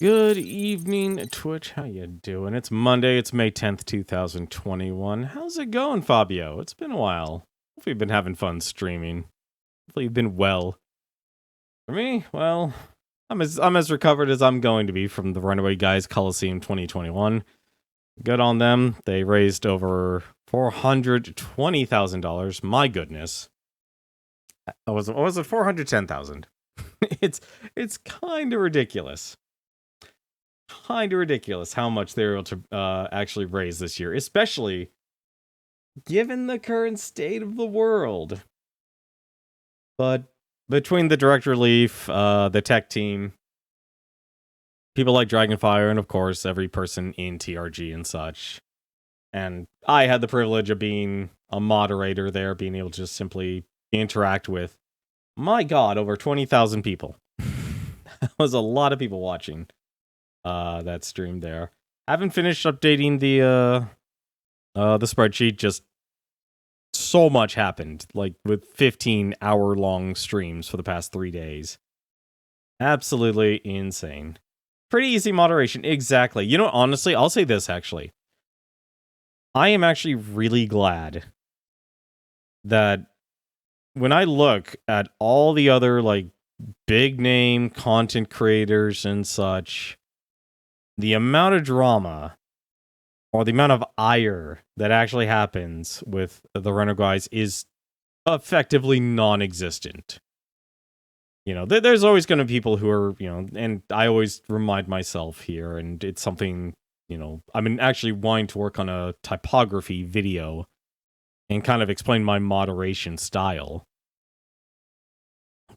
Good evening, Twitch. How you doing? It's Monday. It's May 10th, 2021. How's it going, Fabio? It's been a while. Hopefully you've been having fun streaming. Hopefully you've been well. For me, well, I'm as recovered as I'm going to be from the Runaway Guys Coliseum 2021. Good on them. They raised over $420,000. My goodness. Was it $410,000? It's kind of ridiculous. Kind of ridiculous how much they were able to actually raise this year, especially given the current state of the world. But between the direct relief, the tech team, people like Dragonfire, and of course every person in TRG and such, and I had the privilege of being a moderator there, being able to just simply interact with, my god, over 20,000 people. That was a lot of people watching that stream there. Haven't finished updating the spreadsheet. Just so much happened, like with 15-hour-long streams for the past 3 days. Absolutely insane. Pretty easy moderation, exactly. You know, honestly, I'll say this, actually. I am actually really glad that when I look at all the other, like, big-name content creators and such, the amount of drama or the amount of ire that actually happens with the Renner guys is effectively non-existent. You know, there's always going to be people who are, you know, and I always remind myself here, and it's something, you know, I've been actually wanting to work on a typography video and kind of explain my moderation style.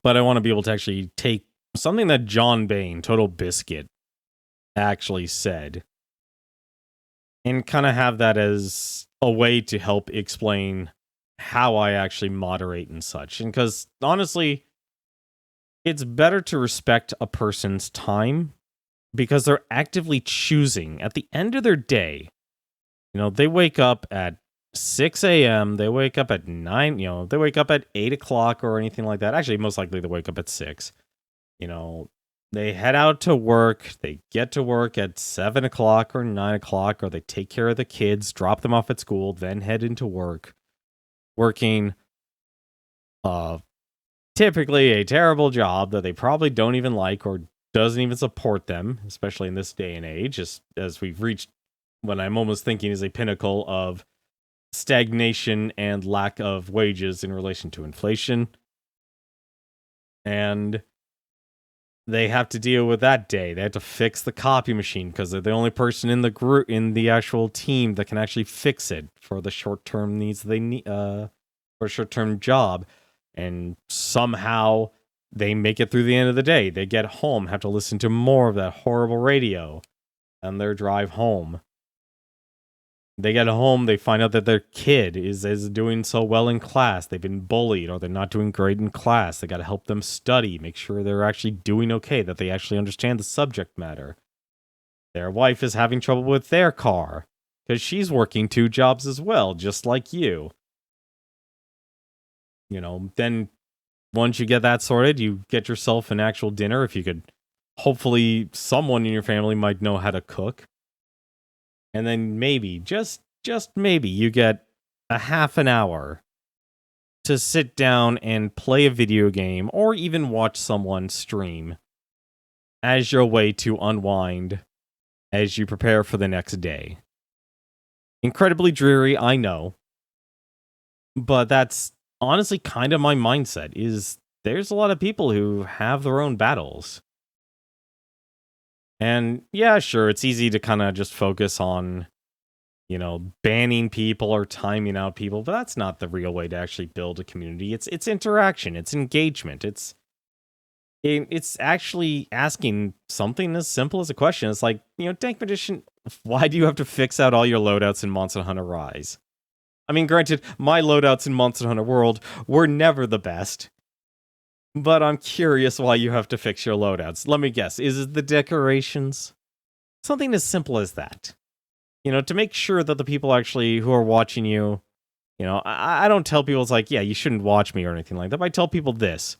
But I want to be able to actually take something that John Bain, Total Biscuit, actually said, and kind of have that as a way to help explain how I actually moderate and such. And because honestly, it's better to respect a person's time because they're actively choosing at the end of their day. You know, they wake up at 6 a.m., they wake up at 9, you know, they wake up at 8 o'clock or anything like that. Actually, most likely they wake up at 6. You know, they head out to work, they get to work at 7 o'clock or 9 o'clock, or they take care of the kids, drop them off at school, then head into work, working typically a terrible job that they probably don't even like or doesn't even support them, especially in this day and age, as we've reached what I'm almost thinking is a pinnacle of stagnation and lack of wages in relation to inflation. And they have to deal with that day. They have to fix the copy machine because they're the only person in the group, in the actual team, that can actually fix it for the short-term needs they need, for a short-term job. And somehow they make it through the end of the day. They get home, have to listen to more of that horrible radio on their drive home. They get home, they find out that their kid is doing so well in class. They've been bullied, or they're not doing great in class. They got to help them study, make sure they're actually doing okay, that they actually understand the subject matter. Their wife is having trouble with their car, because she's working 2 jobs as well, just like you. You know, then once you get that sorted, you get yourself an actual dinner. If you could, hopefully someone in your family might know how to cook. And then maybe, just maybe, you get a half an hour to sit down and play a video game or even watch someone stream as your way to unwind as you prepare for the next day. Incredibly dreary, I know. But that's honestly kind of my mindset, is there's a lot of people who have their own battles. And yeah, sure, it's easy to kind of just focus on, you know, banning people or timing out people, but that's not the real way to actually build a community. It's interaction, it's engagement, it's actually asking something as simple as a question. It's like, you know, Dank Magician, why do you have to fix out all your loadouts in Monster Hunter Rise? I mean, granted, my loadouts in Monster Hunter World were never the best, but I'm curious why you have to fix your loadouts. Let me guess, is it the decorations? Something as simple as that. You know, to make sure that the people actually who are watching you, you know, I don't tell people, it's like, yeah, you shouldn't watch me or anything like that, but I tell people this.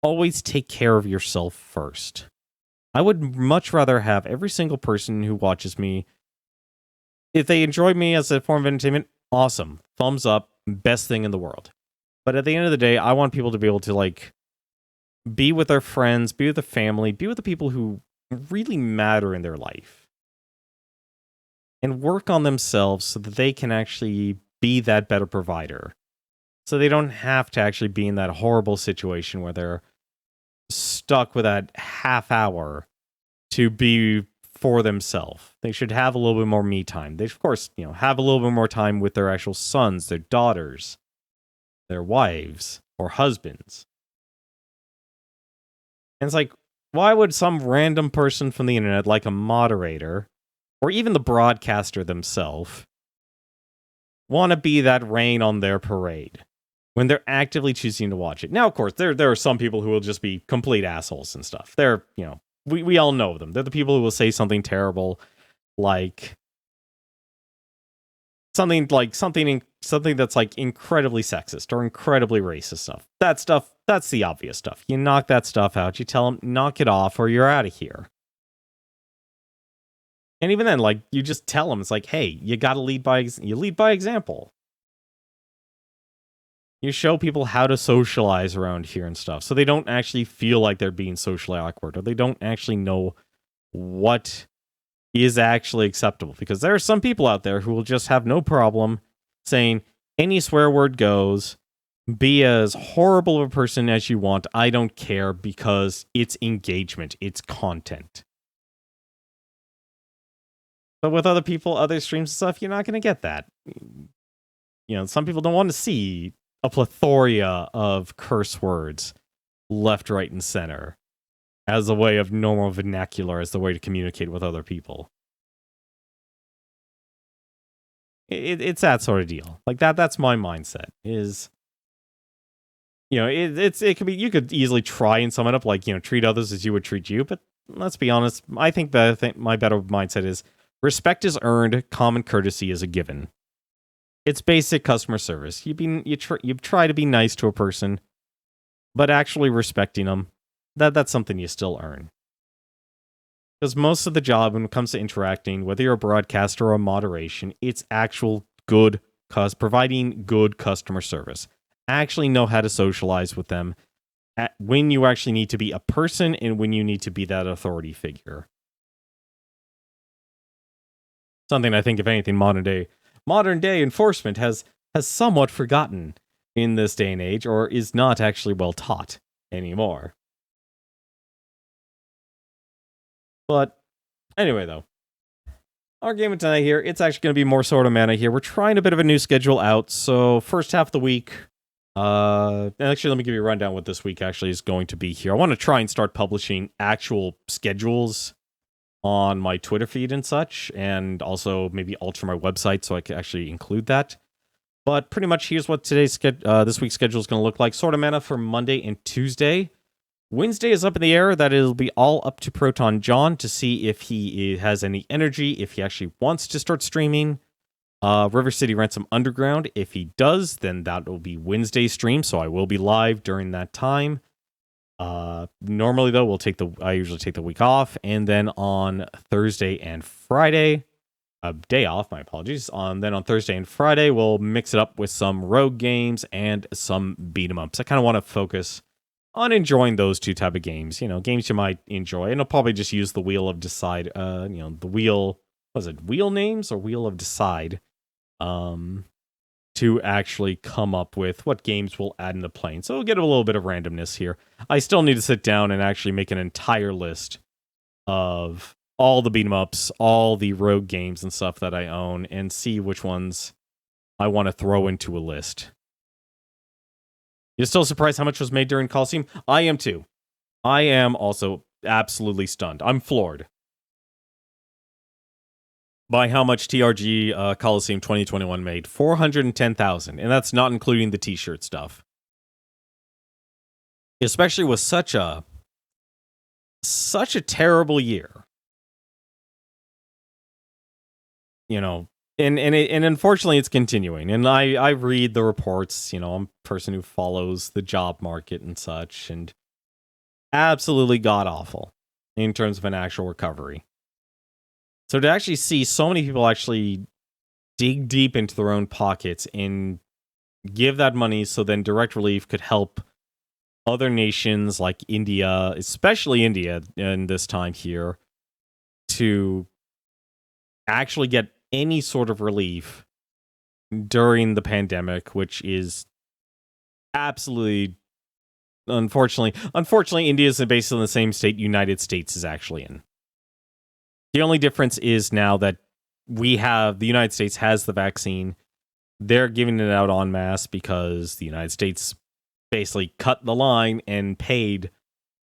Always take care of yourself first. I would much rather have every single person who watches me, if they enjoy me as a form of entertainment, awesome. Thumbs up, best thing in the world. But at the end of the day, I want people to be able to, like, be with their friends, be with the family, be with the people who really matter in their life. And work on themselves so that they can actually be that better provider. So they don't have to actually be in that horrible situation where they're stuck with that half hour to be for themselves. They should have a little bit more me time. They should, of course, have a little bit more time with their actual sons, their daughters, their wives, or husbands. And it's like, why would some random person from the internet, like a moderator, or even the broadcaster themselves, want to be that rain on their parade when they're actively choosing to watch it? Now, of course, there are some people who will just be complete assholes and stuff. They're, we all know them. They're the people who will say something terrible, like something that's like incredibly sexist or incredibly racist stuff. That's the obvious stuff. You knock that stuff out. You tell them, knock it off, or you're out of here. And even then, like, you just tell them, it's like, hey, you gotta lead by example. You show people how to socialize around here and stuff, so they don't actually feel like they're being socially awkward, or they don't actually know what is actually acceptable. Because there are some people out there who will just have no problem saying any swear word goes, be as horrible of a person as you want, I don't care, because it's engagement, it's content. But with other people, other streams and stuff, you're not going to get that. Some people don't want to see a plethora of curse words left, right, and center as a way of normal vernacular, as the way to communicate with other people. It's that sort of deal. Like that's my mindset. Is it could be, you could easily try and sum it up like, treat others as you would treat you, but let's be honest, I think my better mindset is respect is earned, common courtesy is a given. It's basic customer service. You try to be nice to a person, but actually respecting them, that's something you still earn. Because most of the job when it comes to interacting, whether you're a broadcaster or a moderation, it's actual good providing good customer service. Actually know how to socialize with them when you actually need to be a person and when you need to be that authority figure. Something I think, if anything, modern day enforcement has somewhat forgotten in this day and age, or is not actually well taught anymore. But anyway, though, our game of tonight here, it's actually going to be more Sword of Mana here. We're trying a bit of a new schedule out, so first half of the week, actually, let me give you a rundown what this week actually is going to be here. I want to try and start publishing actual schedules on my Twitter feed and such, and also maybe alter my website so I can actually include that. But pretty much here's what this week's schedule is going to look like. Sword of Mana for Monday and Tuesday. Wednesday is up in the air. That it'll be all up to Proton John to see if he has any energy, if he actually wants to start streaming. River City Ransom Underground. If he does, then that will be Wednesday stream, so I will be live during that time. Normally though, I usually take the week off, and then on Thursday and Friday, a day off, my apologies. Then on Thursday and Friday, we'll mix it up with some rogue games and some beat 'em ups. I kind of want to focus on enjoying those two type of games. Games you might enjoy, and I'll probably just use the Wheel of Decide. The wheel, was it Wheel Names or Wheel of Decide? To actually come up with what games we'll add into playing. So we'll get a little bit of randomness here. I still need to sit down and actually make an entire list of all the beat 'em ups, all the rogue games and stuff that I own, and see which ones I want to throw into a list. You're still surprised how much was made during Coliseum? I am too. I am also absolutely stunned. I'm floored by how much TRG Coliseum 2021 made. 410,000, and that's not including the t-shirt stuff. Especially with such a terrible year. And unfortunately it's continuing. And I read the reports, I'm a person who follows the job market and such, and absolutely god awful. in terms of an actual recovery. So to actually see so many people actually dig deep into their own pockets and give that money so then direct relief could help other nations like India, especially India in this time here, to actually get any sort of relief during the pandemic, which is absolutely, unfortunately, India is basically in the same state United States is actually in. The only difference is now that the United States has the vaccine. They're giving it out en masse because the United States basically cut the line and paid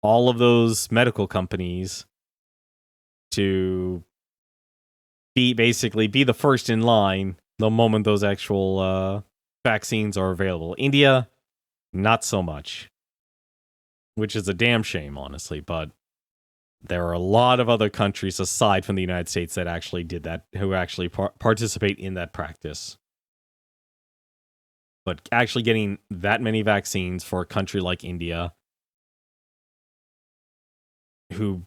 all of those medical companies to be the first in line the moment those actual vaccines are available. India, not so much, which is a damn shame, honestly, but there are a lot of other countries aside from the United States that actually did that, who actually participate in that practice. But actually getting that many vaccines for a country like India, who,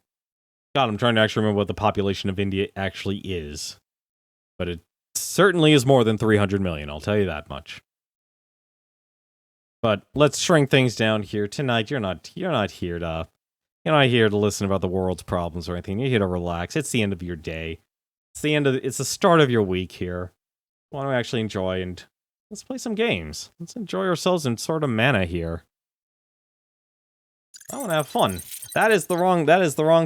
God, I'm trying to actually remember what the population of India actually is. But it certainly is more than 300 million, I'll tell you that much. But let's shrink things down here. Tonight, you're not here to listen about the world's problems or anything. You're here to relax. It's the end of your day. It's the start of your week here. Why don't we actually enjoy and let's play some games. Let's enjoy ourselves in sort of mana here. I want to have fun. That is the wrong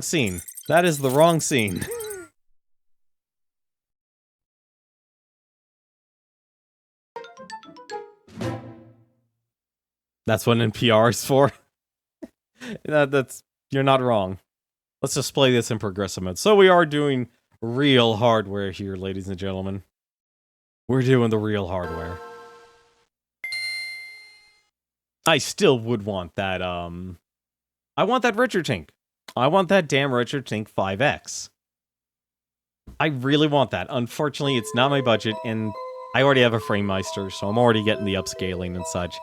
scene. That is the wrong scene. That's what NPR is for. You're not wrong. Let's just play this in progressive mode. So we are doing real hardware here, ladies and gentlemen. We're doing the real hardware. I still would want that, I want that Retro Tink. I want that damn Retro Tink 5X. I really want that. Unfortunately, it's not my budget, and I already have a FrameMeister, so I'm already getting the upscaling and such.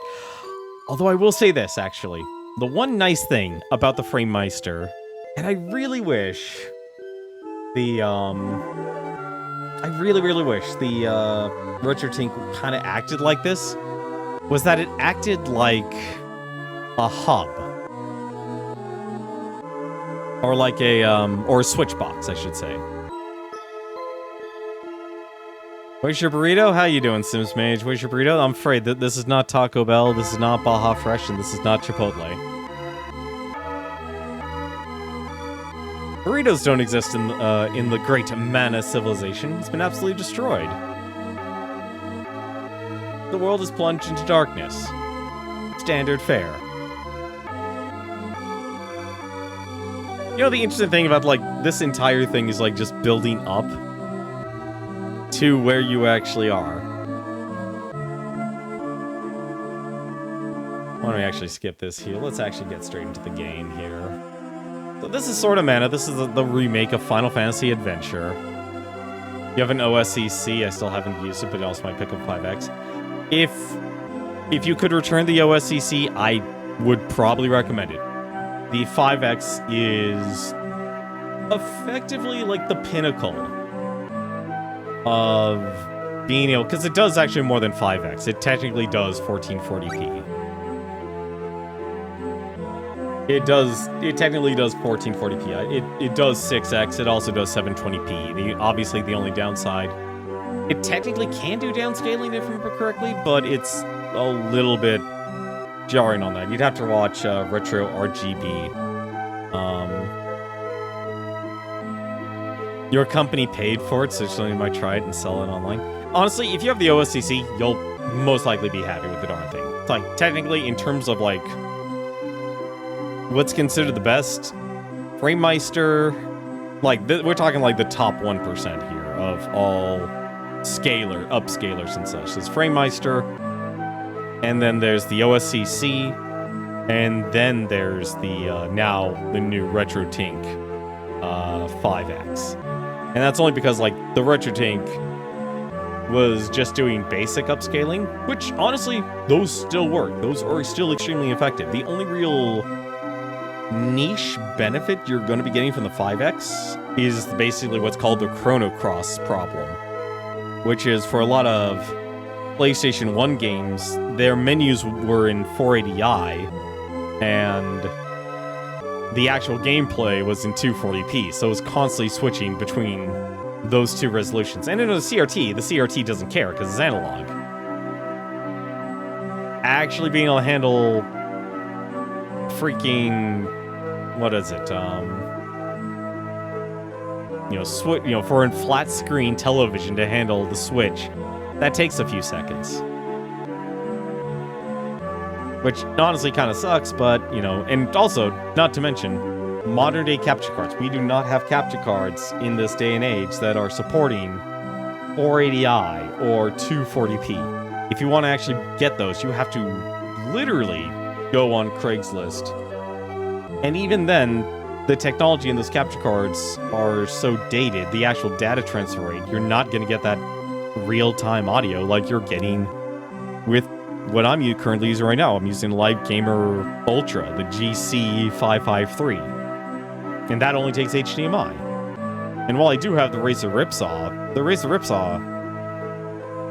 Although I will say this, actually. The one nice thing about the FrameMeister, and I really wish the, I really wish the, Retro Tink kind of acted like this, was that it acted like a hub. Or like a, or a switch box, I should say. Where's your burrito? How you doing, Sims Mage? Where's your burrito? I'm afraid that this is not Taco Bell, this is not Baja Fresh, and this is not Chipotle. Burritos don't exist in the great Mana civilization. It's been absolutely destroyed. The world is plunged into darkness. Standard fare. You know, the interesting thing about, like, this entire thing is, like, just building up to where you actually are. Why don't we actually skip this here? Let's actually get straight into the game here. So this is sort of Mana. This is the remake of Final Fantasy Adventure. You have an OSCC. I still haven't used it, but I also might pick up 5X. If you could return the OSCC, I would probably recommend it. The 5X is effectively like the pinnacle of being able, because it does actually more than 5X. It technically does 1440p. It technically does 1440p. It does 6X. It also does 720p. Obviously, the only downside, it technically can do downscaling if I remember correctly, but it's a little bit jarring on that. You'd have to watch Retro RGB. Your company paid for it, so you might try it and sell it online. Honestly, if you have the OSCC, you'll most likely be happy with the darn thing. It's like, technically, in terms of, like, what's considered the best, FrameMeister, like, we're talking, like, the top 1% here of all upscalers and such. There's FrameMeister, and then there's the OSCC, and then there's the, now, the new Retro Tink 5X. And that's only because, like, the Retro Tink was just doing basic upscaling, which, honestly, those still work. Those are still extremely effective. The only real niche benefit you're going to be getting from the 5X is basically what's called the Chrono Cross problem, which is for a lot of PlayStation 1 games, their menus were in 480i, and the actual gameplay was in 240p, so it was constantly switching between those two resolutions. And in a CRT, the CRT doesn't care because it's analog. Actually being able to handle freaking, what is it? For a flat screen television to handle the Switch, that takes a few seconds. Which honestly kind of sucks, but, and also, not to mention, modern day capture cards. We do not have capture cards in this day and age that are supporting 480i or 240p. If you want to actually get those, you have to literally go on Craigslist. And even then, the technology in those capture cards are so dated, the actual data transfer rate, you're not going to get that real-time audio like you're getting with what I'm currently using right now. I'm using Live Gamer Ultra, the GC553. And that only takes HDMI. And while I do have the Razer Ripsaw,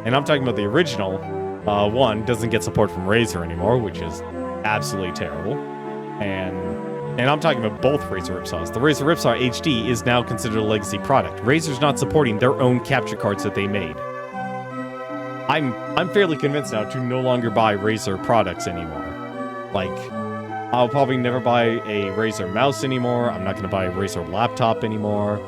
and I'm talking about the original one, doesn't get support from Razer anymore, which is absolutely terrible. And I'm talking about both Razer Ripsaws. The Razer Ripsaw HD is now considered a legacy product. Razer's not supporting their own capture cards that they made. I'm fairly convinced now to no longer buy Razer products anymore. Like, I'll probably never buy a Razer mouse anymore. I'm not going to buy a Razer laptop anymore.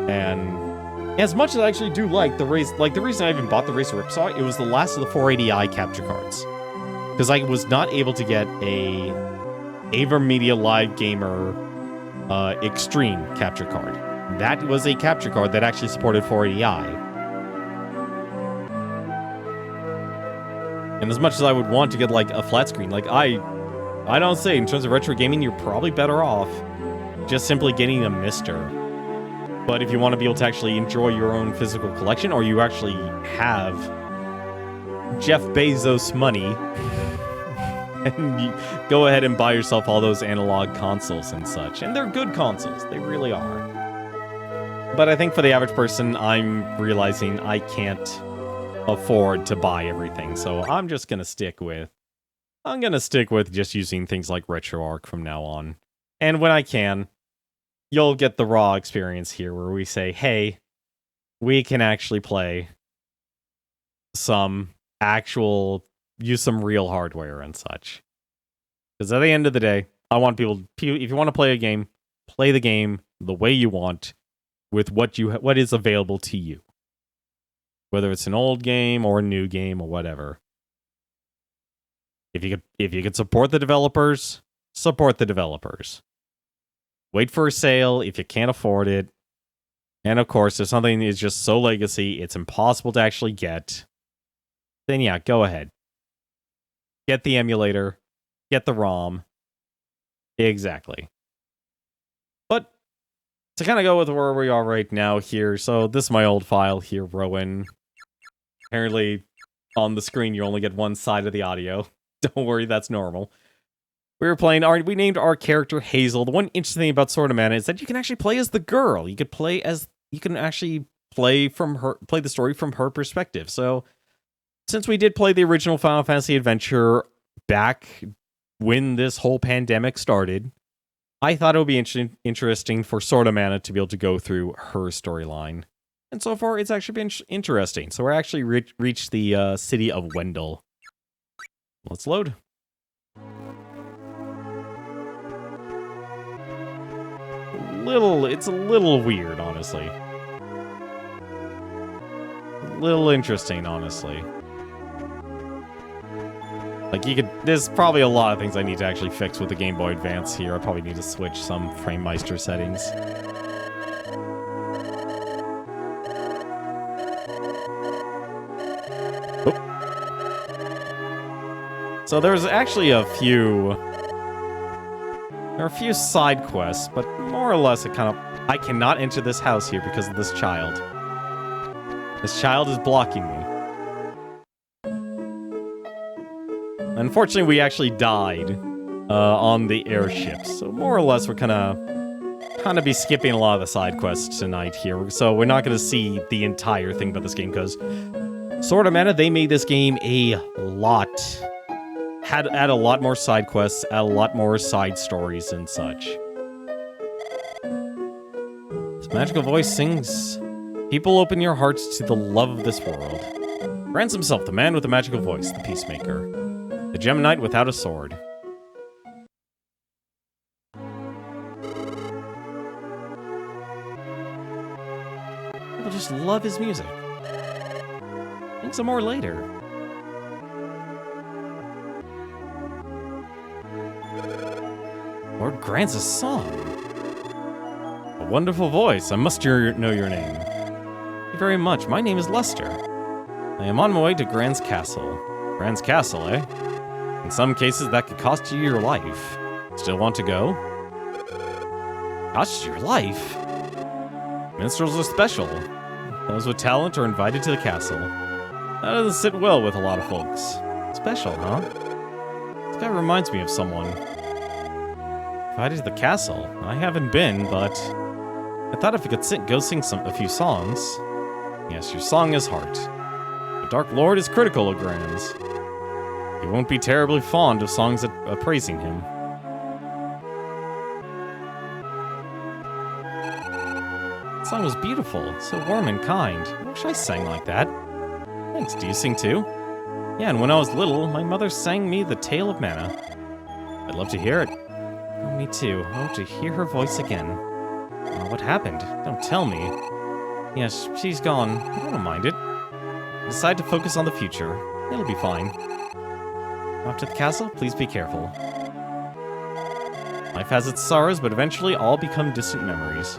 And as much as I actually do like the Razer, the reason I even bought the Razer Ripsaw, it was the last of the 480i capture cards. Because I was not able to get a AverMedia Live Gamer Extreme capture card. That was a capture card that actually supported 480i. And as much as I would want to get a flat screen, I don't say in terms of retro gaming, you're probably better off just simply getting a Mister. But if you want to be able to actually enjoy your own physical collection, or you actually have Jeff Bezos money, and you go ahead and buy yourself all those analog consoles and such. And they're good consoles. They really are. But I think for the average person, I'm realizing I can't afford to buy everything. So I'm just going to stick with just using things like RetroArch from now on. And when I can, you'll get the raw experience here where we say, hey, we can actually play use some real hardware and such. Because at the end of the day, I want people, if you want to play a game, play the game the way you want with what is available to you. Whether it's an old game or a new game or whatever. If you could support the developers, support the developers. Wait for a sale if you can't afford it. And of course, if something is just so legacy, it's impossible to actually get, then yeah, go ahead. Get the emulator. Get the ROM. Exactly. But to kind of go with where we are right now here, so this is my old file here, Rowan. Apparently, on the screen, you only get one side of the audio. Don't worry, that's normal. We named our character Hazel. The one interesting thing about Sword of Mana is that you can actually play as the girl. You can actually play the story from her perspective. So, since we did play the original Final Fantasy adventure back when this whole pandemic started, I thought it would be interesting for Sword of Mana to be able to go through her storyline. And so far, it's actually been interesting. So we're actually reached the city of Wendell. Let's load. It's a little weird, honestly. A little interesting, honestly. There's probably a lot of things I need to actually fix with the Game Boy Advance here. I probably need to switch some FrameMeister settings. So there's actually a few side quests, but more or less I cannot enter this house here because of this child. This child is blocking me. Unfortunately, we actually died on the airship. So more or less, we're kind of be skipping a lot of the side quests tonight here. So we're not going to see the entire thing about this game because Sword of Mana, they made this game a lot. Had add a lot more side quests, add a lot more side stories and such. This magical voice sings, "People, open your hearts to the love of this world." Grants himself, the man with the magical voice, the peacemaker. The gem knight without a sword. People just love his music. Think some more later. Lord grants a song. A wonderful voice. I must know your name. Thank you very much. My name is Lester. I am on my way to Grand's castle. Grand's castle, eh? In some cases, that could cost you your life. Still want to go? Cost you your life? Minstrels are special. Those with talent are invited to the castle. That doesn't sit well with a lot of folks. Special, huh? This guy reminds me of someone. Invited to the castle? I haven't been, but I thought if I could go sing a few songs. Yes, your song is heart. The Dark Lord is critical of Grand's. He won't be terribly fond of songs praising him. That song was beautiful, so warm and kind. I wish I sang like that. Thanks, do you sing too? Yeah, and when I was little, my mother sang me the Tale of Mana. I'd love to hear it. Oh, me too. Oh, to hear her voice again. Oh, what happened? Don't tell me. Yes, she's gone. I don't mind it. I decide to focus on the future. It'll be fine. Off to the castle, please be careful. Life has its sorrows, but eventually all become distant memories.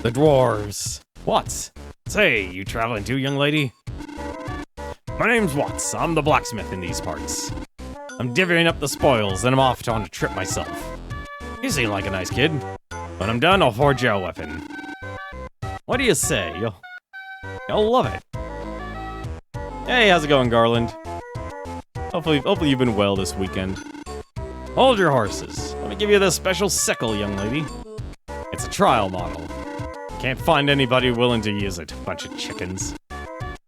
The dwarves. What? Say, you traveling too, young lady? My name's Watts. I'm the blacksmith in these parts. I'm divvying up the spoils, and I'm off on a trip myself. You seem like a nice kid. When I'm done, I'll forge you a weapon. What do you say? You'll love it. Hey, how's it going, Garland? Hopefully you've been well this weekend. Hold your horses. Let me give you this special sickle, young lady. It's a trial model. Can't find anybody willing to use it. Bunch of chickens.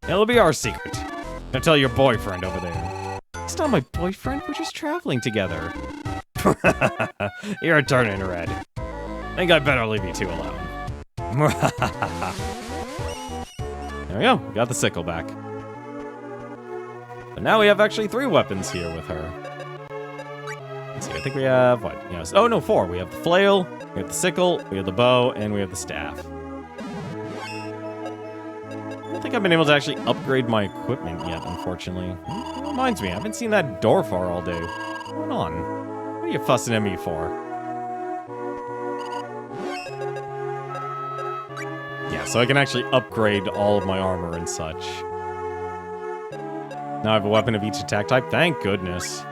It'll be our secret. Don't tell your boyfriend over there. It's not my boyfriend. We're just traveling together. You're turning red. Think I better leave you two alone. There we go. We got the sickle back. But now we have actually 3 weapons here with her. Let's see. I think we have what? Yes. Oh no, 4. We have the flail. We have the sickle. We have the bow, and we have the staff. I don't think I've been able to actually upgrade my equipment yet, unfortunately. It reminds me, I haven't seen that door far all day. What's going on? What are you fussing at me for? Yeah, so I can actually upgrade all of my armor and such. Now I have a weapon of each attack type. Thank goodness.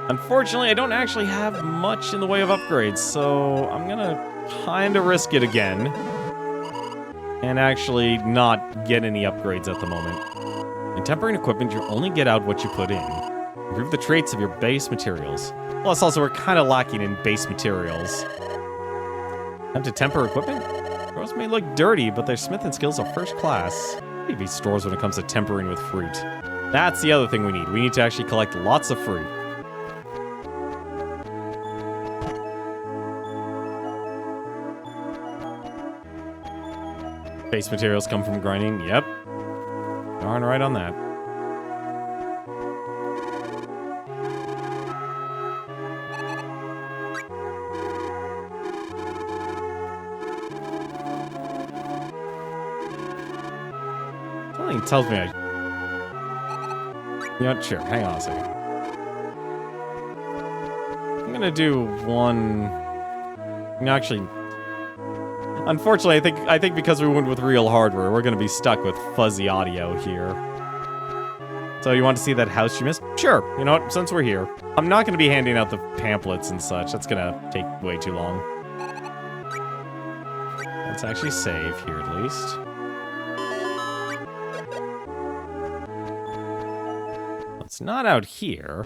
Unfortunately, I don't actually have much in the way of upgrades, so I'm gonna kinda risk it again. And actually not get any upgrades at the moment. In tempering equipment, you only get out what you put in. Improve the traits of your base materials. Plus, also, we're kind of lacking in base materials. Time to temper equipment? Dwarves may look dirty, but their smithing skills are first class. Maybe stores when it comes to tempering with fruit. That's the other thing we need. We need to actually collect lots of fruit. Base materials come from grinding. Yep. Darn right on that. Something tells me You know what? Sure. Hang on a second. I'm gonna do one... No, actually... Unfortunately, I think because we went with real hardware, we're gonna be stuck with fuzzy audio here. So you want to see that house you missed? Sure. You know what? Since we're here, I'm not gonna be handing out the pamphlets and such. That's gonna take way too long. Let's actually save here at least. It's not out here.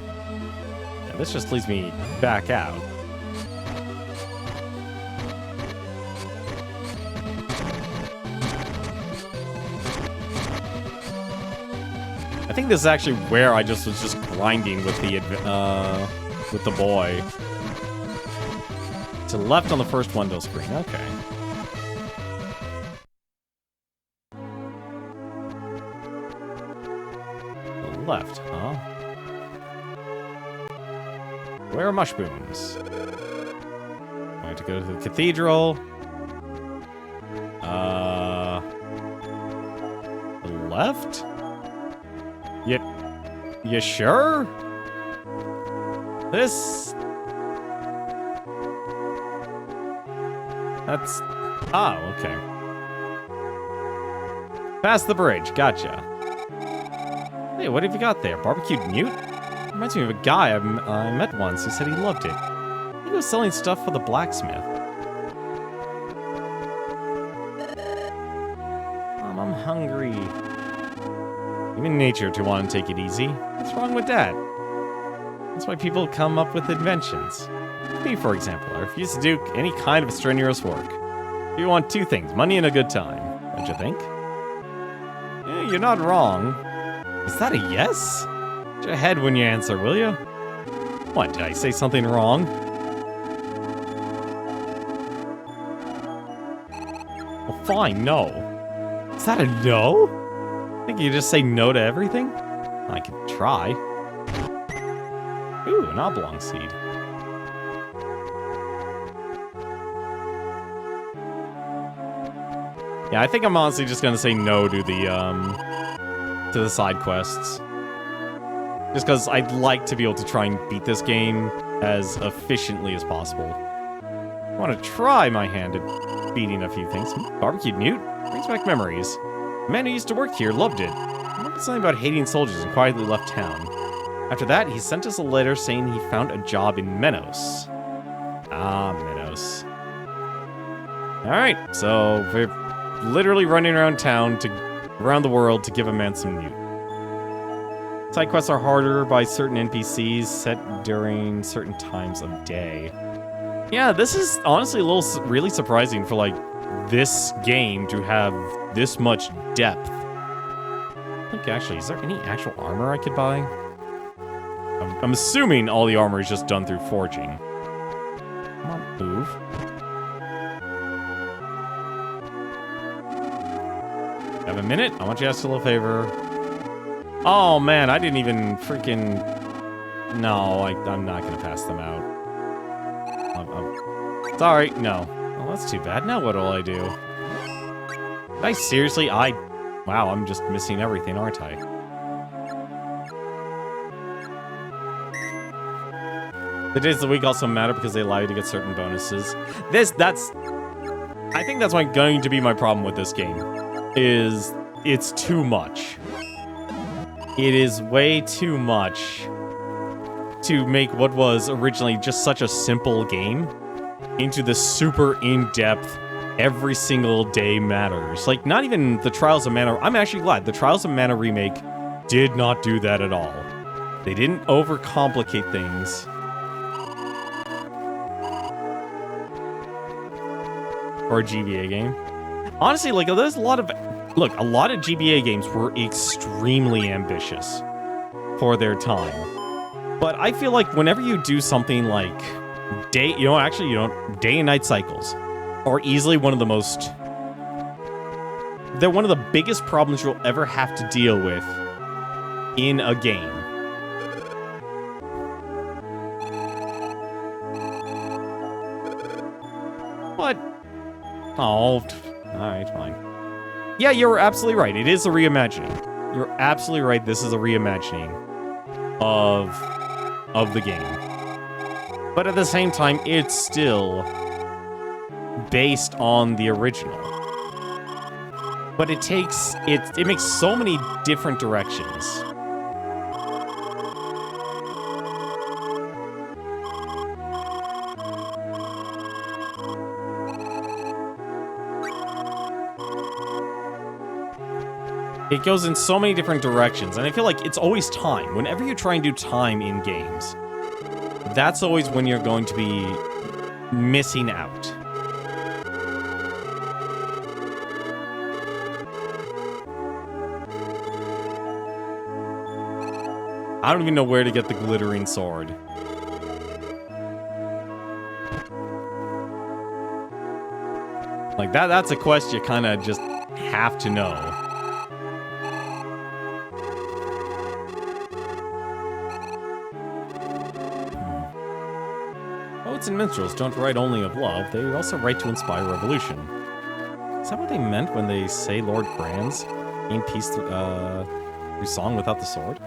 Yeah, this just leads me back out. I think this is actually where I was just grinding with the boy. To the left on the first window screen. Okay. To the left, huh? Where are mushrooms? I have to go to the cathedral. The left? You sure? This... That's... Oh, okay. Past the bridge, gotcha. Hey, what have you got there? Barbecued newt? Reminds me of a guy I met once who said he loved it. He was selling stuff for the blacksmith. I'm hungry. Human nature to want to take it easy. What's wrong with that? That's why people come up with inventions. Me, for example, I refuse to do any kind of strenuous work. You want two things, money and a good time, don't you think? Yeah, you're not wrong. Is that a yes? Put your head when you answer, will you? What, did I say something wrong? Well, fine, no. Is that a no? I think you just say no to everything? I could try. Ooh, an oblong seed. Yeah, I think I'm honestly just gonna say no to the side quests. Just because I'd like to be able to try and beat this game as efficiently as possible. I want to try my hand at beating a few things. Barbecued newt? Brings back memories. The man who used to work here loved it. He remembered something about hating soldiers and quietly left town. After that, he sent us a letter saying he found a job in Menos. Ah, Menos. Alright, so we're literally running around town around the world to give a man some newt. Side quests are harder by certain NPCs set during certain times of day. Yeah, this is honestly really surprising for like this game to have this much depth. Look, actually, is there any actual armor I could buy? I'm assuming all the armor is just done through forging. Come on, move. Have a minute? I want you to ask a little favor. Oh, man, I didn't even freaking... No, I'm not going to pass them out. Sorry, no. Oh, that's too bad. Now what will I do? Did I seriously? Wow, I'm just missing everything, aren't I? The days of the week also matter because they allow you to get certain bonuses. I think that's going to be my problem with this game. Is it's too much. It is way too much to make what was originally just such a simple game into the super in-depth, every single day matters. Like, not even the Trials of Mana... I'm actually glad the Trials of Mana remake did not do that at all. They didn't overcomplicate things. For a GBA game. Honestly, like, there's a lot of... Look, a lot of GBA games were extremely ambitious for their time. But I feel like whenever you do something like day and night cycles are easily one of the most... They're one of the biggest problems you'll ever have to deal with in a game. What? Oh, alright, fine. Yeah, you're absolutely right. It is a reimagining. You're absolutely right. This is a reimagining of the game. But at the same time, it's still based on the original. But it makes so many different directions. It goes in so many different directions, and I feel like it's always time. Whenever you try and do time in games, that's always when you're going to be missing out. I don't even know where to get the glittering sword. Like, that's a quest you kind of just have to know. Poets and minstrels don't write only of love, they also write to inspire revolution. Is that what they meant when they say Lord Grans gained peace through song without the sword?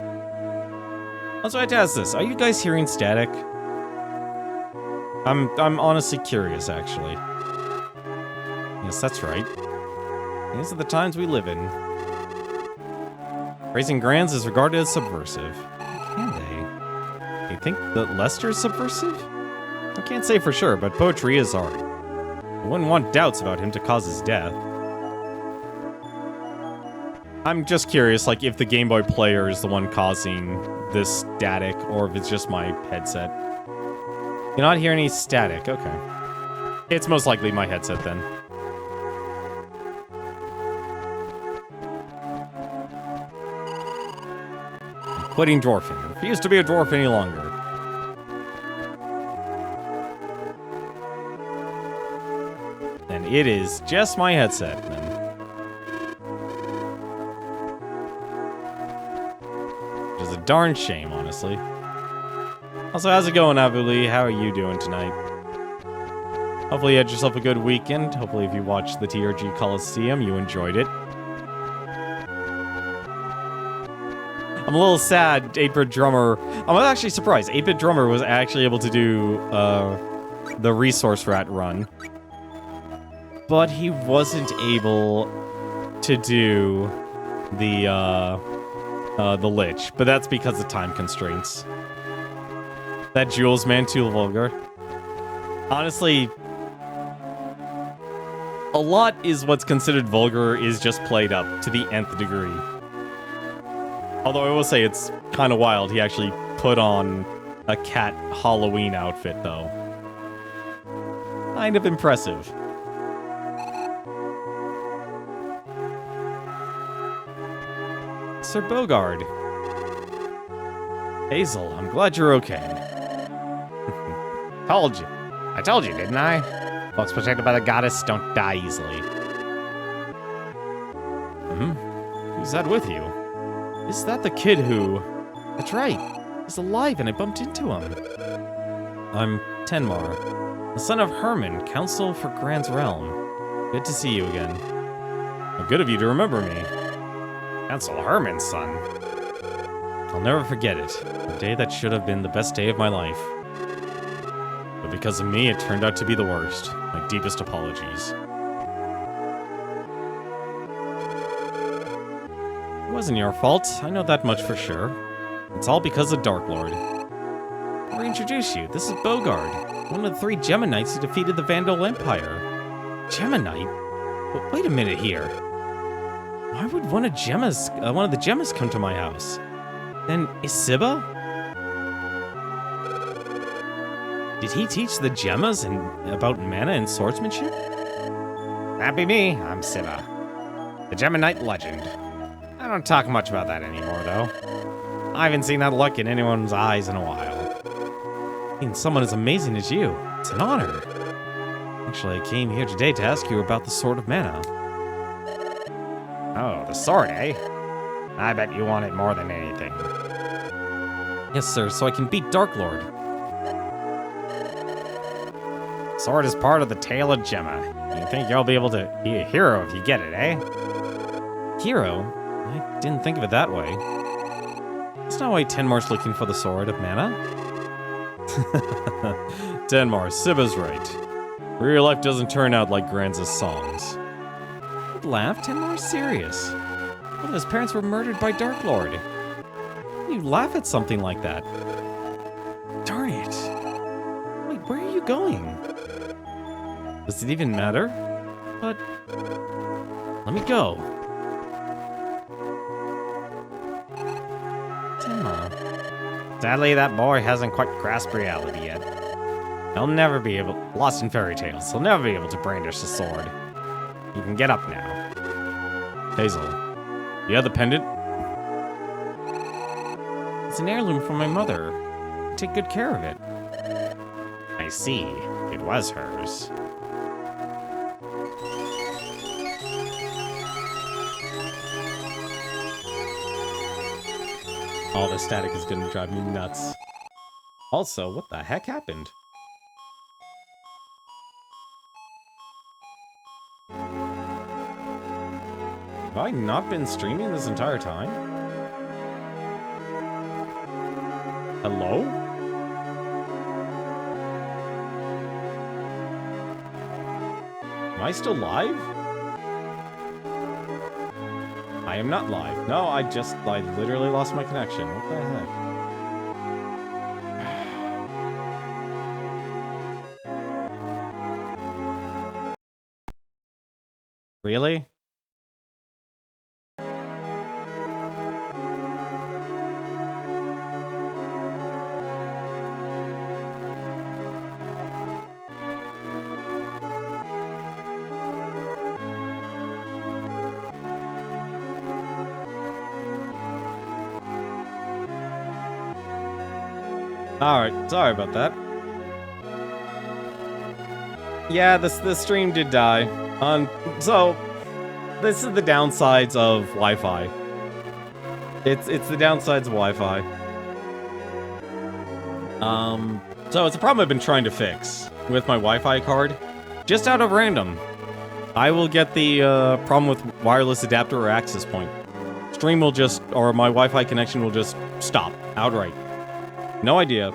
Also, I had to ask this. Are you guys hearing static? I'm honestly curious, actually. Yes, that's right. These are the times we live in. Praising Grands is regarded as subversive. Can they? Do you think that Lester's subversive? I can't say for sure, but poetry is art. I wouldn't want doubts about him to cause his death. I'm just curious, like, if the Game Boy player is the one causing this static, or if it's just my headset. You're not hearing any static, okay. It's most likely my headset, then. I'm quitting dwarfing. Refuse to be a dwarf any longer. Then it is just my headset, then. Which is a darn shame, honestly. Also, how's it going, Avuli? How are you doing tonight? Hopefully you had yourself a good weekend. Hopefully if you watched the TRG Coliseum, you enjoyed it. I'm a little sad 8-Bit Drummer... I'm actually surprised. 8-Bit Drummer was actually able to do the Resource Rat run. But he wasn't able to do the Lich. But that's because of time constraints. That Jules man too vulgar. Honestly, a lot is what's considered vulgar is just played up to the nth degree. Although I will say it's kind of wild. He actually put on a cat Halloween outfit, though. Kind of impressive. Sir Bogard. Hazel, I'm glad you're okay. Told you. I told you, didn't I? Folks protected by the goddess don't die easily. Who's that with you? Is that the kid who... That's right. He's alive and I bumped into him. I'm Tenmar, the son of Herman, counsel for Grand's Realm. Good to see you again. Well, good of you to remember me. Counsel Herman's son. I'll never forget it. The day that should have been the best day of my life. But because of me, it turned out to be the worst. My deepest apologies. It wasn't your fault. I know that much for sure. It's all because of Dark Lord. I'll reintroduce you. This is Bogard, one of the 3 Geminites who defeated the Vandal Empire. Geminite? But wait a minute here. Why would one of the Gemmas come to my house? Then Isiba? Did he teach the Gemmas about mana and swordsmanship? That be me. I'm Siba, the Geminite legend. I don't talk much about that anymore, though. I haven't seen that look in anyone's eyes in a while. Being someone as amazing as you, it's an honor. Actually, I came here today to ask you about the Sword of Mana. Oh, the sword, eh? I bet you want it more than anything. Yes, sir, so I can beat Dark Lord. Sword is part of the tale of Gemma. You think you'll be able to be a hero if you get it, eh? Hero? I didn't think of it that way. That's not why Tenmar's looking for the Sword of Mana. Tenmar, Siba's right. Real life doesn't turn out like Granz's songs. Don't laugh, Tenmar's serious. One of his parents were murdered by Dark Lord. You laugh at something like that. Darn it. Wait, where are you going? Does it even matter? But let me go. Sadly, that boy hasn't quite grasped reality yet. He'll never be able, lost in fairy tales, he'll never be able to brandish the sword. You can get up now. Hazel, you have the pendant? It's an heirloom from my mother. Take good care of it. I see. It was hers. All the static is gonna drive me nuts. Also, what the heck happened? Have I not been streaming this entire time? Hello? Am I still live? I am not live. No, I literally lost my connection. What the heck? Really? Alright, sorry about that. Yeah, the stream did die. So, this is the downsides of Wi-Fi. It's the downsides of Wi-Fi. So it's a problem I've been trying to fix with my Wi-Fi card. Just out of random, I will get the problem with wireless adapter or access point. Stream will just, or my Wi-Fi connection will just stop outright. No idea.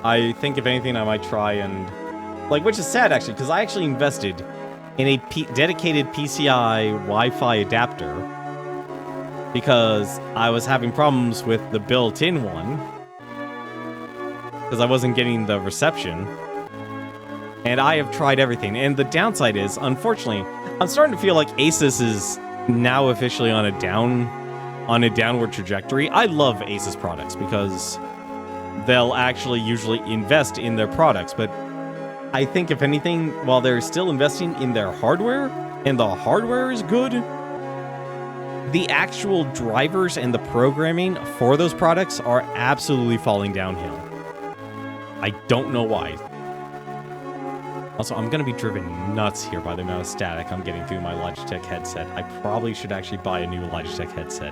I think if anything, I might try and... Like, which is sad, actually, because I actually invested in a dedicated PCI Wi-Fi adapter because I was having problems with the built-in one because I wasn't getting the reception. And I have tried everything. And the downside is, unfortunately, I'm starting to feel like Asus is now officially on a downward trajectory. I love Asus products because they'll actually usually invest in their products, but I think if anything, while they're still investing in their hardware, and the hardware is good, the actual drivers and the programming for those products are absolutely falling downhill. I don't know why. Also, I'm going to be driven nuts here by the amount of static I'm getting through my Logitech headset. I probably should actually buy a new Logitech headset.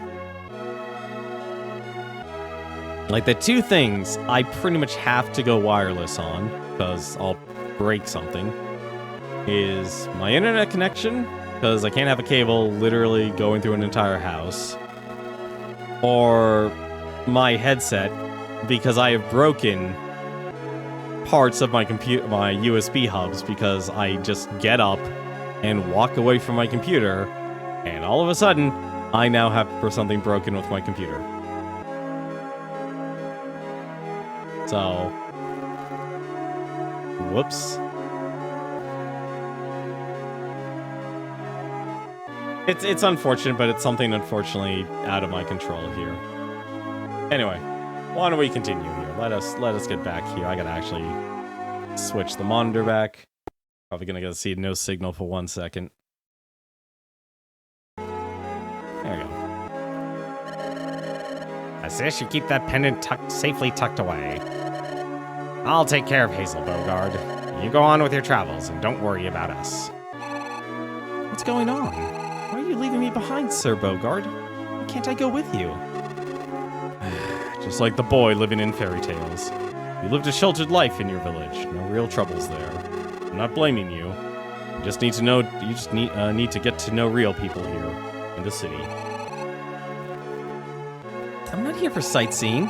Like, the two things I pretty much have to go wireless on, because I'll break something, is my internet connection, because I can't have a cable literally going through an entire house, or my headset, because I have broken parts of my my USB hubs, because I just get up and walk away from my computer, and all of a sudden, I now have something broken with my computer. So, whoops. It's unfortunate, but it's something unfortunately out of my control here. Anyway, why don't we continue here? Let us get back here. I gotta actually switch the monitor back. Probably gonna get see no signal for 1 second. There we go. I suggest you keep that pendant safely tucked away. I'll take care of Hazel, Bogard. You go on with your travels and don't worry about us. What's going on? Why are you leaving me behind, Sir Bogard? Why can't I go with you? Just like the boy living in fairy tales. You lived a sheltered life in your village. No real troubles there. I'm not blaming you. You just need to know. You just need to get to know real people here in the city. I'm not here for sightseeing.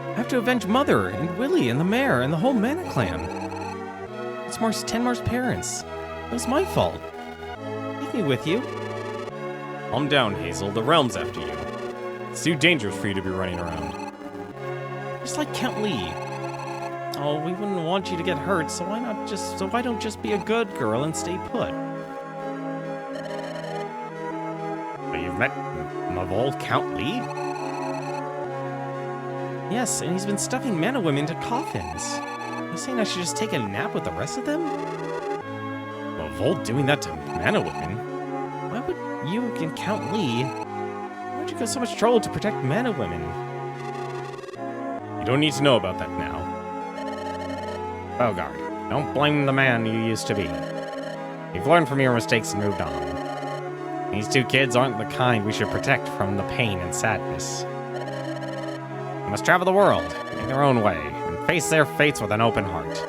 I have to avenge Mother and Willie and the mayor and the whole Mana clan. It's Tenmar's parents. It was my fault. Take me with you. Calm down, Hazel. The realm's after you. It's too dangerous for you to be running around. Just like Count Lee. Oh, we wouldn't want you to get hurt, so why don't just be a good girl and stay put? But you've met Mavol Count Lee? Yes, and he's been stuffing men and women into coffins. You're saying I should just take a nap with the rest of them? Well, Volt doing that to men and women? Why would you and Count Lee... Why'd you go so much trouble to protect men and women? You don't need to know about that now. Bogart, don't blame the man you used to be. You've learned from your mistakes and moved on. These two kids aren't the kind we should protect from the pain and sadness. They must travel the world in their own way and face their fates with an open heart.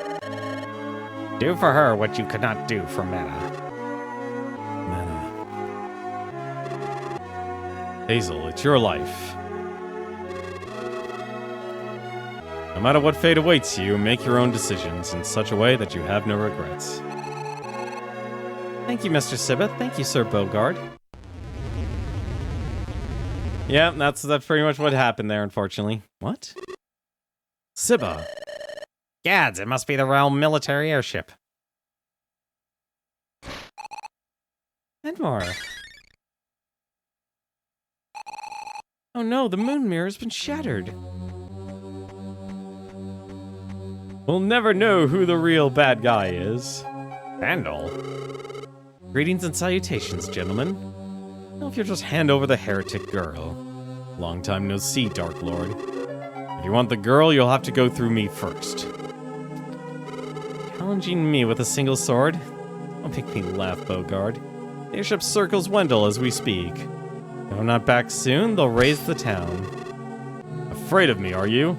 Do for her what you could not do for Meta. Hazel, it's your life. No matter what fate awaits you, make your own decisions in such a way that you have no regrets. Thank you, Mr. Sibba. Thank you, Sir Bogart. Yeah, that's pretty much what happened there, unfortunately. What? Sibba. Gads, it must be the realm military airship. Edmar. Oh no, the moon mirror has been shattered. We'll never know who the real bad guy is. Vandal? Greetings and salutations, gentlemen. Now if you'll just hand over the heretic girl. Long time no see, Dark Lord. If you want the girl, you'll have to go through me first. Challenging me with a single sword? Don't make me laugh, Bogart. The airship circles Wendell as we speak. If I'm not back soon, they'll raise the town. Afraid of me, are you?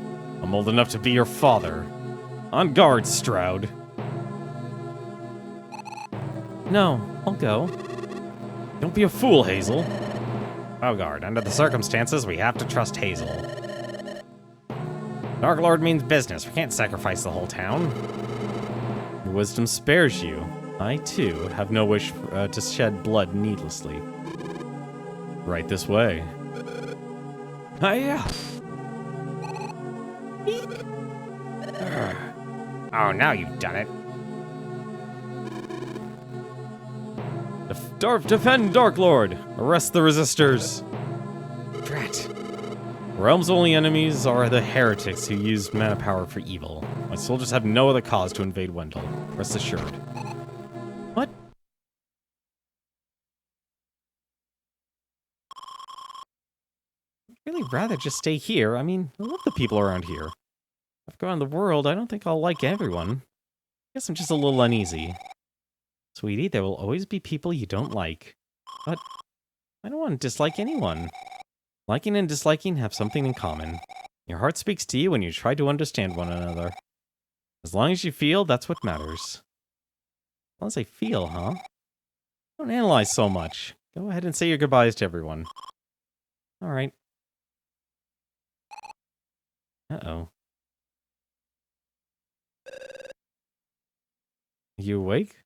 I'm old enough to be your father. On guard, Stroud. No, I'll go. Don't be a fool, Hazel. Bogart, under the circumstances, we have to trust Hazel. Dark Lord means business. We can't sacrifice the whole town. Your wisdom spares you. I, too, have no wish to shed blood needlessly. Right this way. Hiya! Oh, now you've done it. Defend Dark Lord! Arrest the resistors! Drat. Realm's only enemies are the heretics who use mana power for evil. My soldiers have no other cause to invade Wendell. Rest assured. What? I'd really rather just stay here. I mean, I love the people around here. If I go around the world, I don't think I'll like everyone. I guess I'm just a little uneasy. Sweetie, there will always be people you don't like. But I don't want to dislike anyone. Liking and disliking have something in common. Your heart speaks to you when you try to understand one another. As long as you feel, that's what matters. As long as I feel, huh? Don't analyze so much. Go ahead and say your goodbyes to everyone. Alright. Uh-oh. You awake?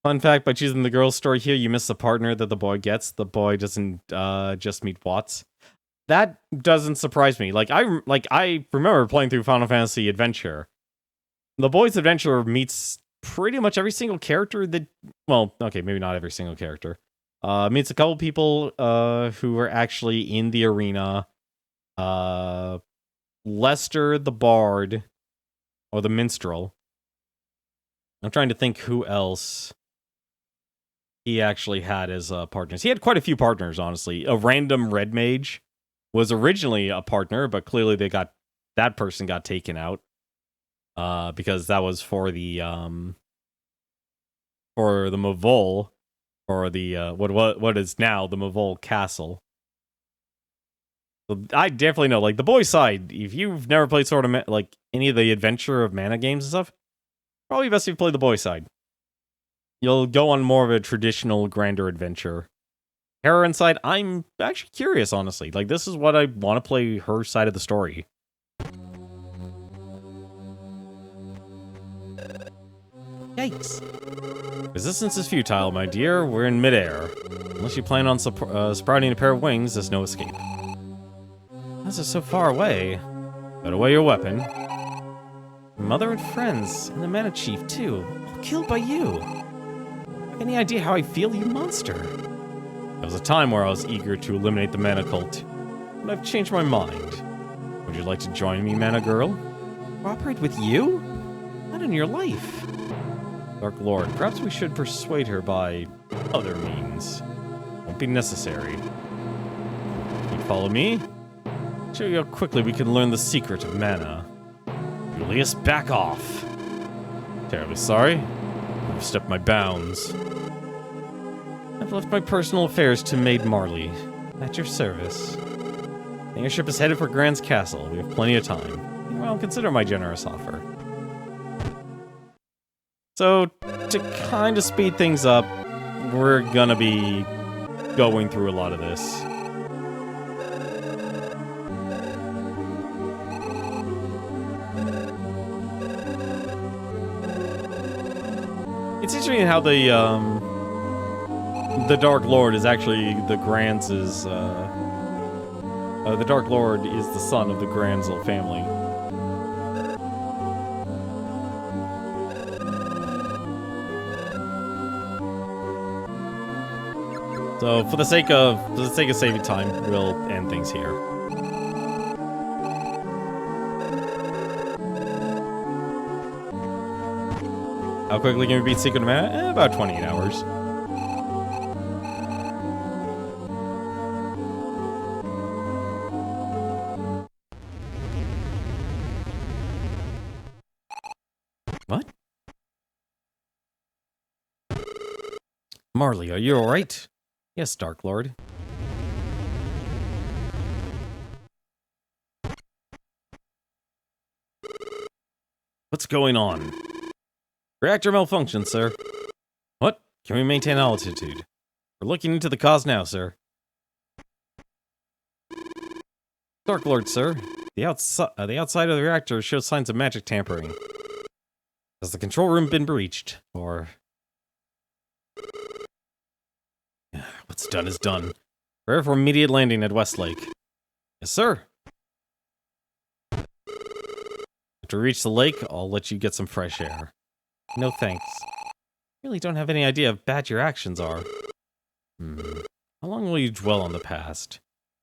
Fun fact, by choosing the girl's story here, you miss the partner that the boy gets. The boy doesn't just meet Watts. That doesn't surprise me. I remember playing through Final Fantasy Adventure. The boy's adventure meets pretty much every single character that... Well, okay, maybe not every single character. Meets a couple people who are actually in the arena. Lester the Bard, or the Minstrel. I'm trying to think who else he actually had as partners. He had quite a few partners, honestly. A random red mage was originally a partner, but clearly that person got taken out because that was for the Mavol, or the what is now the Mavol Castle. So I definitely know, like, the boy side. If you've never played sort of like any of the Adventure of Mana games and stuff, probably best if you play the boy side. You'll go on more of a traditional, grander adventure. Heroine side, I'm actually curious, honestly. Like, this is what I want to play her side of the story. Yikes. Resistance is futile, my dear. We're in midair. Unless you plan on sprouting a pair of wings, there's no escape. Those are so far away. Put away your weapon. Mother and friends, and the Mana Chief, too. All killed by you. Any idea how I feel, you monster? There was a time where I was eager to eliminate the Mana Cult. but I've changed my mind. Would you like to join me, Mana Girl? Cooperate with you? Not in your life. Dark Lord, perhaps we should persuade her by other means. Won't be necessary. You follow me? Show you how quickly we can learn the secret of mana. Julius, back off. Terribly sorry. I've stepped my bounds. I've left my personal affairs to Maid Marley. At your service. The airship is headed for Grand's castle. We have plenty of time. Well, consider my generous offer. So, to kind of speed things up, we're gonna be going through a lot of this. It's interesting how the Dark Lord is actually the Grants' the Dark Lord is the son of the Granzel family. So, for the sake of saving time, we'll end things here. How quickly can we beat Secret of Mana? About 28 hours. What? Marley, are you alright? Yes, Dark Lord. What's going on? Reactor malfunction, sir. What? Can we maintain altitude? We're looking into the cause now, sir. Dark Lord, sir. The outside of the reactor shows signs of magic tampering. Has the control room been breached? Or... what's done is done. Prepare for immediate landing at Westlake. Yes, sir. After we reach the lake, I'll let you get some fresh air. No thanks. Really don't have any idea how bad your actions are. How long will you dwell on the past?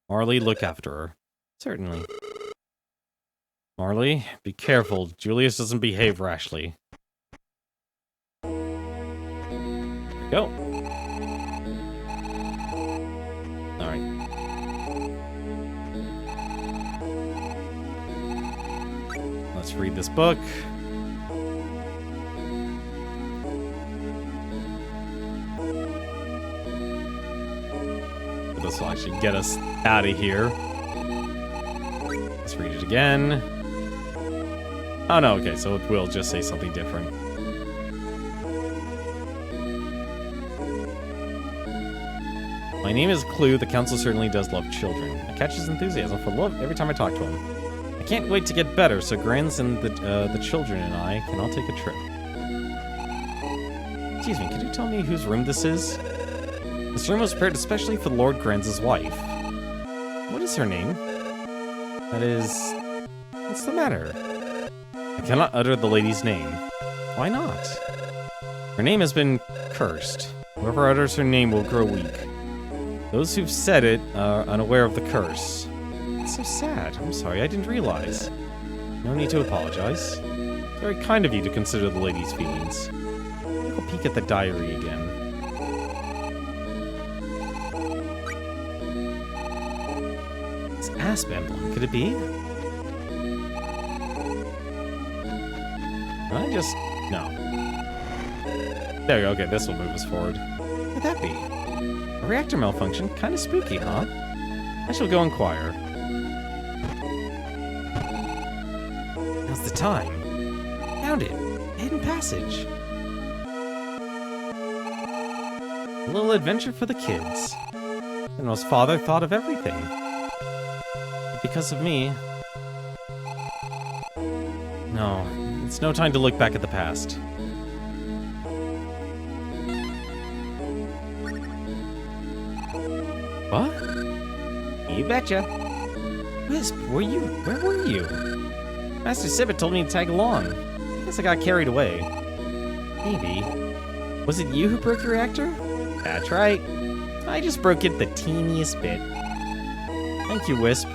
Marley, look after her. Certainly. Marley, be careful. Julius doesn't behave rashly. There we go. Alright. Let's read this book. This will actually get us out of here. Let's read it again. Oh no, okay, so it will just say something different. My name is Clue. The council certainly does love children. I catch his enthusiasm for love every time I talk to him. I can't wait to get better so Grands and the children and I can all take a trip. Excuse me, could you tell me whose room this is? This room was prepared especially for Lord Grands' wife. What is her name? That is... what's the matter? I cannot utter the lady's name. Why not? Her name has been cursed. Whoever utters her name will grow weak. Those who've said it are unaware of the curse. It's so sad. I'm sorry, I didn't realize. No need to apologize. It's very kind of you to consider the lady's feelings. Take a peek at the diary again. This asp emblem, could it be? I just... no. There we go, okay, this will move us forward. What could that be? A reactor malfunction? Kinda spooky, huh? I shall go inquire. Now's the time. Found it. Hidden passage. A little adventure for the kids. Senno's father thought of everything. But because of me... no, it's no time to look back at the past. What? You betcha. Wisp, where were you? Master Sibbet told me to tag along. I guess I got carried away. Maybe. Was it you who broke your reactor? That's right. I just broke it the teeniest bit. Thank you, Wisp.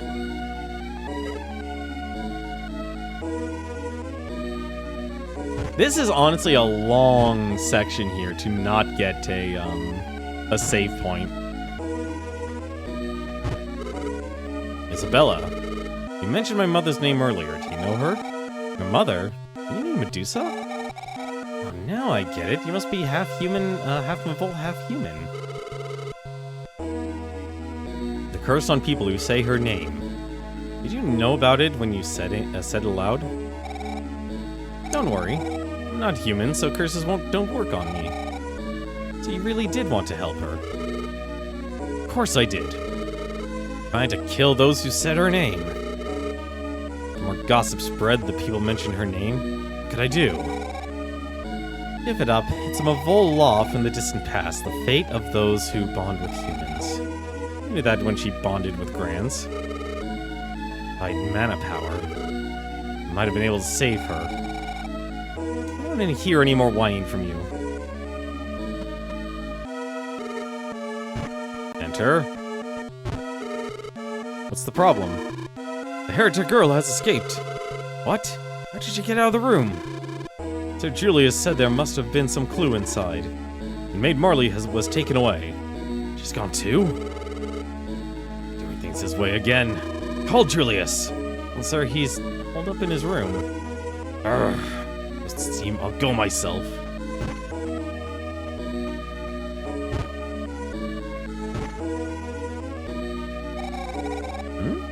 This is honestly a long section here to not get a save point. Isabella, you mentioned my mother's name earlier. Do you know her? Your mother? You mean Medusa? Oh, now I get it. You must be half human, half Mavol, half human. The curse on people who say her name. Did you know about it when you said it aloud? Don't worry. I'm not human, so curses don't work on me. So you really did want to help her? Of course I did. Trying to kill those who said her name. The more gossip spread, the people mention her name. What could I do? Give it up. It's a Mavol law from the distant past, the fate of those who bond with humans. I knew that when she bonded with Grands. If I had mana power, I might have been able to save her. I don't want to hear any more whining from you. Enter. What's the problem? The heretic girl has escaped. What? How did you get out of the room? Sir Julius said there must have been some clue inside. And Maid Marley was taken away. She's gone too? Doing things his way again. Call Julius! Well, sir, he's holed up in his room. Urgh. Must seem I'll go myself.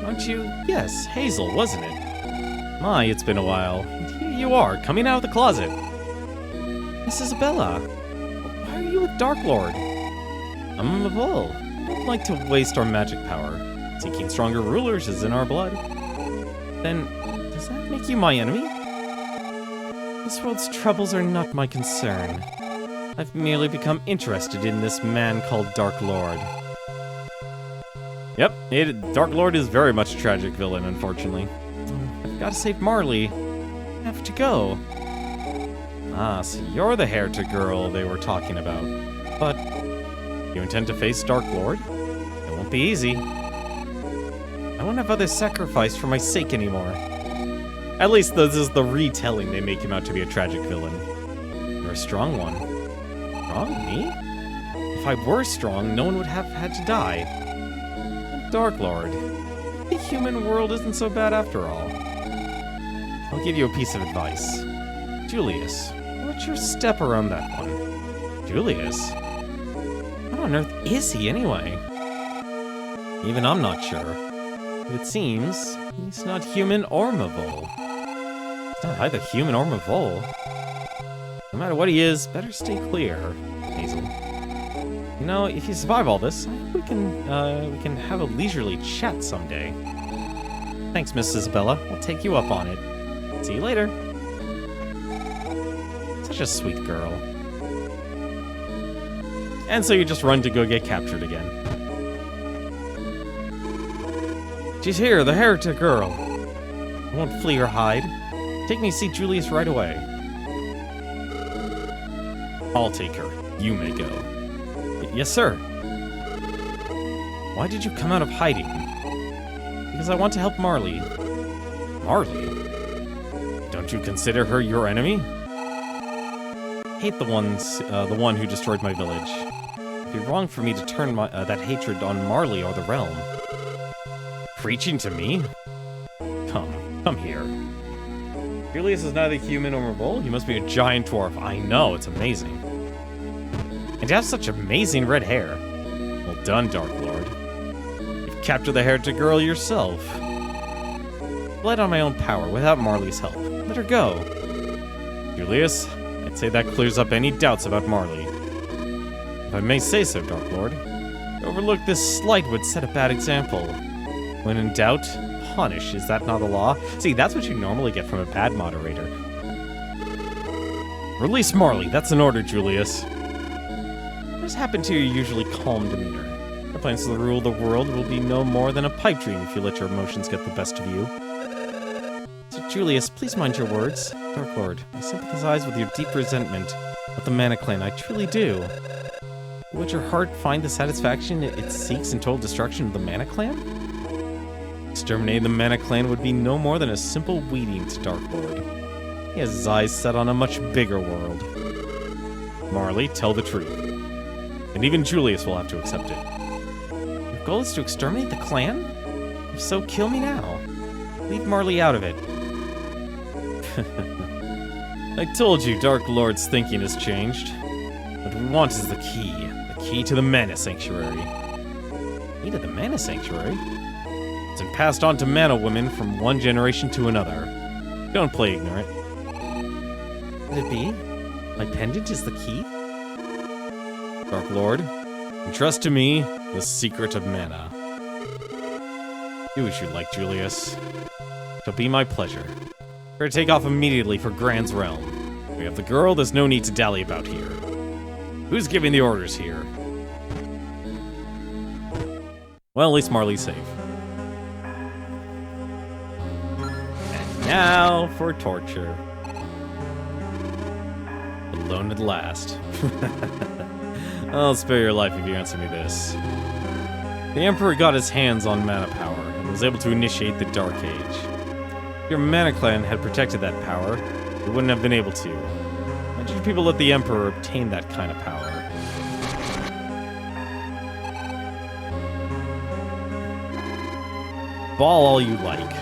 Aren't you? Yes, Hazel, wasn't it? My, it's been a while. And here you are, coming out of the closet. Miss Isabella, why are you with Dark Lord? I'm a Mavol. I don't like to waste our magic power. Seeking stronger rulers is in our blood. Then, does that make you my enemy? This world's troubles are not my concern. I've merely become interested in this man called Dark Lord. Yep, Dark Lord is very much a tragic villain, unfortunately. I've got to save Marley. I have to go. Ah, so you're the heretic girl they were talking about. But, you intend to face Dark Lord? It won't be easy. I won't have others sacrificed for my sake anymore. At least this is the retelling they make him out to be a tragic villain. You're a strong one. Strong? Me? If I were strong, no one would have had to die. Dark Lord, the human world isn't so bad after all. I'll give you a piece of advice. Julius, watch your step around that one. Julius? What on earth is he anyway? Even I'm not sure. It seems he's not human or Mavol. He's not either human or Mavol. No matter what he is, better stay clear, Hazel. You know, if you survive all this, I hope we can have a leisurely chat someday. Thanks, Miss Isabella. I'll take you up on it. See you later. Such a sweet girl. And so you just run to go get captured again. She's here, the heretic girl. I won't flee or hide. Take me to see Julius right away. I'll take her. You may go. Yes, sir. Why did you come out of hiding? Because I want to help Marley. Marley? Don't you consider her your enemy? Hate the one who destroyed my village. It'd be wrong for me to turn that hatred on Marley or the realm. Preaching to me? Come here. Julius is neither human or Mavol. He must be a giant dwarf. I know, it's amazing. And to have such amazing red hair. Well done, Dark Lord. You've captured the heretic girl yourself. Relied on my own power without Marley's help. Let her go. Julius, I'd say that clears up any doubts about Marley. If I may say so, Dark Lord, to overlook this slight would set a bad example. When in doubt, punish. Is that not the law? See, that's what you normally get from a bad moderator. Release Marley. That's an order, Julius. What has happened to your usually calm demeanor? Our plans to rule the world will be no more than a pipe dream if you let your emotions get the best of you. So, Julius, please mind your words. Dark Lord, I sympathize with your deep resentment of the Mana Clan. I truly do. Would your heart find the satisfaction it seeks in total destruction of the Mana Clan? Exterminating the Mana Clan would be no more than a simple weeding to Dark Lord. He has his eyes set on a much bigger world. Marley, tell the truth. And even Julius will have to accept it. Your goal is to exterminate the clan? If so, kill me now. Leave Marley out of it. I told you Dark Lord's thinking has changed. What we want is the key to the Mana Sanctuary. Key to the Mana Sanctuary? It's been passed on to Mana Women from one generation to another. Don't play ignorant. Could it be? My pendant is the key? Dark Lord, entrust to me the secret of mana. Do as you like, Julius. It'll be my pleasure. We're to take off immediately for Grand's realm. We have the girl, there's no need to dally about here. Who's giving the orders here? Well, at least Marley's safe. And now for torture. Alone at last. I'll spare your life if you answer me this. The Emperor got his hands on mana power and was able to initiate the Dark Age. If your Mana Clan had protected that power, it wouldn't have been able to. Why did you people let the Emperor obtain that kind of power? Ball all you like.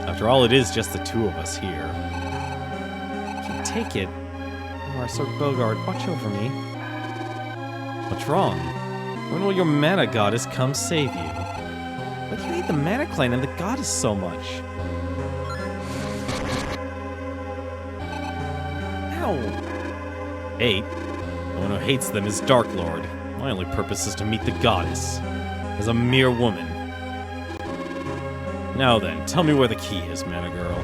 After all, it is just the two of us here. I can't take it. Oh, Sir Bogard, watch over me. What's wrong? When will your mana goddess come save you? Why do you hate the Mana Clan and the goddess so much? Ow! Hate? The one who hates them is Dark Lord. My only purpose is to meet the goddess. As a mere woman. Now then, tell me where the key is, Mana Girl.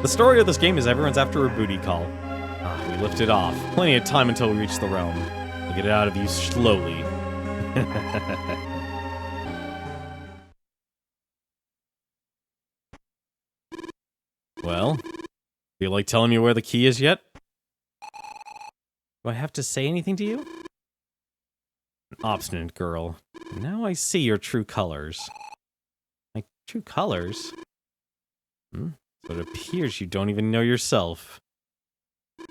The story of this game is everyone's after a booty call. We lift it off. Plenty of time until we reach the realm. We'll get it out of you slowly. Well, feel like telling me where the key is yet? Do I have to say anything to you? An obstinate girl. Now I see your true colors. My true colors? So it appears you don't even know yourself. You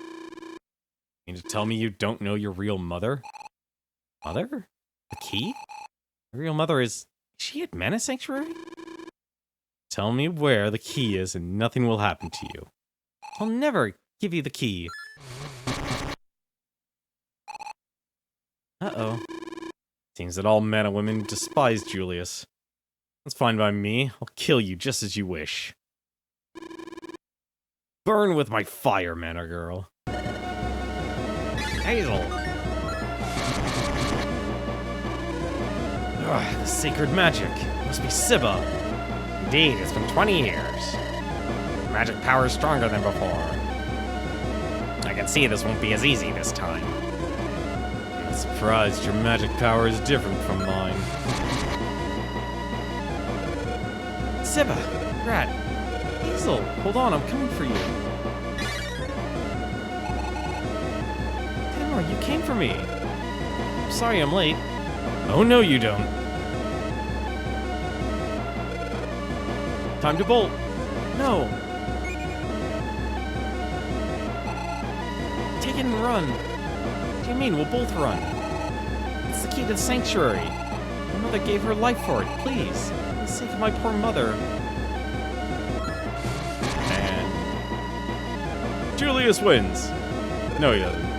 mean to tell me you don't know your real mother? Mother? The key? Your real mother is she at Mana Sanctuary? Tell me where the key is and nothing will happen to you. I'll never give you the key. Uh-oh. Seems that all Mana women despise Julius. That's fine by me. I'll kill you just as you wish. Burn with my fire, Mana Girl. Hazel! Ugh, the sacred magic. It must be Sibba. Indeed, it's been 20 years. Magic power is stronger than before. I can see this won't be as easy this time. I'm surprised your magic power is different from mine. Sibba! Rat! Hazel! Hold on, I'm coming for you. Tenmar, you came for me. I'm sorry I'm late. Oh no, you don't. Time to bolt. No. Take it and run. What do you mean? We'll both run. It's the key to the sanctuary. My mother gave her life for it. Please. For the sake of my poor mother. And Julius wins. No, he doesn't.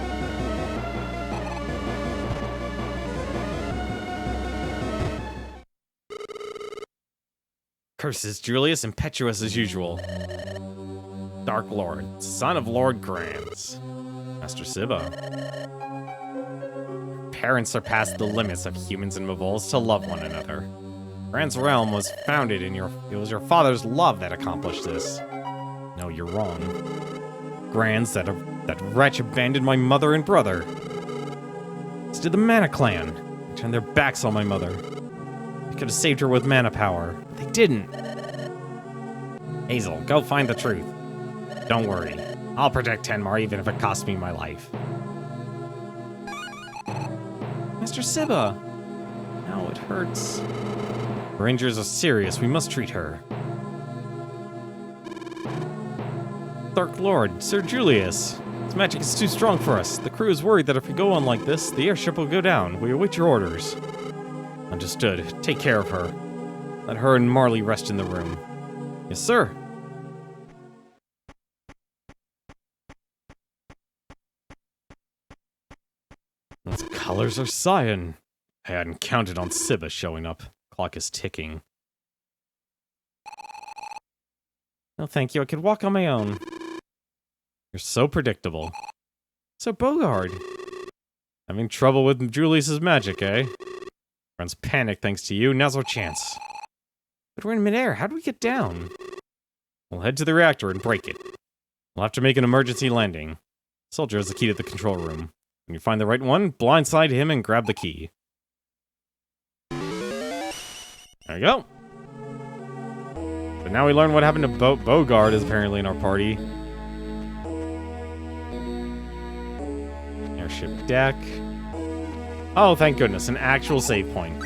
Curses, Julius, impetuous as usual. Dark Lord, son of Lord Grands. Master Sibba. Parents surpassed the limits of humans and Mavuls to love one another. Grand's realm was founded in it was your father's love that accomplished this. No, you're wrong. Grands, that wretch abandoned my mother and brother. This did the Mana Clan. They turned their backs on my mother. They could have saved her with mana power. They didn't. Hazel, go find the truth. Don't worry. I'll protect Tenmar even if it costs me my life. Mr. Sibba! Ow, it hurts. Her injuries are serious. We must treat her. Dark Lord, Sir Julius. This magic is too strong for us. The crew is worried that if we go on like this, the airship will go down. We await your orders. Understood. Take care of her. Let her and Marley rest in the room. Yes, sir. Those colors are cyan. I hadn't counted on Siba showing up. Clock is ticking. No, thank you. I could walk on my own. You're so predictable. So Bogard. Having trouble with Julius's magic, eh? Friends panic thanks to you. Now's our chance. But we're in midair. How do we get down? We'll head to the reactor and break it. We'll have to make an emergency landing. Soldier has the key to the control room. When you find the right one, blindside him and grab the key. There you go. But now we learn what happened to Bogard is apparently in our party. Airship deck. Oh, thank goodness, an actual save point.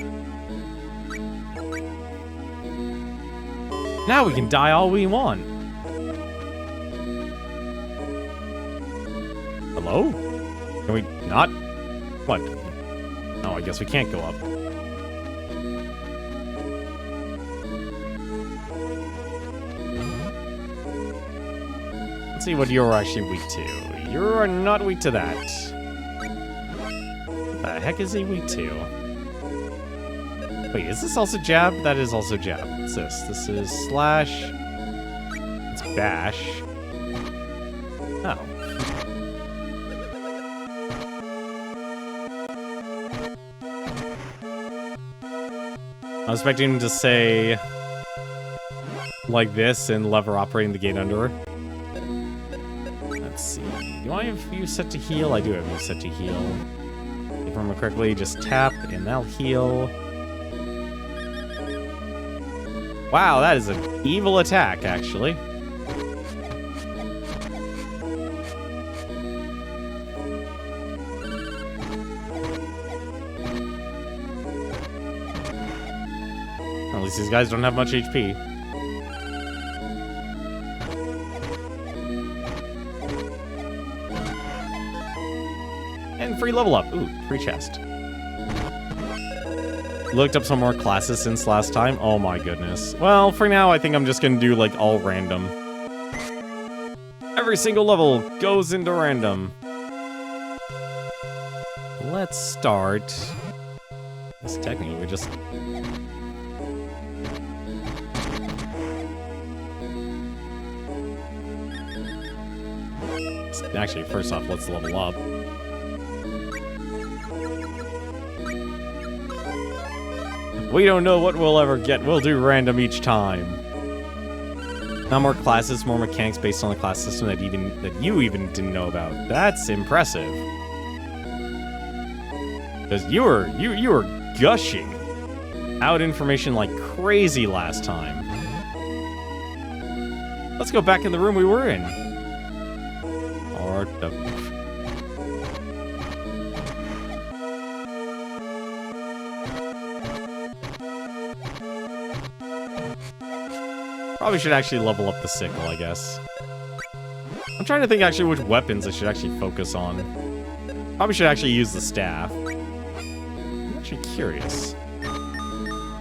Now we can die all we want. Hello? Can we not? What? Oh, I guess we can't go up. Let's see what you're actually weak to. You're not weak to that. What the heck is he weak to? Wait, is this also jab? That is also jab. What's this? This is slash. It's bash. Oh. I was expecting him to say like this and lever operating the gate under her. Let's see. Do I have you set to heal? I do have you set to heal. If I remember correctly, just tap and that'll heal. Wow, that is an evil attack, actually. At least these guys don't have much HP. And free level up. Ooh, free chest. Looked up some more classes since last time. Oh my goodness. Well, for now, I think I'm just gonna do, like, all random. Every single level goes into random. Let's start... This technically, we just... Actually, first off, let's level up. We don't know what we'll ever get. We'll do random each time. Now more classes, more mechanics based on the class system that you even didn't know about. That's impressive. Because you were gushing out information like crazy last time. Let's go back in the room we were in. Or the... Probably should actually level up the sickle, I guess. I'm trying to think actually which weapons I should actually focus on. Probably should actually use the staff. I'm actually curious.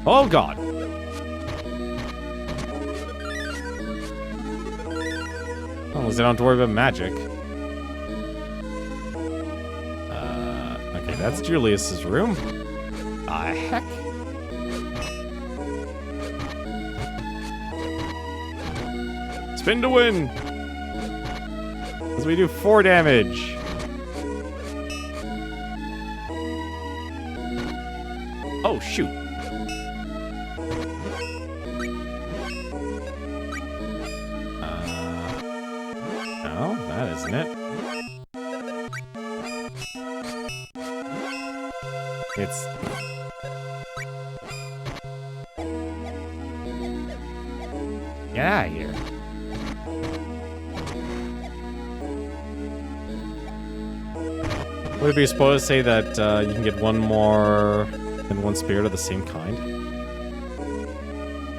Oh god! Well, at least I don't have to worry about magic. Okay, that's Julius's room. The heck? Spin to win! As we do 4 damage. Oh, shoot. No, that isn't it. It's... Get out of here. Would it be supposed to say that you can get one more than one spirit of the same kind?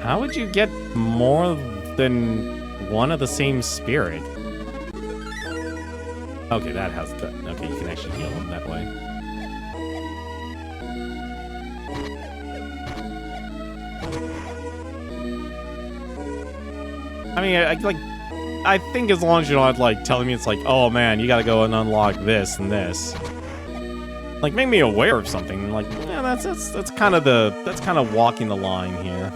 How would you get more than one of the same spirit? Okay, that has the... Okay, you can actually heal him that way. I mean, I think as long as you're not, like, telling me it's like, oh, man, you gotta go and unlock this and this. Like, make me aware of something. Like, yeah, that's kind of walking the line here.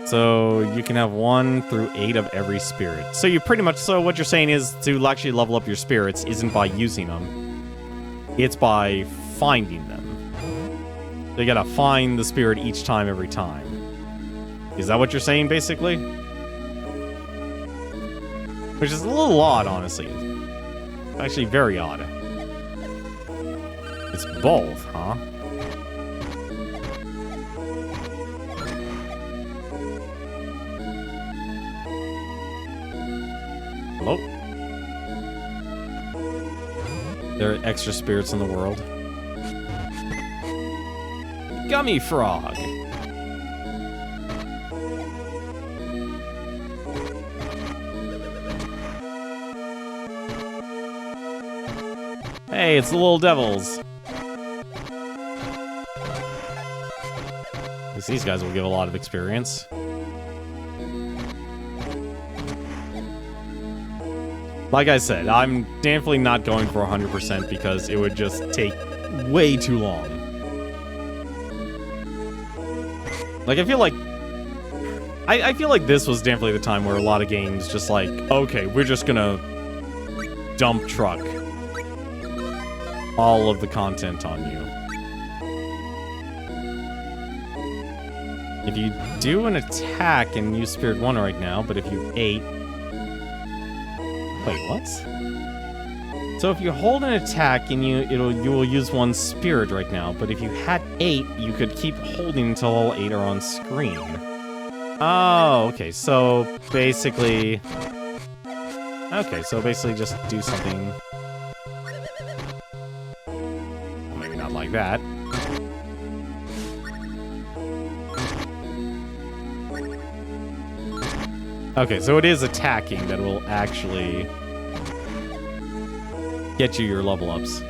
So you can have 1 through 8 of every spirit. So you pretty much, so what you're saying is to actually level up your spirits isn't by using them. It's by finding them. So you gotta find the spirit each time, every time. Is that what you're saying, basically? Which is a little odd, honestly. Actually, very odd. It's both, huh? Hello? There are extra spirits in the world. Gummy frog! Hey, it's the little devils. At least these guys will give a lot of experience. Like I said, I'm definitely not going for 100% because it would just take way too long. Like, I feel like... I feel like this was definitely the time where a lot of games just like, okay, we're just gonna dump truck all of the content on you. If you do an attack and use Spirit 1 right now, but if you 8... Wait, what? So if you hold an attack and you will use 1 spirit right now, but if you had 8, you could keep holding until all 8 are on screen. Oh, okay, so basically... Okay, so basically just do something... Well, maybe not like that. Okay, so it is attacking that will actually get you your level ups.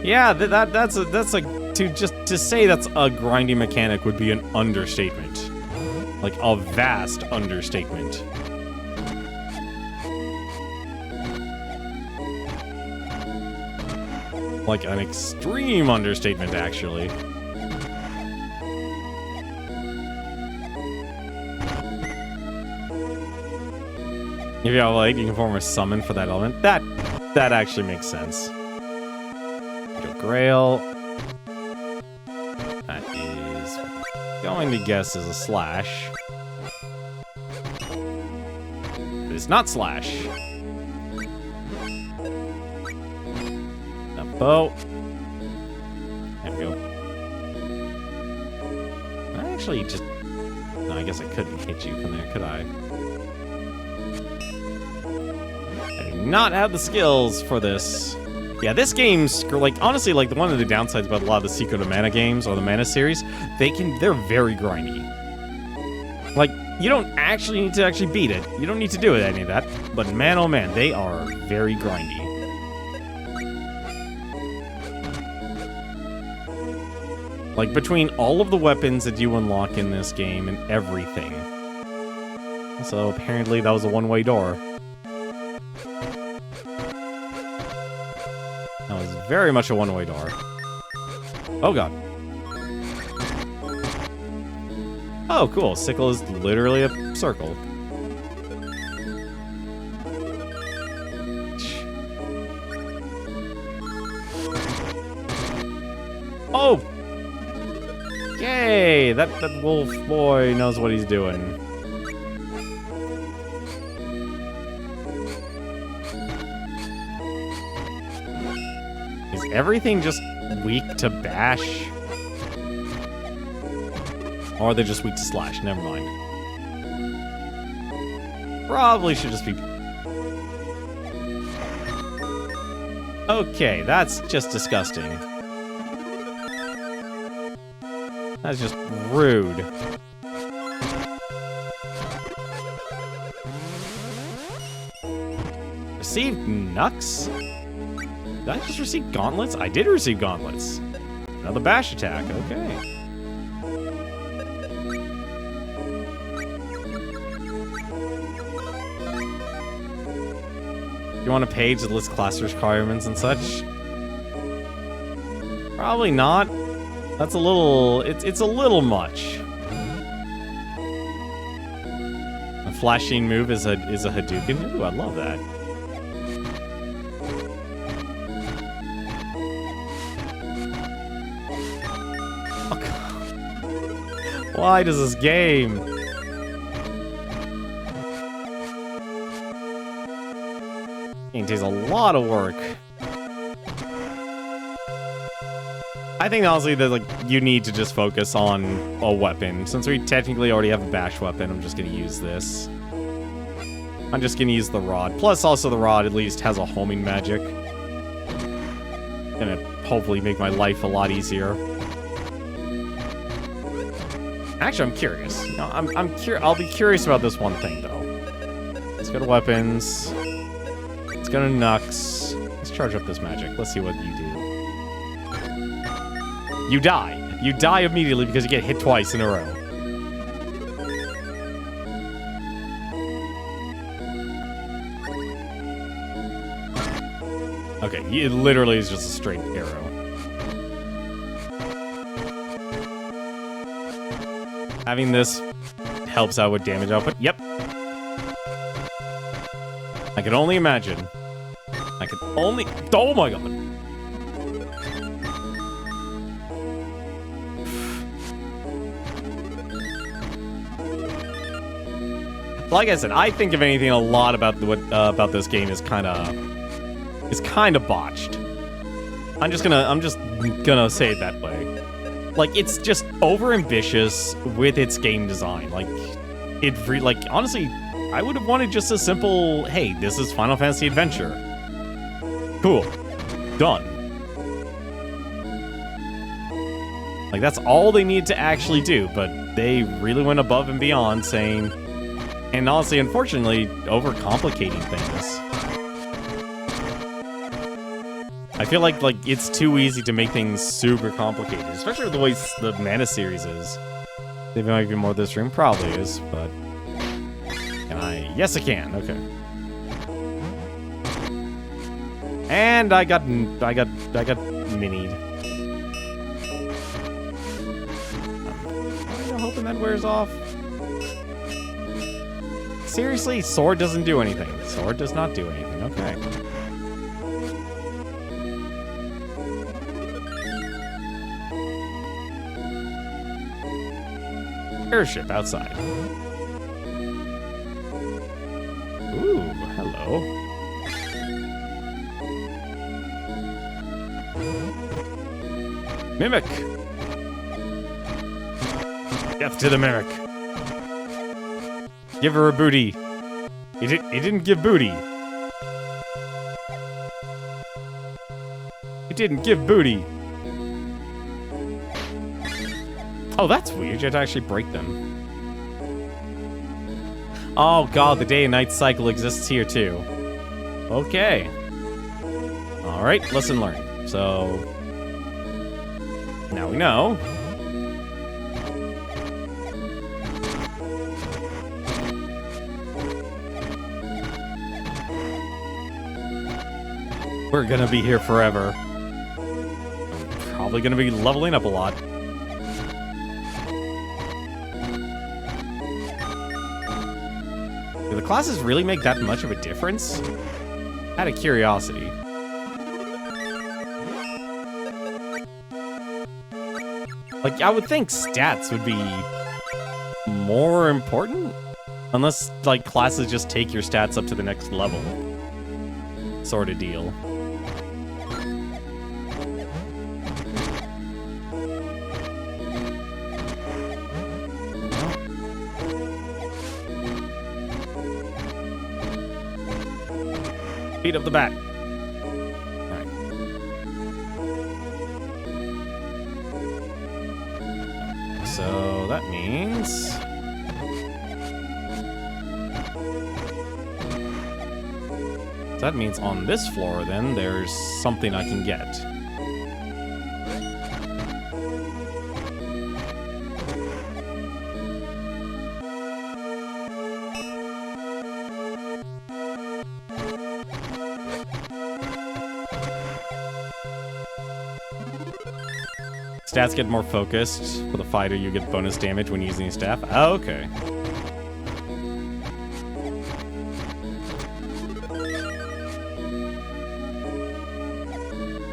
Yeah, that's to say that's a grinding mechanic would be an understatement. Like a vast understatement. Like an extreme understatement, actually. If you have light, you can form a summon for that element. That actually makes sense. Grail. That is going to guess is a slash. It's not slash. A bow. There we go. I actually just... No, I guess I couldn't hit you from there, could I? Not have the skills for this. Yeah, this game's like honestly like one of the downsides about a lot of the Secret of Mana games or the Mana series, they're very grindy. Like you don't actually need to actually beat it. You don't need to do any of that. But man oh man, they are very grindy. Like between all of the weapons that you unlock in this game and everything. So apparently that was a one-way door. That was very much a one-way door. Oh god. Oh, cool. Sickle is literally a circle. Oh! Yay! That wolf boy knows what he's doing. Everything just weak to bash? Or are they just weak to slash? Never mind. Probably should just be... Okay, that's just disgusting. That's just rude. received Nux? Did I just receive gauntlets? I did receive gauntlets. Another bash attack, okay. You want a page that lists class requirements and such? Probably not. That's a little... It's a little much. A flashing move is a Hadouken? Ooh, I love that. Oh, God. Why does this game... It takes a lot of work. I think honestly that like you need to just focus on a weapon. Since we technically already have a bash weapon, I'm just gonna use this. I'm just gonna use the rod. Plus also the rod at least has a homing magic. Gonna hopefully make my life a lot easier. Actually, I'm curious. You know, I'll be curious about this one thing though. Let's go to weapons. Let's go to Nux. Let's charge up this magic. Let's see what you do. You die. You die immediately because you get hit twice in a row. Okay, it literally is just a straight arrow. Having this helps out with damage output. Yep. I can only imagine. I can only... Oh my god. Like I said, I think if anything, a lot about about this game is kind of botched. I'm just gonna say it that way. Like it's just overambitious with its game design. Like honestly, I would have wanted just a simple, hey, this is Final Fantasy Adventure. Cool. Done. Like that's all they need to actually do, but they really went above and beyond saying. And honestly, unfortunately, overcomplicating things. I feel like it's too easy to make things super complicated, especially with the way the Mana series is. There might be more of this room, probably is, but can I? Yes, I can. Okay. And I got minied. I'm hoping that wears off. Seriously, sword doesn't do anything. Sword does not do anything. Okay. Airship outside. Ooh, hello. Mimic. Death to the mimic. Give her a booty. He didn't give booty. He didn't give booty. Oh, that's weird. You had to actually break them. Oh god, the day and night cycle exists here too. Okay. Alright, lesson learned. So now we know. We're gonna be here forever. Probably gonna be leveling up a lot. Do the classes really make that much of a difference? Out of curiosity. Like, I would think stats would be more important? Unless, like, classes just take your stats up to the next level. Sort of deal. Beat up the bat. Alright. So that means... So that means on this floor, then, there's something I can get. Stats get more focused. For the fighter, you get bonus damage when using staff. Oh, okay.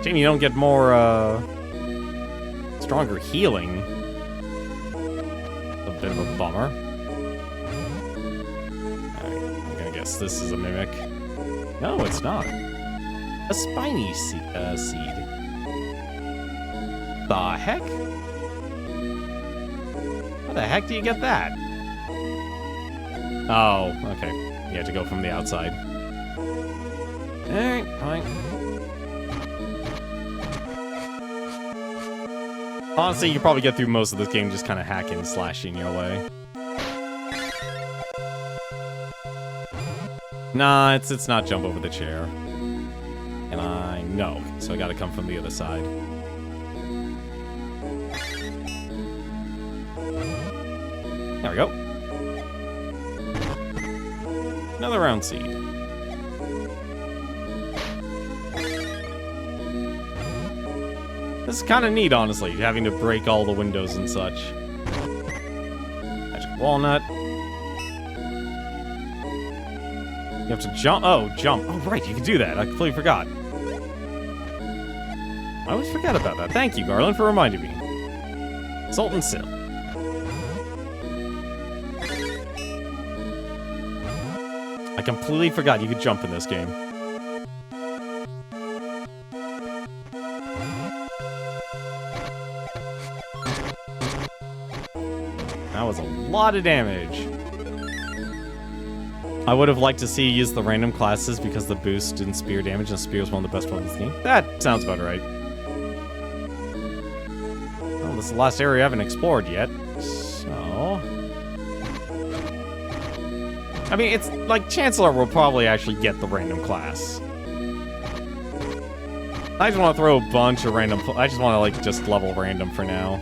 Shame you don't get more, stronger healing. A bit of a bummer. Alright, I'm gonna guess this is a mimic. No, it's not. A spiny seed. The heck? How the heck do you get that? Oh, okay. You have to go from the outside. Alright, fine. Honestly, you can probably get through most of this game just kind of hacking and slashing your way. Nah, it's not jump over the chair. And I know, so I gotta come from the other side. There we go. Another round seed. This is kind of neat, honestly, having to break all the windows and such. Magic walnut. You have to jump. Oh, jump. Oh, right, you can do that. I completely forgot. I always forget about that. Thank you, Garland, for reminding me. Salt and Sill. I completely forgot you could jump in this game. That was a lot of damage. I would have liked to see you use the random classes because the boost in spear damage, and spear is one of the best weapons in the game. That sounds about right. Well, this is the last area I haven't explored yet, so... I mean, it's like Chancellor will probably actually get the random class. I just want to throw a bunch of random... I just want to, like, just level random for now.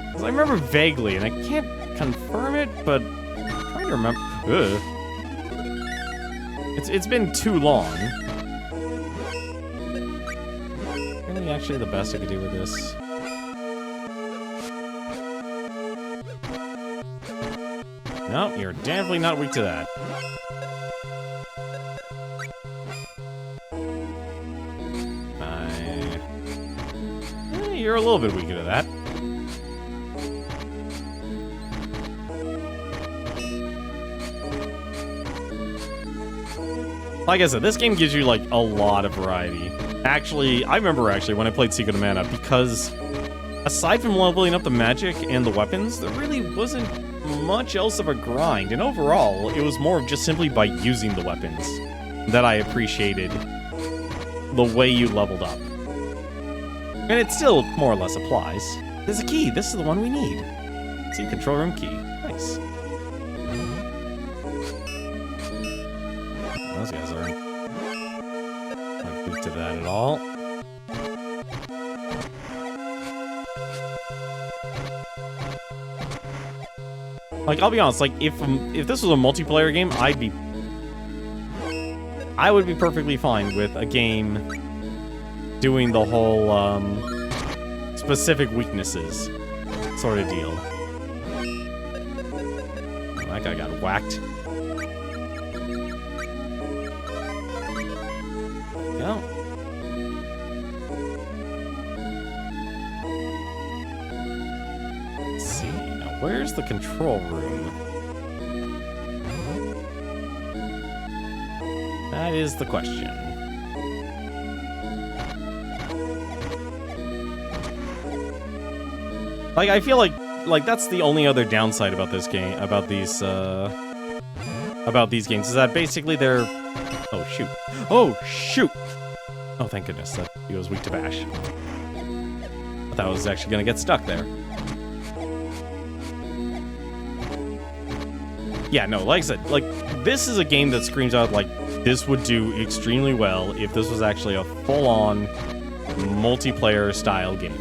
Because I remember vaguely, and I can't confirm it, but I'm trying to remember... Ugh. It's been too long. Really, actually, the best I could do with this... No, you're definitely not weak to that. You're a little bit weaker to that. Like I said, this game gives you, like, a lot of variety. Actually, I remember, when I played Secret of Mana, because aside from leveling up the magic and the weapons, there really wasn't much else of a grind, and overall, it was more of just simply by using the weapons that I appreciated the way you leveled up. And it still more or less applies. There's a key. This is the one we need. See, control room key. Nice. Those guys aren't weak to that at all. Like, I'll be honest, like, if this was a multiplayer game, I would be perfectly fine with a game doing the whole, specific weaknesses sort of deal. Oh, that guy got whacked. There we go. Let's see, now where's the control room? That is the question. Like, I feel like that's the only other downside about this game, about these games, is that basically they're... Oh, shoot. Oh, shoot! Oh, thank goodness that he was weak to bash. I thought I was actually gonna get stuck there. Yeah, no, like I said, like, this is a game that screams out, like, this would do extremely well if this was actually a full-on multiplayer style game.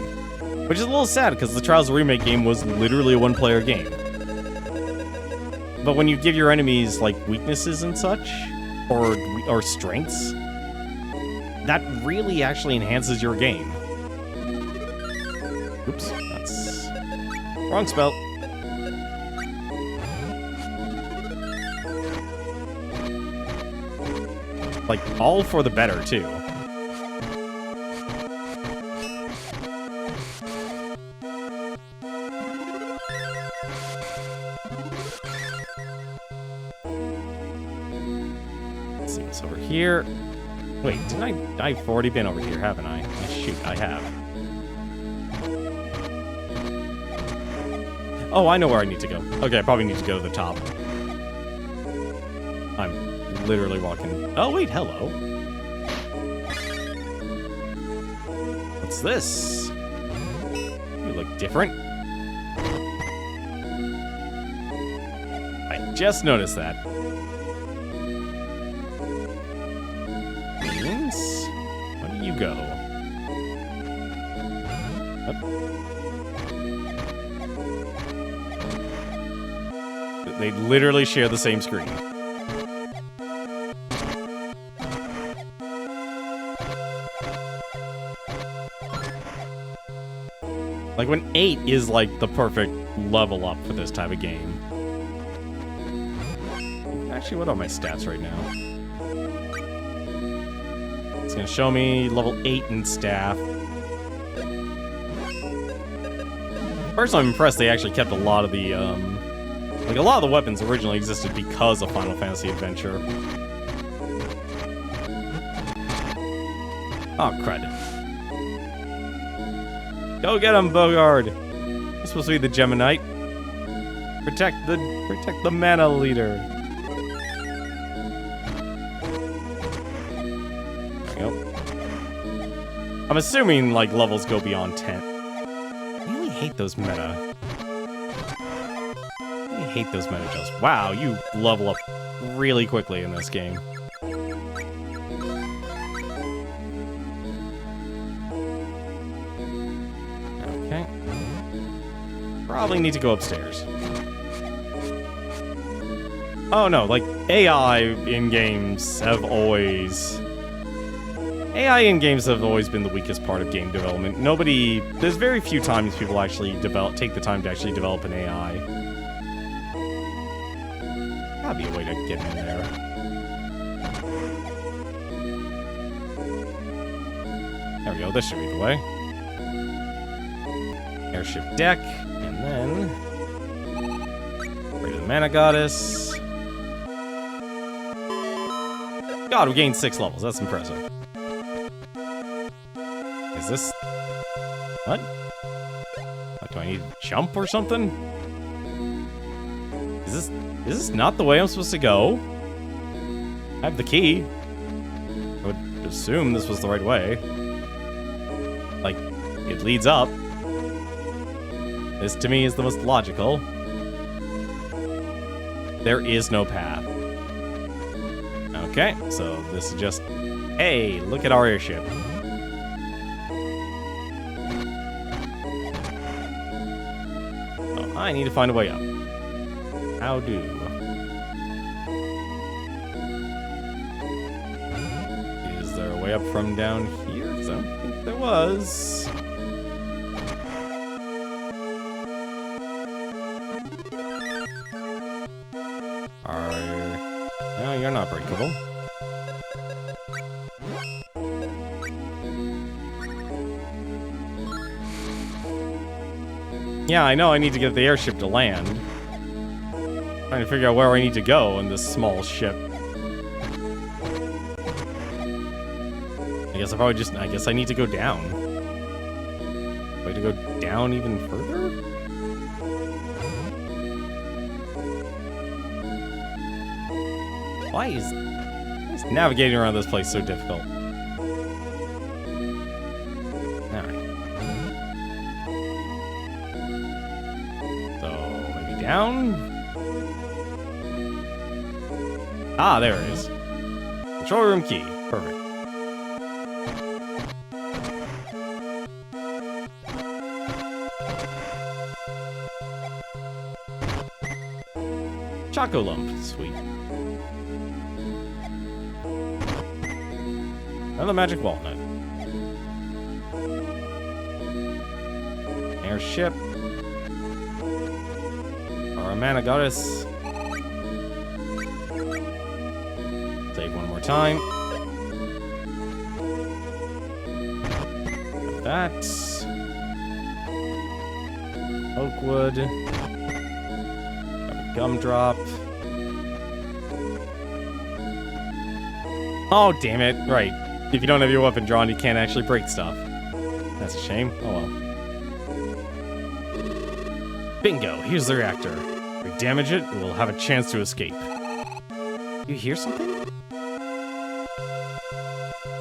Which is a little sad, because the Trials Remake game was literally a one-player game. But when you give your enemies, like, weaknesses and such, or strengths, that really actually enhances your game. Oops, that's... wrong spell. Like, all for the better, too. Let's see what's over here. Wait, didn't I've already been over here, haven't I? Shoot, I have. Oh, I know where I need to go. Okay, I probably need to go to the top. I'm literally walking... Oh, wait, hello. What's this? You look different. I just noticed that. Means? Where do you go? Up. They literally share the same screen. Like, when 8 is, like, the perfect level up for this type of game. Actually, what are my stats right now? It's gonna show me level 8 in staff. First, I'm impressed they actually kept a lot of the, like, a lot of the weapons originally existed because of Final Fantasy Adventure. Oh, crud. Go get him, Bogard! You're supposed to be the Gemini. Protect the mana leader. There we go. I'm assuming, like, levels go beyond 10. I really hate those meta. I hate those meta jumps. Wow, you level up really quickly in this game. Okay. Probably need to go upstairs. Oh no, like, AI in games have always... AI in games have always been the weakest part of game development. There's very few times people actually take the time to actually develop an AI. Gotta be a way to get in there. There we go, this should be the way. Airship deck, and then... Pray to the Mana Goddess. God, we gained 6 levels, that's impressive. Is this... What? What, do I need to jump or something? Is this not the way I'm supposed to go? I have the key. I would assume this was the right way. Like, it leads up. This, to me, is the most logical. There is no path. Okay, so this is just... Hey, look at our airship. Oh, I need to find a way up. How do? Is there a way up from down here? Because I don't think there was. No, you're not breakable. Yeah, I know I need to get the airship to land. Trying to figure out where I need to go in this small ship. I guess I guess I need to go down. Way to go down even further? Why is navigating around this place so difficult? Alright. So, maybe down? Ah, there it is. Control room key. Perfect. Choco lump. Sweet. Another magic walnut. Airship. Or a mana goddess. Save one more time. That. Oakwood. Gumdrop. Oh, damn it. Right. If you don't have your weapon drawn, you can't actually break stuff. That's a shame. Oh well. Bingo. Here's the reactor. If we damage it, we'll have a chance to escape. You hear something?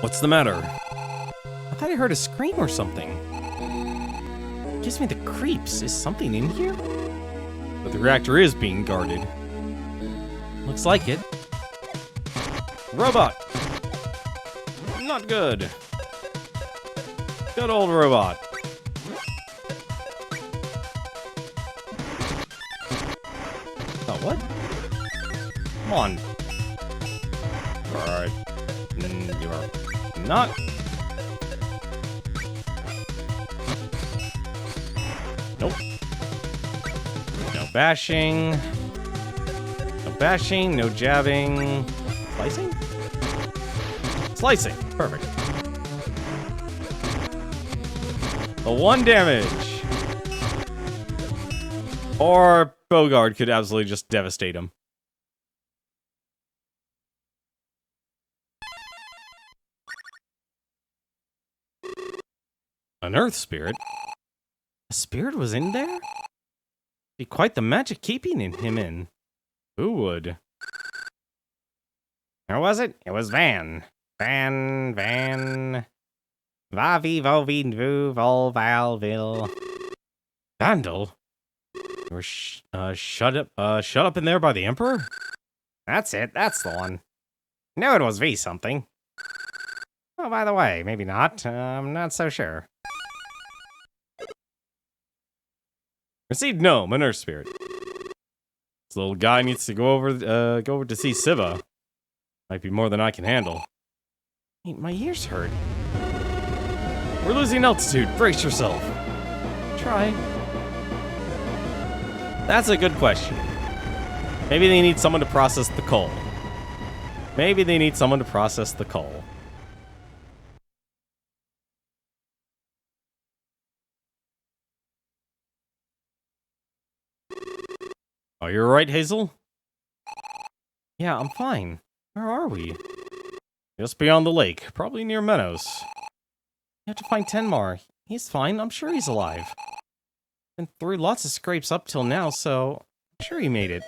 What's the matter? I thought I heard a scream or something. It gives me the creeps. Is something in here? But the reactor is being guarded. Looks like it. Robot! Not good. Good old robot. Oh, what? Come on. Alright. You are not. Nope. No bashing. No bashing, no jabbing. Slicing? Slicing. Perfect. The 1 damage. Or Bogard could absolutely just devastate him. An earth spirit? A spirit was in there? Be quite the magic keeping him in. Who would? Or was it? It was Van. Van. Va vi vo vi vu vol val vil. Vandal? You were shut up in there by the Emperor? That's it. That's the one. Knew it was V something. Oh, by the way, maybe not. I'm not so sure. Received gnome, an earth spirit. This little guy needs to go over to see Siva. Might be more than I can handle. Hey, my ears hurt. We're losing altitude. Brace yourself. Try. That's a good question. Maybe they need someone to process the coal. Maybe they need someone to process the coal. Are you alright, Hazel? Yeah, I'm fine. Where are we? Just beyond the lake, probably near Meadows. You have to find Tenmar. He's fine, I'm sure he's alive. Been through lots of scrapes up till now, so I'm sure he made it.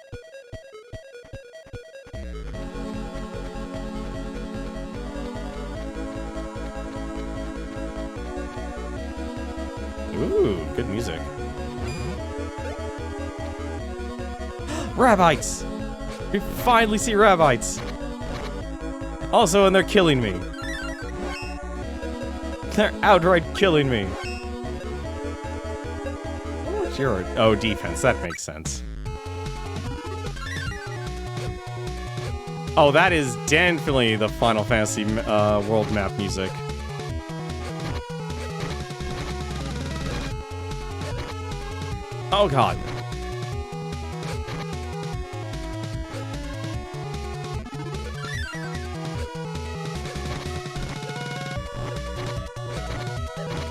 Ooh, good music. Rabbites! We finally see Rabbites! Also, and they're killing me. They're outright killing me. What's your... Oh, defense. That makes sense. Oh, that is definitely the Final Fantasy world map music. Oh, God.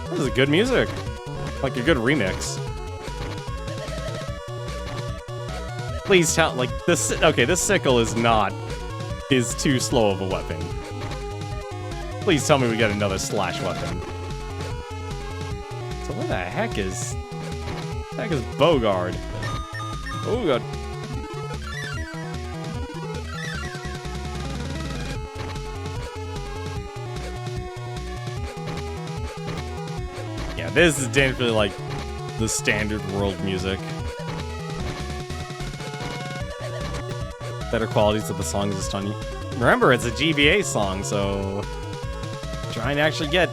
This is good music. Like a good remix. Please tell, like, this, okay, this sickle is too slow of a weapon. Please tell me we get another slash weapon. So where the heck is Bogard? Oh, God. Yeah, this is definitely like the standard world music. Better qualities of the songs is stunning. Remember, it's a GBA song, so trying to actually get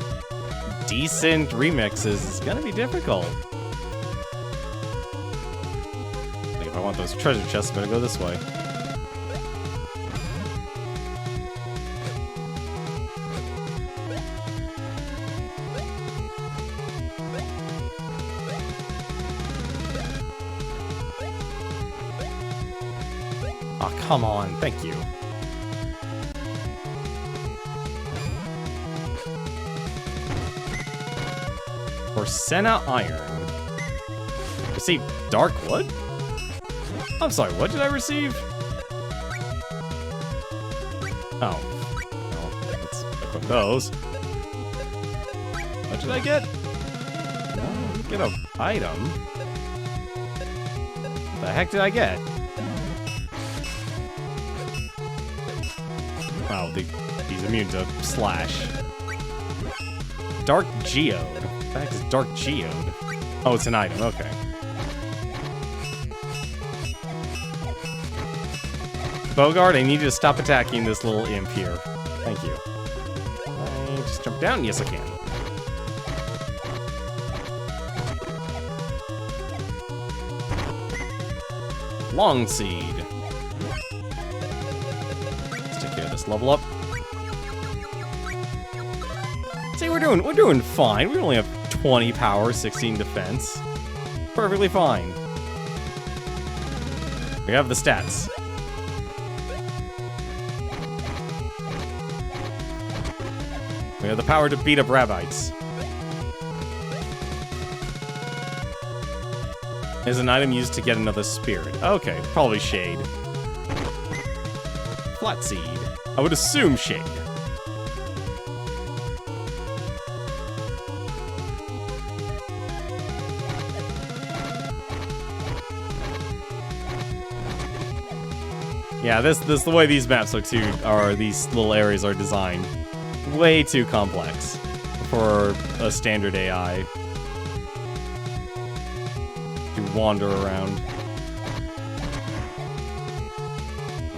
decent remixes is gonna be difficult. Like, if I want those treasure chests, I better go this way. Oh, come on, thank you. Senna Iron. Receive Dark Wood? I'm sorry, what did I receive? Oh. Well, let's equip those. What did I get? Get an item. What the heck did I get? Oh, he's immune to Slash. Dark Geode. What the heck is Dark Geode? Oh, it's an item, okay. Bogart, I need you to stop attacking this little imp here. Thank you. Can I just jump down? Yes, I can. Long Seed. Let's take care of this level up. See, we're doing fine. We only have 20 power, 16 defense. Perfectly fine. We have the stats. We have the power to beat up Rabbites. Is an item used to get another spirit. Okay, probably Shade. Flat Seed. I would assume Shade. Yeah, this the way these maps these little areas are designed. Way too complex for a standard AI to wander around.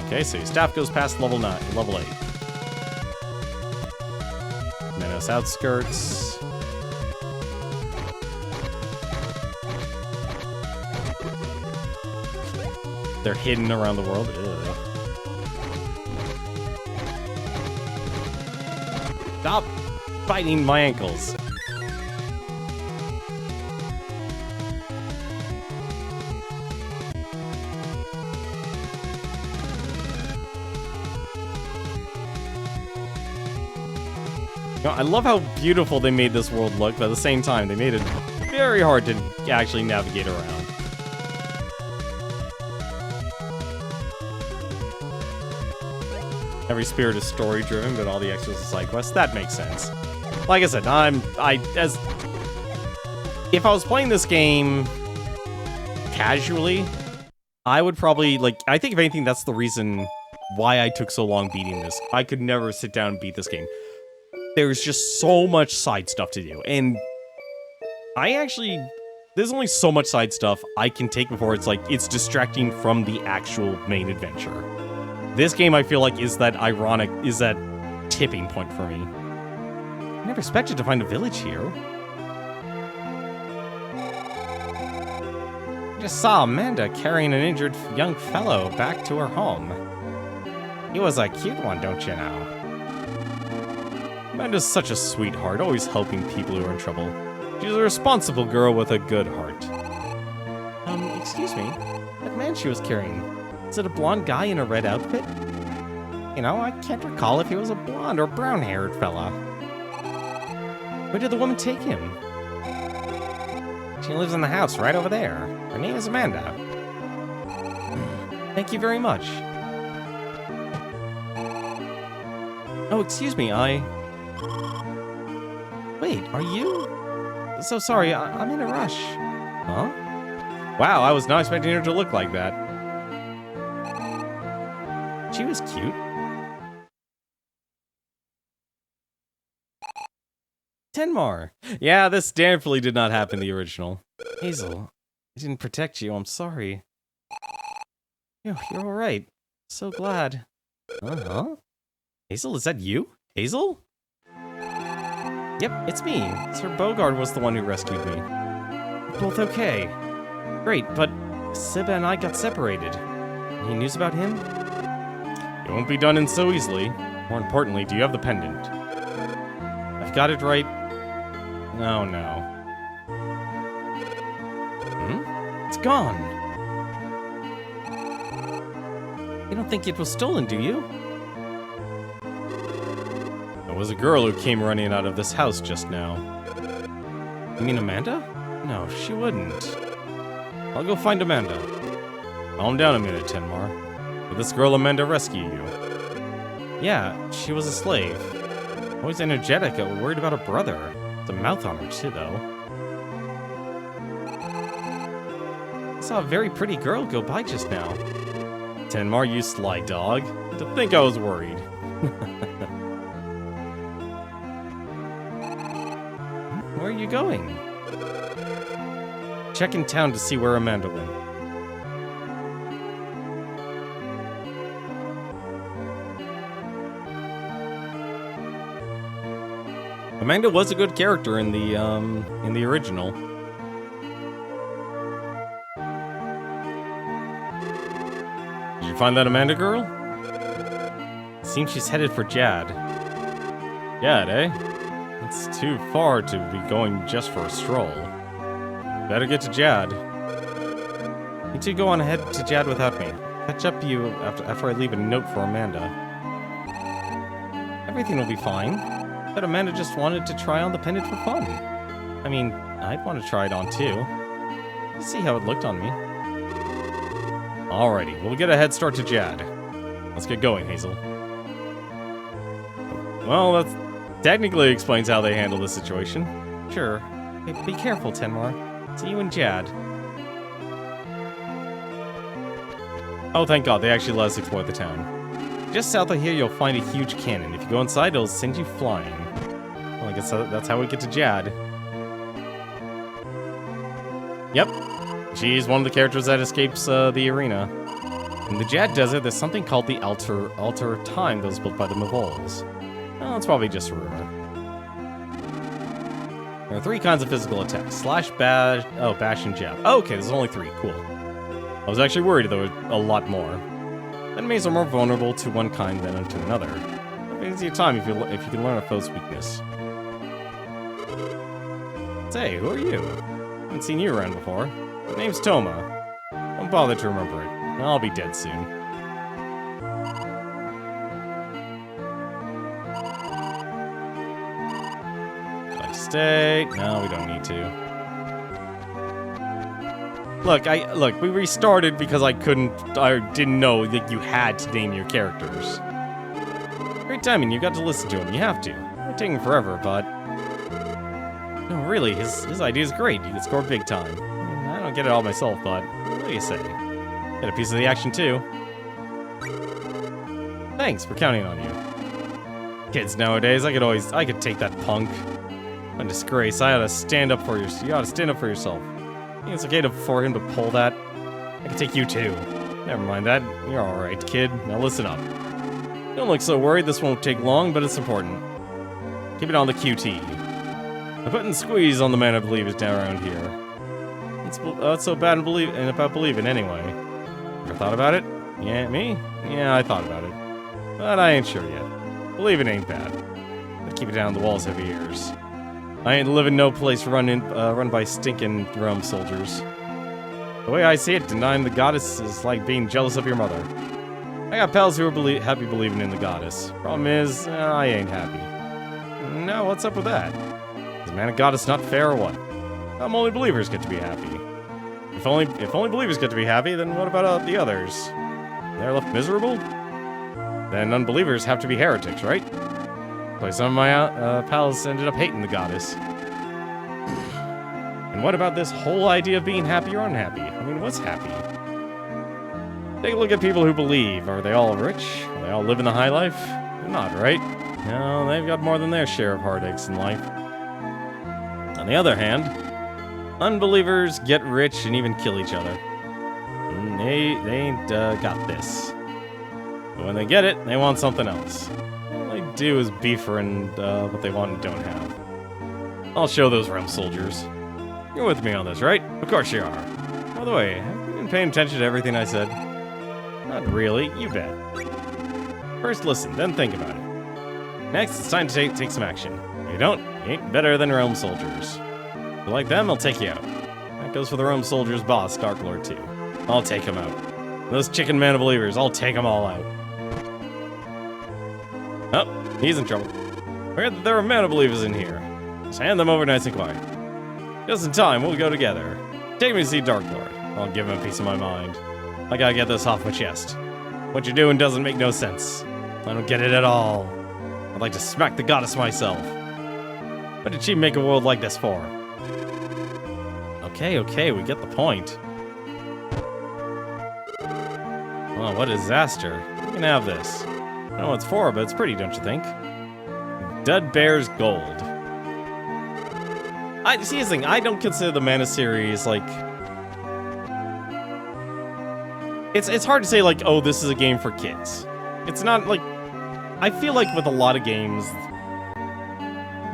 Okay, so your staff goes past level 8. Menace outskirts. They're hidden around the world. Ugh. Stop biting my ankles. You know, I love how beautiful they made this world look, but at the same time, they made it very hard to actually navigate around. Every spirit is story-driven, but all the extras are side quests. That makes sense. Like I said, if I was playing this game casually, I would probably, I think if anything, that's the reason why I took so long beating this. I could never sit down and beat this game. There's just so much side stuff to do, and there's only so much side stuff I can take before it's distracting from the actual main adventure. This game, I feel like, is that tipping point for me. I never expected to find a village here. I just saw Amanda carrying an injured young fellow back to her home. He was a cute one, don't you know? Amanda's such a sweetheart, always helping people who are in trouble. She's a responsible girl with a good heart. Excuse me? That man she was carrying, is it a blonde guy in a red outfit? You know, I can't recall if he was a blonde or brown-haired fella. Where did the woman take him? She lives in the house right over there. Her name is Amanda. Thank you very much. Oh, excuse me, Wait, are you? So sorry, I'm in a rush. Huh? Wow, I was not expecting her to look like that. She was cute. 10 more. Yeah, this definitely did not happen in the original. Hazel, I didn't protect you. I'm sorry. You're all right. So glad. Uh-huh. Hazel, is that you? Hazel? Yep, it's me. Sir Bogard was the one who rescued me. We're both okay. Great, but Siba and I got separated. Any news about him? It won't be done in so easily. More importantly, do you have the pendant? I've got it right. Oh no. It's gone. You don't think it was stolen, do you? There was a girl who came running out of this house just now. You mean Amanda? No, she wouldn't. I'll go find Amanda. Calm down a minute, Tenmar. Did this girl Amanda rescue you? Yeah, she was a slave. Always energetic, worried about her brother. The mouth on her too, though. I saw a very pretty girl go by just now. Tenmar, you sly dog. To think I was worried. Where are you going? Check in town to see where Amanda went. Amanda was a good character in the original. Did you find that Amanda girl? Seems she's headed for Jad. Jad, eh? It's too far to be going just for a stroll. Better get to Jad. You two go on ahead to Jad without me. Catch up to you after I leave a note for Amanda. Everything will be fine. But Amanda just wanted to try on the pendant for fun. I mean, I'd want to try it on too. See how it looked on me. Alrighty, we'll get a head start to Jad. Let's get going, Hazel. Well, that technically explains how they handle the situation. Sure. Hey, be careful, Tenmar. See you in Jad. Oh, thank God, they actually let us explore the town. Just south of here, you'll find a huge cannon. If you go inside, it'll send you flying. Well, I guess that's how we get to Jad. Yep. She's one of the characters that escapes the arena. In the Jad Desert, there's something called the Altar of Time that was built by the Mongols. Well, it's probably just a rumor. There are 3 kinds of physical attacks. Slash, bash, and jab. Oh, okay, there's only 3. Cool. I was actually worried there were a lot more. Enemies are more vulnerable to one kind than to another. It means your time if you can learn a foe's weakness. Say, who are you? I haven't seen you around before. My name's Toma. Don't bother to remember it. I'll be dead soon. Like to stay? No, we don't need to. Look, we restarted because I didn't know that you had to name your characters. Great timing, you got to listen to him, you have to. It's taking forever, but... No, really, his idea is great, you can score big time. I don't get it all myself, but what do you say? Get a piece of the action, too. Thanks, we're counting on you. Kids nowadays, I could take that punk. A disgrace, you ought to stand up for yourself. I think it's okay for him to pull that. I can take you too. Never mind that. You're alright, kid. Now listen up. Don't look so worried. This won't take long, but it's important. Keep it on the QT. The button squeeze on the man I believe is down around here. It's so bad about believing anyway. Ever thought about it? Yeah, me? Yeah, I thought about it. But I ain't sure yet. Believing ain't bad. But keep it down the walls heavy ears. I ain't living no place run by stinking Rome soldiers. The way I see it, denying the goddess is like being jealous of your mother. I got pals who are happy believing in the goddess. Problem is, I ain't happy. Now, what's up with that? Is man and goddess not fair or what? Only believers get to be happy. If only believers get to be happy, then what about the others? They're left miserable? Then unbelievers have to be heretics, right? But some of my pals ended up hating the goddess. And what about this whole idea of being happy or unhappy? I mean, what's happy? Take a look at people who believe. Are they all rich? Are they all living the high life? They're not, right? No, they've got more than their share of heartaches in life. On the other hand, unbelievers get rich and even kill each other. They ain't got this. But when they get it, they want something else. All they do is beefer and what they want and don't have. I'll show those realm soldiers. You're with me on this, right? Of course you are. By the way, have you been paying attention to everything I said? Not really, you bet. First listen, then think about it. Next, it's time to take some action. If you don't, you ain't better than realm soldiers. If you like them, I'll take you out. That goes for the realm soldiers' boss, Darklord, too. I'll take him out. Those chicken man believers, I'll take them all out. Oh, he's in trouble. I heard that there are mana believers in here. Just hand them over nice and quiet. Just in time, we'll go together. Take me to see Darklord. I'll give him a piece of my mind. I gotta get this off my chest. What you're doing doesn't make no sense. I don't get it at all. I'd like to smack the goddess myself. What did she make a world like this for? Okay, we get the point. Well, what a disaster. You can have this. I don't know what it's for, but it's pretty, don't you think? Dud Bear's Gold. See, the thing, I don't consider the Mana series, like... It's hard to say, like, oh, this is a game for kids. It's not, like... I feel like with a lot of games...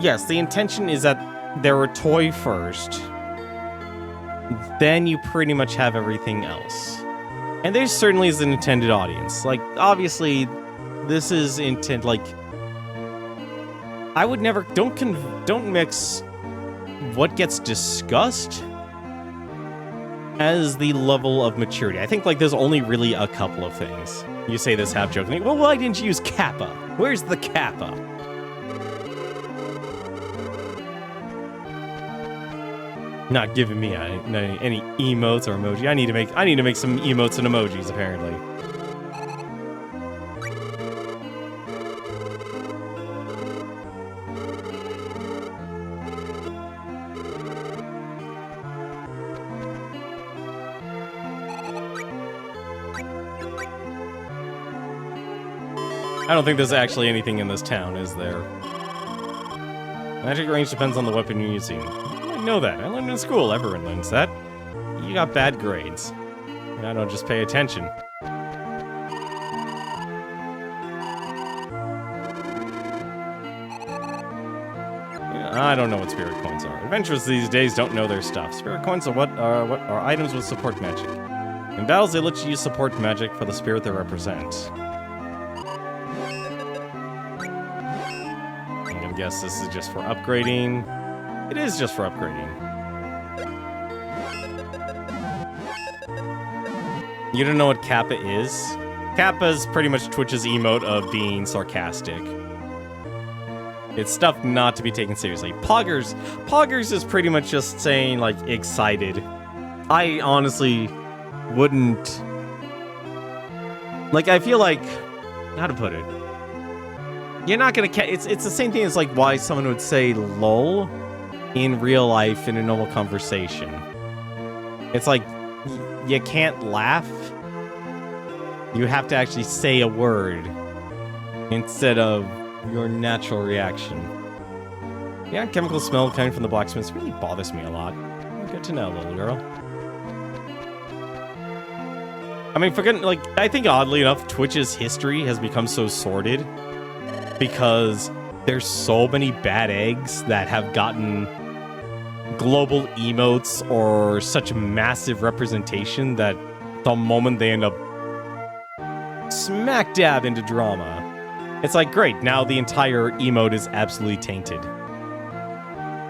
Yes, the intention is that they're a toy first. Then you pretty much have everything else. And there certainly is an intended audience. Like, obviously, this is intent, like... I would never... Don't mix what gets discussed as the level of maturity. I think, like, there's only really a couple of things. You say this half-jokingly, well, why didn't you use Kappa? Where's the Kappa? Not giving me any emotes or emoji. I need to make some emotes and emojis, apparently. I don't think there's actually anything in this town, is there? Magic range depends on the weapon you're using. I know that. I learned in school. Everyone learns that. You got bad grades. I don't just pay attention. I don't know what spirit coins are. Adventurers these days don't know their stuff. Spirit coins are what are items with support magic. In battles, they let you use support magic for the spirit they represent. I guess this is just for upgrading. It is just for upgrading. You don't know what Kappa is? Kappa's pretty much Twitch's emote of being sarcastic. It's stuff not to be taken seriously. Poggers is pretty much just saying, like, excited. I honestly wouldn't... Like, I feel like... How to put it? You're not gonna it's the same thing as, like, why someone would say lol in real life in a normal conversation. It's like, you can't laugh. You have to actually say a word instead of your natural reaction. Yeah, chemical smell coming from the blacksmiths really bothers me a lot. Good to know, little girl. I mean, like, I think oddly enough, Twitch's history has become so sordid because there's so many bad eggs that have gotten global emotes or such massive representation that the moment they end up smack dab into drama, it's like, great, now the entire emote is absolutely tainted.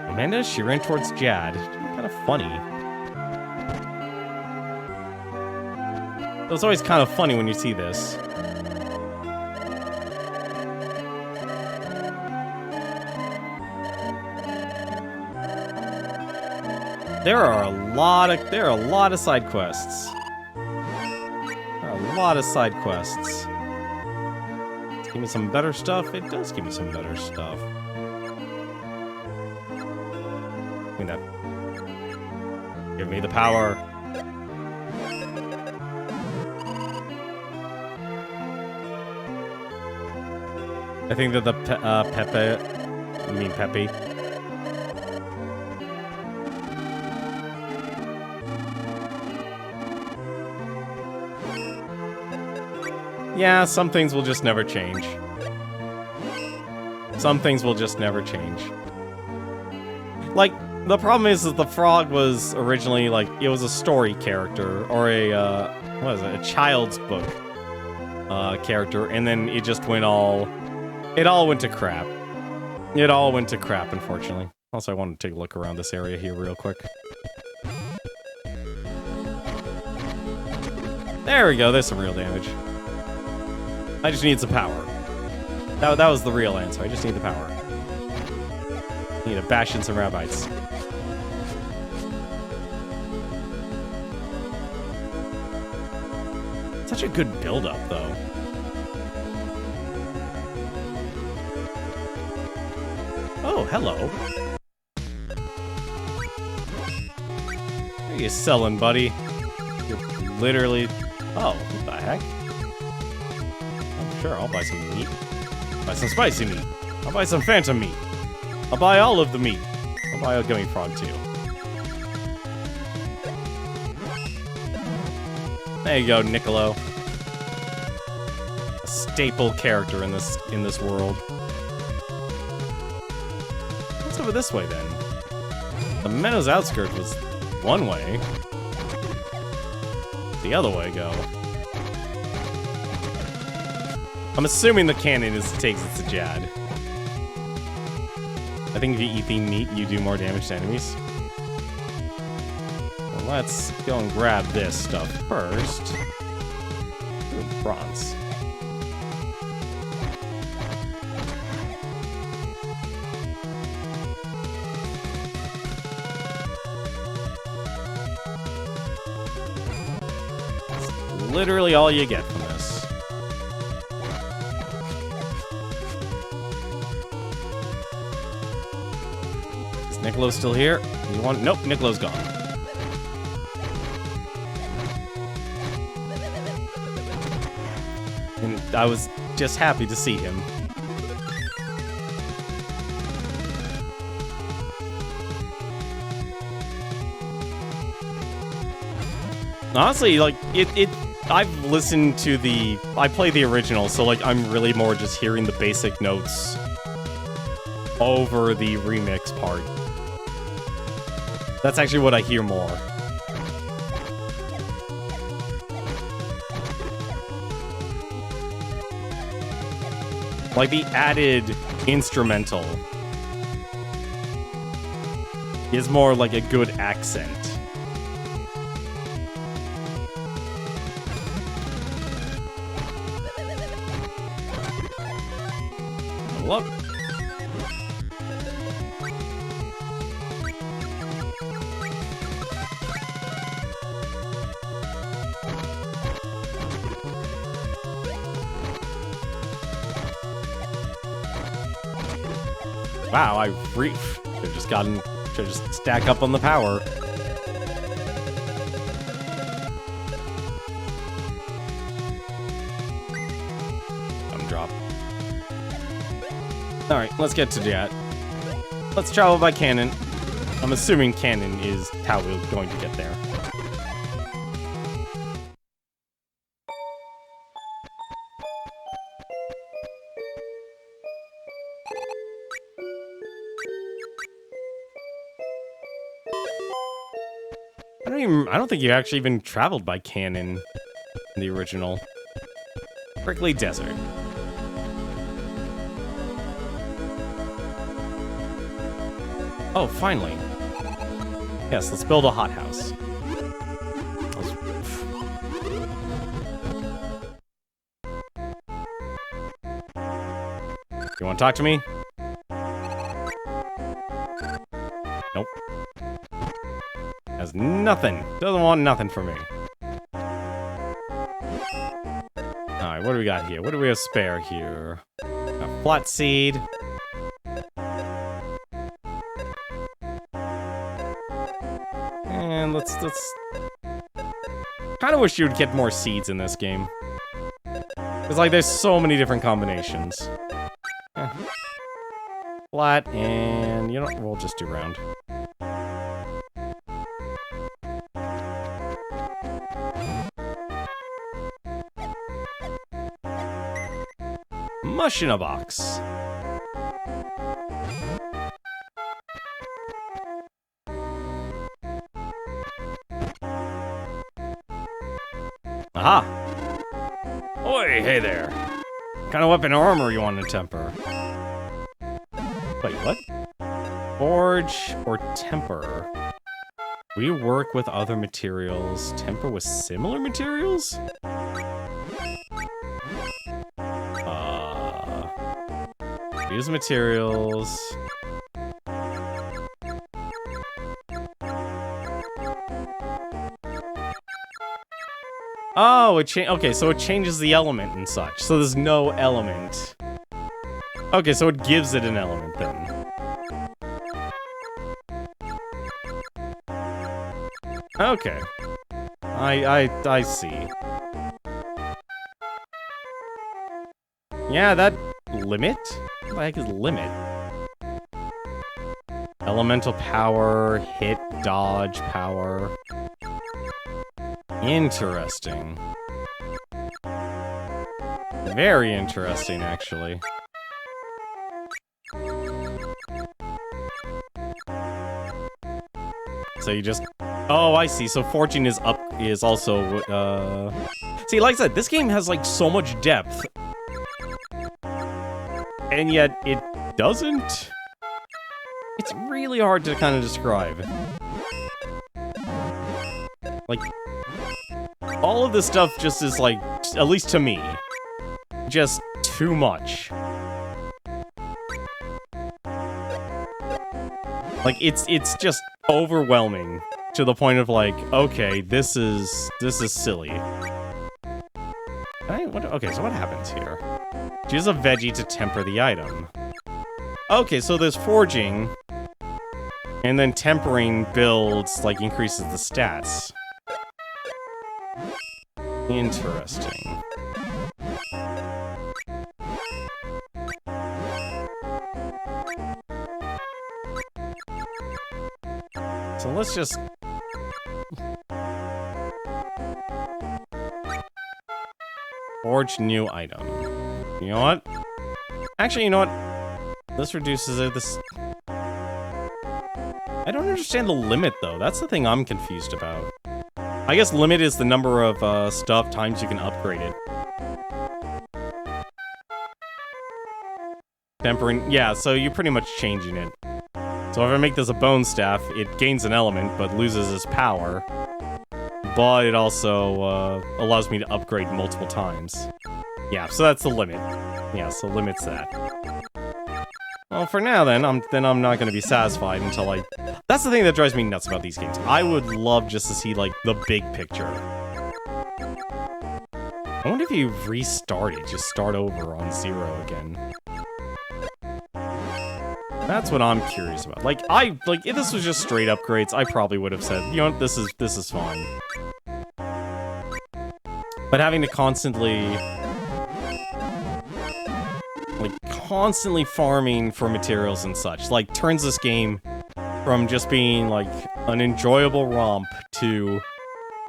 Amanda, she ran towards Jad. Kind of funny. It's always kind of funny when you see this. There are a lot of side quests. There are a lot of side quests. Give me some better stuff. It does give me some better stuff. Give me that. Give me the power. I think that the Pepe. Yeah, some things will just never change. Some things will just never change. Like, the problem is that the frog was originally, like, it was a story character, or a, what is it, a child's book character, and then it just went all... It all went to crap. It all went to crap, unfortunately. Also, I want to take a look around this area here real quick. There we go, there's some real damage. I just need some power. That was the real answer, I just need the power. Need to bash in some rabbits. Such a good build-up, though. Oh, hello. What are you selling, buddy? You're literally... Oh, what the heck? I'm sure I'll buy some meat. Buy some spicy meat. I'll buy some phantom meat. I'll buy all of the meat. I'll buy a gummy frog, too. There you go, Niccolo. A staple character in this world. What's over this way, then? The meadow's outskirts was one way. The other way go. I'm assuming the cannon takes it to Jad. I think if you eat the meat, you do more damage to enemies. Well, let's go and grab this stuff first. Ooh, bronze. That's literally all you get from this. Niccolo's still here. You want? Nope, Niccolo's gone. And I was just happy to see him. Honestly, like, I've listened to I play the original, so, like, I'm really more just hearing the basic notes over the remix part. That's actually what I hear more. Like, the added instrumental is more like a good accent. Look. Wow, should've just stack up on the power. Drop. Alright, let's get to that. Let's travel by cannon. I'm assuming cannon is how we're going to get there. I don't think you actually even traveled by cannon in the original. Prickly Desert. Oh, finally. Yes, let's build a hothouse. You want to talk to me? Nope. Has nothing. Doesn't want nothing from me. Alright, what do we got here? What do we have spare here? A flat seed. And let's kind of wish you'd get more seeds in this game. Because, like, there's so many different combinations. Flat, and, you know, we'll just do round. Mush in a box. Aha! Oi, hey there. What kind of weapon or armor you want to temper? Wait, what? Forge or temper? We work with other materials. Temper with similar materials? Use materials. Oh, okay, so it changes the element and such. So there's no element. Okay, so it gives it an element then. Okay. I see. Yeah, that limit? What the heck is limit? Elemental power, hit, dodge, power. Interesting. Very interesting, actually. So you just... Oh, I see. So fortune is up, is also, See, like I said, this game has, like, so much depth. And yet, it doesn't? It's really hard to kind of describe. Like, all of this stuff just is, like, at least to me, just too much. Like, it's just overwhelming to the point of, like, okay, this is silly. Okay, so what happens here? Choose a veggie to temper the item. Okay, so there's forging, and then tempering builds, like, increases the stats. Interesting. So let's just... Forge new item. You know what? Actually, you know what? This reduces it. This... I don't understand the limit, though. That's the thing I'm confused about. I guess limit is the number of times you can upgrade it. Tempering... Yeah, so you're pretty much changing it. So if I make this a bone staff, it gains an element, but loses its power. But it also allows me to upgrade multiple times. Yeah, so that's the limit. Yeah, so limits that. Well, for now then, I'm not gonna be satisfied until I... That's the thing that drives me nuts about these games. I would love just to see, like, the big picture. I wonder if you restart it, just start over on 0 again. That's what I'm curious about. Like, if this was just straight upgrades, I probably would have said, you know what, this is fine. But having to constantly farming for materials and such, like, turns this game from just being, like, an enjoyable romp to,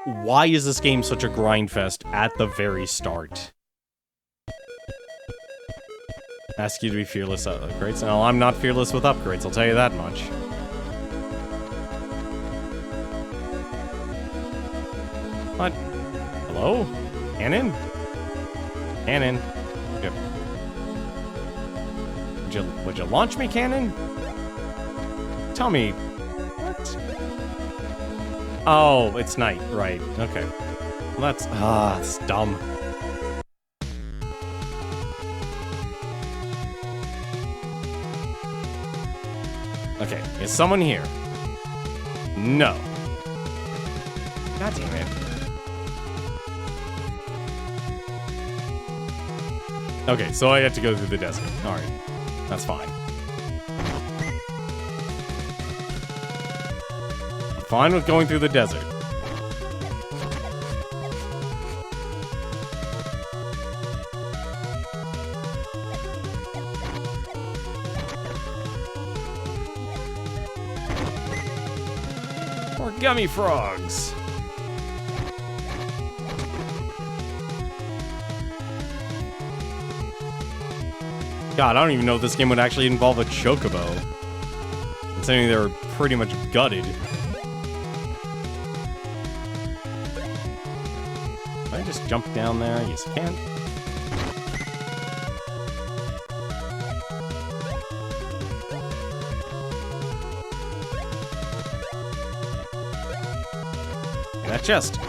why is this game such a grind fest at the very start? Ask you to be fearless with upgrades. No, I'm not fearless with upgrades, I'll tell you that much. What? Hello? Cannon? Cannon? Would you launch me, cannon? Tell me... What? Oh, it's night, right. Okay. Well, that's dumb. Okay, is someone here? No. God damn it. Okay, so I have to go through the desert. Alright, that's fine. I'm fine with going through the desert. Gummy frogs. God, I don't even know if this game would actually involve a chocobo. Considering they're pretty much gutted. Can I just jump down there? Yes, I can. And that chest.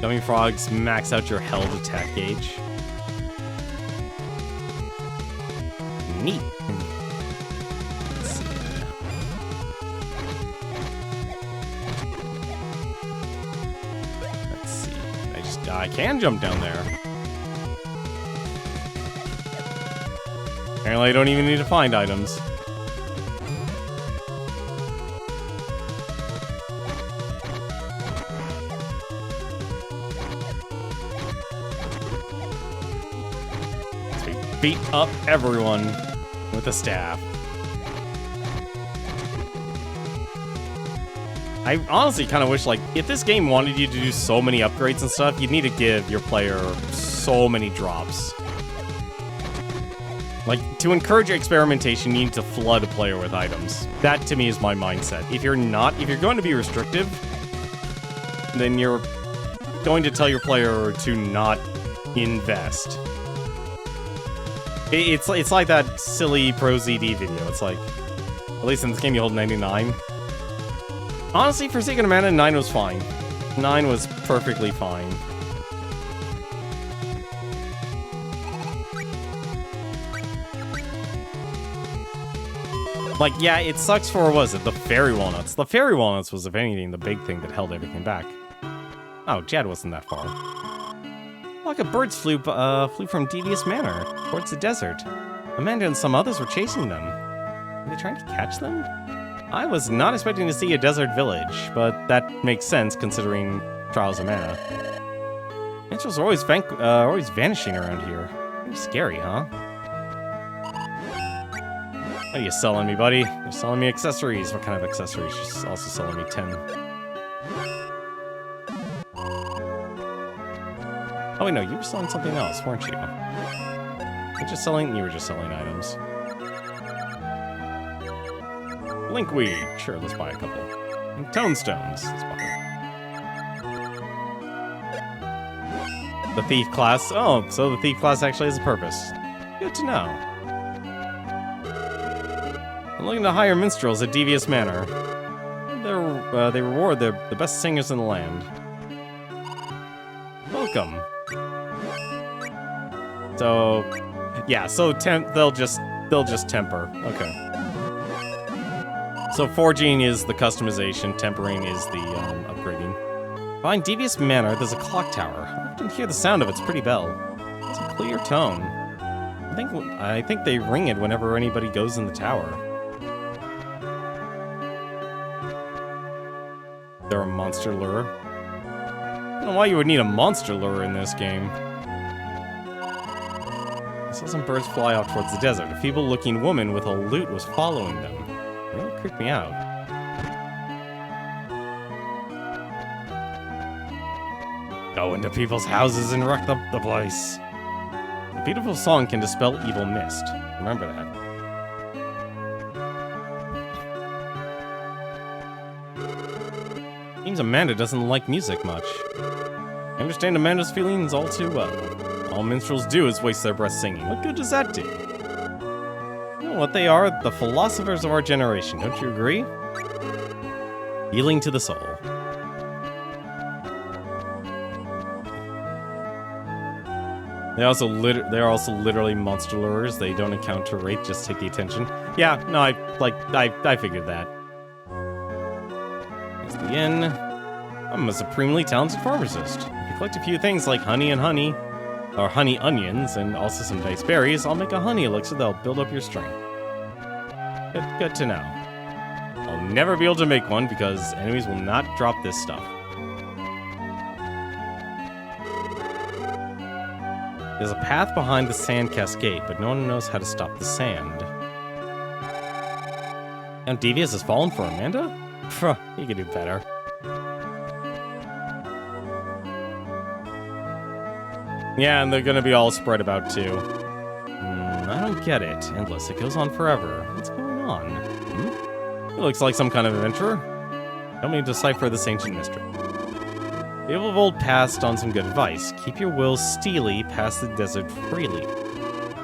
Gummy frogs max out your held attack gauge. Neat. Let's see. Let's see. I can jump down there. Apparently I don't even need to find items. Beat up everyone with a staff. I honestly kind of wish, like, if this game wanted you to do so many upgrades and stuff, you'd need to give your player so many drops. Like, to encourage experimentation, you need to flood a player with items. That, to me, is my mindset. If you're going to be restrictive, then you're going to tell your player to not invest. It's like that silly Pro ZD video. It's like, at least in this game you hold 99. Honestly, for Secret of Mana, 9 was fine. 9 was perfectly fine. Like, yeah, it sucks for, what was it, the Fairy Walnuts. The Fairy Walnuts was, if anything, the big thing that held everything back. Oh, Jad wasn't that far. Like a birds flew from Devious Manor towards the desert. Amanda and some others were chasing them. Were they trying to catch them? I was not expecting to see a desert village, but that makes sense considering Trials of Mana. Minstrels are always vanishing around here. Pretty scary, huh? What are you selling me, buddy? You're selling me accessories. What kind of accessories? She's also selling me 10. Oh wait, no, you were selling something else, weren't you? You were just selling items. Linkweed. Sure, let's buy a couple. And tonestones. Let's buy them. The thief class. Oh, so the thief class actually has a purpose. Good to know. I'm looking to hire minstrels at Devious Manor. They reward the best singers in the land. Welcome. So, yeah, so they'll just temper. Okay. So forging is the customization, tempering is the upgrading. Behind Devious Manor, there's a clock tower. I often hear the sound of its pretty bell. It's a clear tone. I think they ring it whenever anybody goes in the tower. They're a monster lure. I don't know why you would need a monster lure in this game. I saw some birds fly off towards the desert. A feeble-looking woman with a lute was following them. It really creeped me out. Go into people's houses and wreck the place. A beautiful song can dispel evil mist. Remember that. Seems Amanda doesn't like music much. I understand Amanda's feelings all too well. All minstrels do is waste their breath singing. What good does that do? You know what they are? The philosophers of our generation, don't you agree? Healing to the soul. They're also literally monster lures. They don't encounter rate, just take the attention. Yeah, no, I figured that. Here's the inn. I'm a supremely talented pharmacist. If you collect a few things like honey and honey, or honey onions, and also some dice berries, I'll make a honey elixir that'll build up your strength. Good to know. I'll never be able to make one because enemies will not drop this stuff. There's a path behind the sand cascade, but no one knows how to stop the sand. Now Devious has fallen for Amanda? Phew, you can do better. Yeah, and they're gonna be all spread about too. I don't get it. Endless. It goes on forever. What's going on? It looks like some kind of adventurer. Help me decipher this ancient mystery. People of old passed on some good advice. Keep your will steely, pass the desert freely.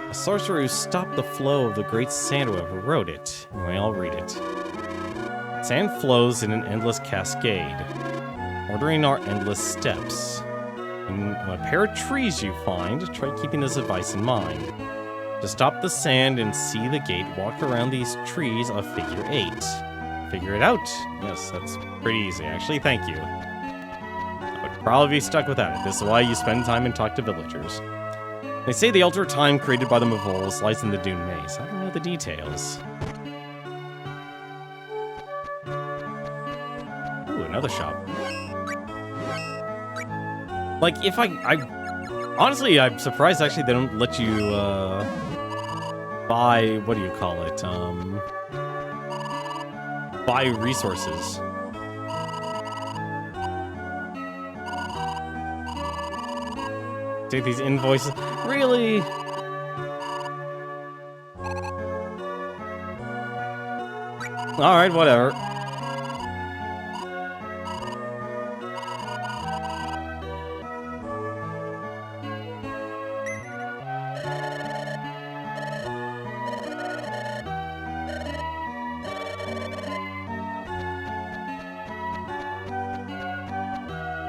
A sorcerer who stopped the flow of the great sand wave wrote it. Anyway, I'll read it. Sand flows in an endless cascade, ordering our endless steps. In a pair of trees you find, try keeping this advice in mind. To stop the sand and see the gate, walk around these trees of figure 8. Figure it out. Yes, that's pretty easy, actually. Thank you. I would probably be stuck without it. This is why you spend time and talk to villagers. They say the altar time created by the Mavols lies in the Dune Maze. I don't know the details. Ooh, another shop. Like, if I honestly, I'm surprised actually they don't let you, buy, what do you call it, buy resources. Take these invoices. Really? Alright, whatever.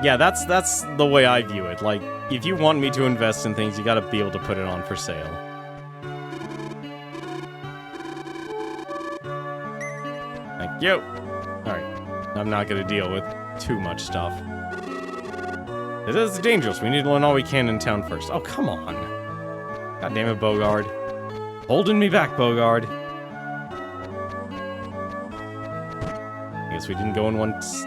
Yeah, that's the way I view it. Like, if you want me to invest in things, you gotta be able to put it on for sale. Thank you. Alright, I'm not gonna deal with too much stuff. This is dangerous. We need to learn all we can in town first. Oh, come on. God damn it, Bogard. Holding me back, Bogard. I guess we didn't go in once.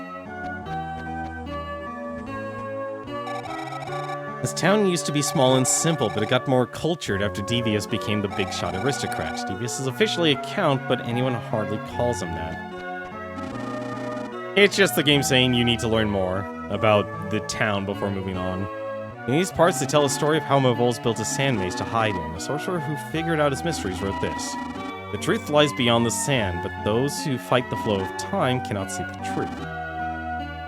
This town used to be small and simple, but it got more cultured after Devious became the big shot aristocrat. Devious is officially a count, but anyone hardly calls him that. It's just the game saying you need to learn more about the town before moving on. In these parts, they tell a story of how Mavols built a sand maze to hide in. A sorcerer who figured out his mysteries wrote this. The truth lies beyond the sand, but those who fight the flow of time cannot see the truth.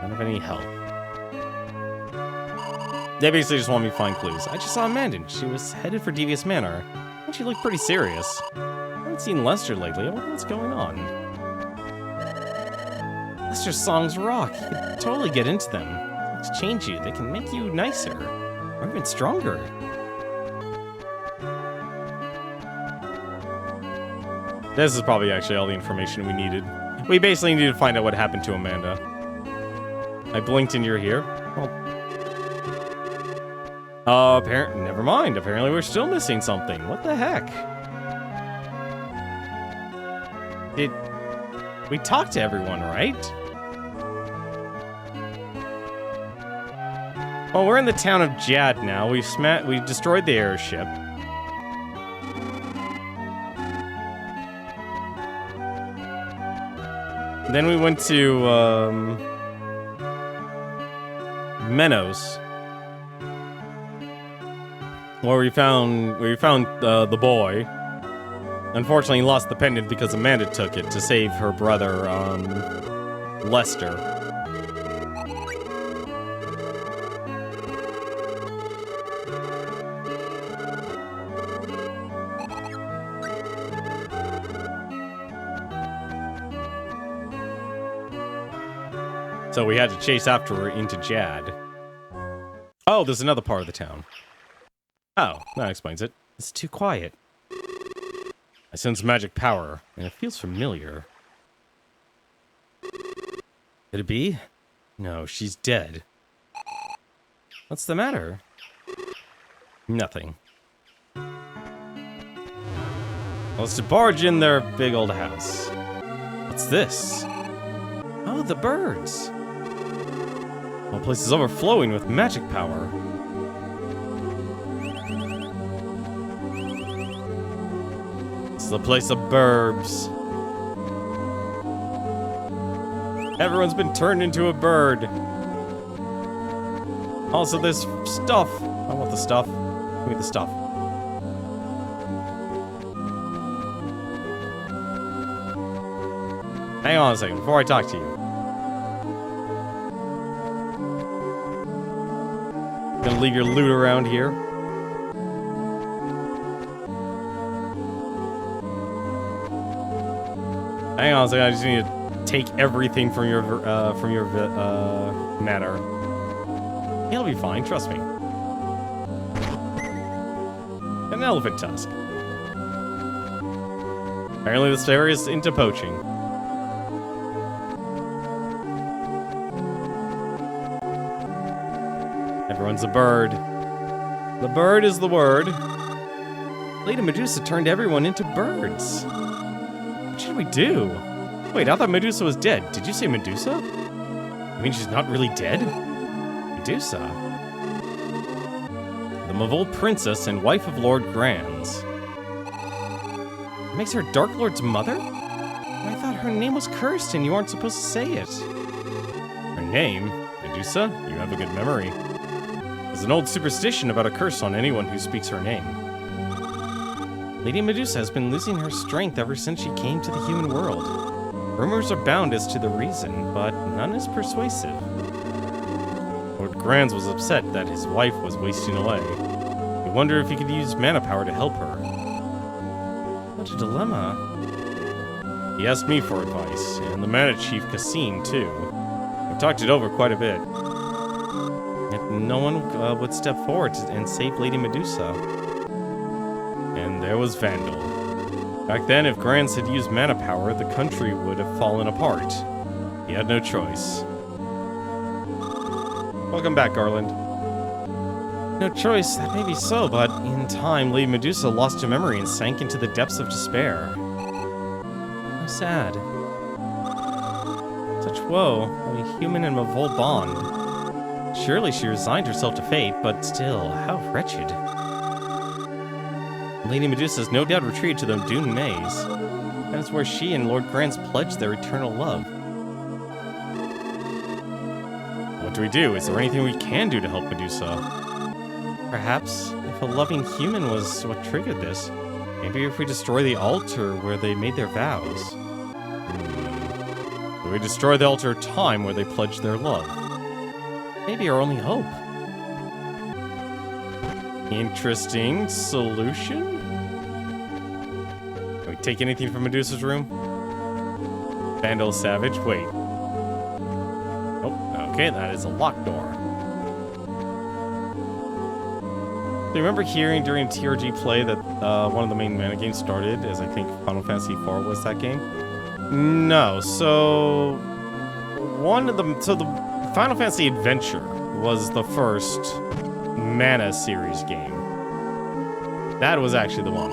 None of any help. They basically just want me to find clues. I just saw Amanda. She was headed for Devious Manor, and she looked pretty serious. I haven't seen Lester lately. I wonder what's going on. Lester's songs rock. You can totally get into them. They can change you. They can make you nicer, or even stronger. This is probably actually all the information we needed. We basically needed to find out what happened to Amanda. I blinked and you're here. Well, never mind. Apparently we're still missing something. What the heck? We talked to everyone, right? Well, we're in the town of Jad now. We destroyed the airship. Then we went to, Menos. Where we found the boy. Unfortunately, he lost the pendant because Amanda took it to save her brother, Lester. So we had to chase after her into Jad. Oh, there's another part of the town. Oh, that explains it. It's too quiet. I sense magic power, and it feels familiar. Could it be? No, she's dead. What's the matter? Nothing. Let's barge in their big old house. What's this? Oh, the birds. The place is overflowing with magic power. It's the place of burbs. Everyone's been turned into a bird. Also, this stuff I want the stuff. Give me the stuff. Hang on a second before I talk to you. Gonna leave your loot around here. Hang on a second, I just need to take everything from your manor. He'll be fine, trust me. An elephant tusk. Apparently this area is into poaching. Everyone's a bird. The bird is the word. Lady Medusa turned everyone into birds. What should we do? Wait, I thought Medusa was dead. Did you say Medusa? I mean, she's not really dead? Medusa? The Mavol princess and wife of Lord Granz. Makes her Dark Lord's mother? I thought her name was cursed and you aren't supposed to say it. Her name? Medusa? You have a good memory. There's an old superstition about a curse on anyone who speaks her name. Lady Medusa has been losing her strength ever since she came to the human world. Rumors abound as to the reason, but none is persuasive. Lord Granz was upset that his wife was wasting away. He wondered if he could use mana power to help her. What a dilemma. He asked me for advice, and the mana chief Cassim, too. We talked it over quite a bit. Yet no one would step forward and save Lady Medusa. And there was Vandal. Back then, if Granz had used mana power, the country would have fallen apart. He had no choice. Welcome back, Garland. No choice, that may be so, but in time, Lady Medusa lost her memory and sank into the depths of despair. How sad. Such woe, a human and Mavol bond. Surely she resigned herself to fate, but still, how wretched. Lady Medusa has no doubt retreated to the Dune Maze. That is where she and Lord Granz pledged their eternal love. What do we do? Is there anything we can do to help Medusa? Perhaps, if a loving human was what triggered this, maybe if we destroy the altar where they made their vows. Do we destroy the altar of time where they pledged their love? Maybe our only hope. Interesting solution? Can we take anything from Medusa's room? Vandal Savage, wait. Oh, okay, that is a locked door. Do you remember hearing during TRG play that one of the main mana games started, as I think Final Fantasy IV was that game? No, so the Final Fantasy Adventure was the first mana series game. That was actually the one.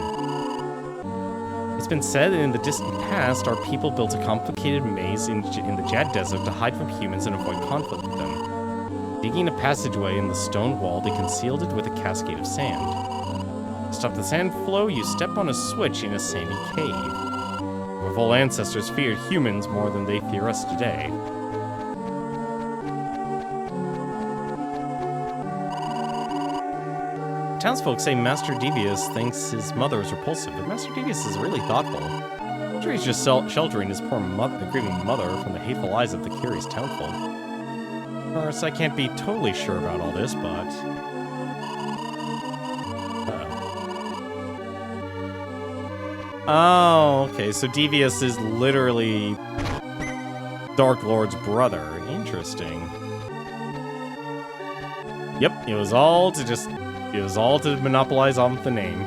It's been said that in the distant past, our people built a complicated maze in the Jad Desert to hide from humans and avoid conflict with them. Digging a passageway in the stone wall, they concealed it with a cascade of sand. To stop the sand flow, you step on a switch in a sandy cave. Our Mavol ancestors feared humans more than they fear us today. Townsfolk say Master Devious thinks his mother is repulsive, but Master Devious is really thoughtful. I'm sure he's just sheltering his poor grieving mother from the hateful eyes of the curious townfolk. Of course, I can't be totally sure about all this, but... Oh, okay, so Devious is literally Dark Lord's brother. Interesting. Yep, it was all to monopolize on the name.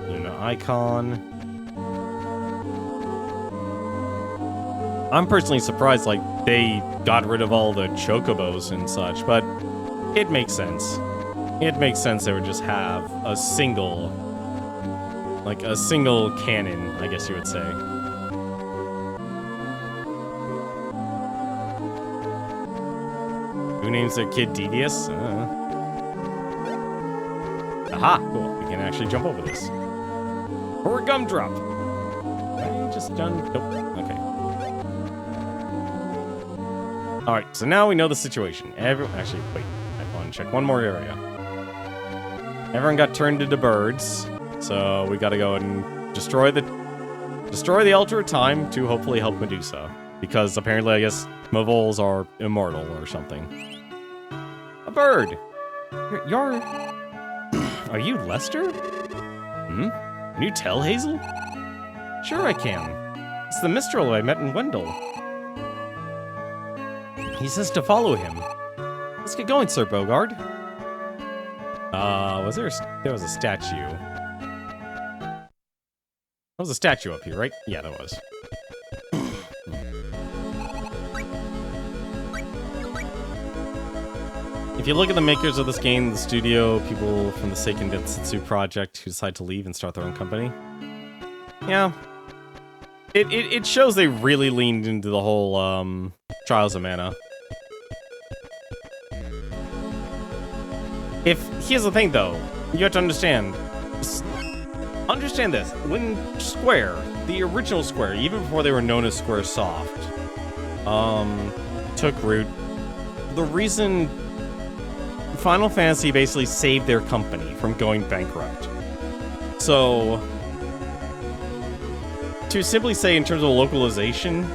Luna icon. I'm personally surprised, like, they got rid of all the chocobos and such, but it makes sense. It makes sense they would just have a single canon, I guess you would say. Who names their kid Devious? Aha! Cool. We can actually jump over this. Or a gumdrop! I just done... Nope. Okay. Alright, so now we know the situation. Actually, wait. check one more area. Everyone got turned into birds, so we gotta go and destroy the Altar of Time to hopefully help Medusa. Because apparently, I guess, Mavoles are immortal or something. A bird! You're... Are you Lester? Hmm? Can you tell, Hazel? Sure I can. It's the Mistral I met in Wendell. He says to follow him. Let's get going, Sir Bogard. There was a statue. There was a statue up here, right? Yeah, there was. If you look at the makers of this game, the studio, people from the Seiken Densetsu project who decide to leave and start their own company, yeah, it shows they really leaned into the whole Trials of Mana. Here's the thing, though, you have to understand this. When Square, the original Square, even before they were known as Squaresoft, took root, the reason Final Fantasy basically saved their company from going bankrupt. So, to simply say in terms of localization,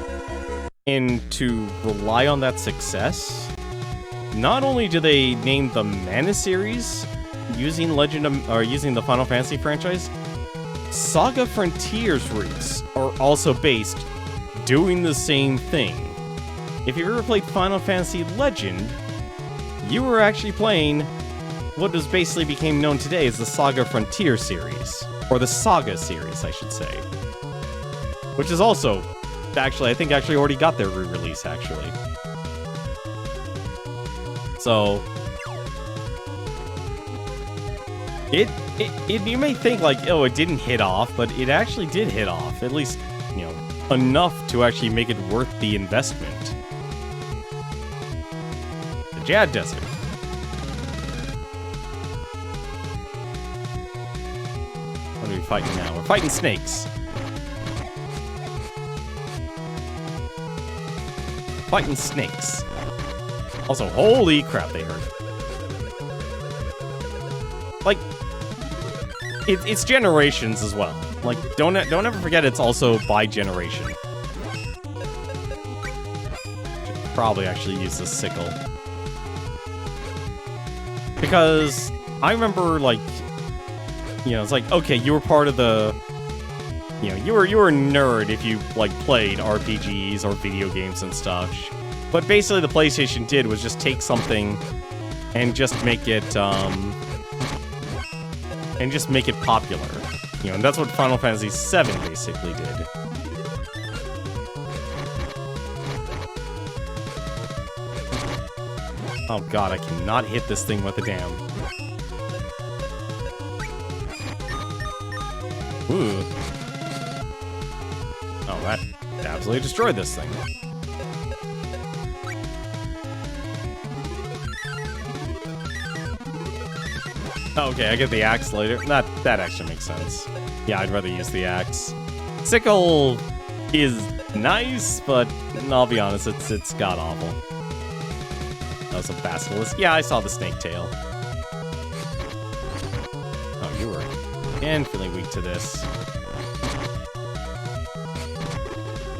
and to rely on that success, not only do they name the Mana series using using the Final Fantasy franchise, Saga Frontier's roots are also based doing the same thing. If you ever played Final Fantasy Legend, you were actually playing what was basically became known today as the Saga Frontier series, or the Saga series, I should say, which is also I think already got their re-release actually. So you may think like, oh, it didn't hit off, but it actually did hit off, at least, you know, enough to actually make it worth the investment. The Jad Desert. What are we fighting now? We're fighting snakes. Fighting snakes. Also, holy crap, they hurt. Like, it's generations as well. Like, don't ever forget it's also by generation. Should probably actually use the sickle. Because I remember, like, you know, it's like, okay, you were part of the, you know, you were a nerd if you, like, played RPGs or video games and stuff. But basically the PlayStation did was just take something and just make it, popular. You know, and that's what Final Fantasy VII basically did. Oh god, I cannot hit this thing with a dam. Ooh. Oh, that absolutely destroyed this thing. Oh, okay, I get the axe later. That actually makes sense. Yeah, I'd rather use the axe. Sickle is nice, but I'll be honest, it's god-awful. That was a basilisk. Yeah, I saw the snake tail. Oh, you were infinitely weak to this.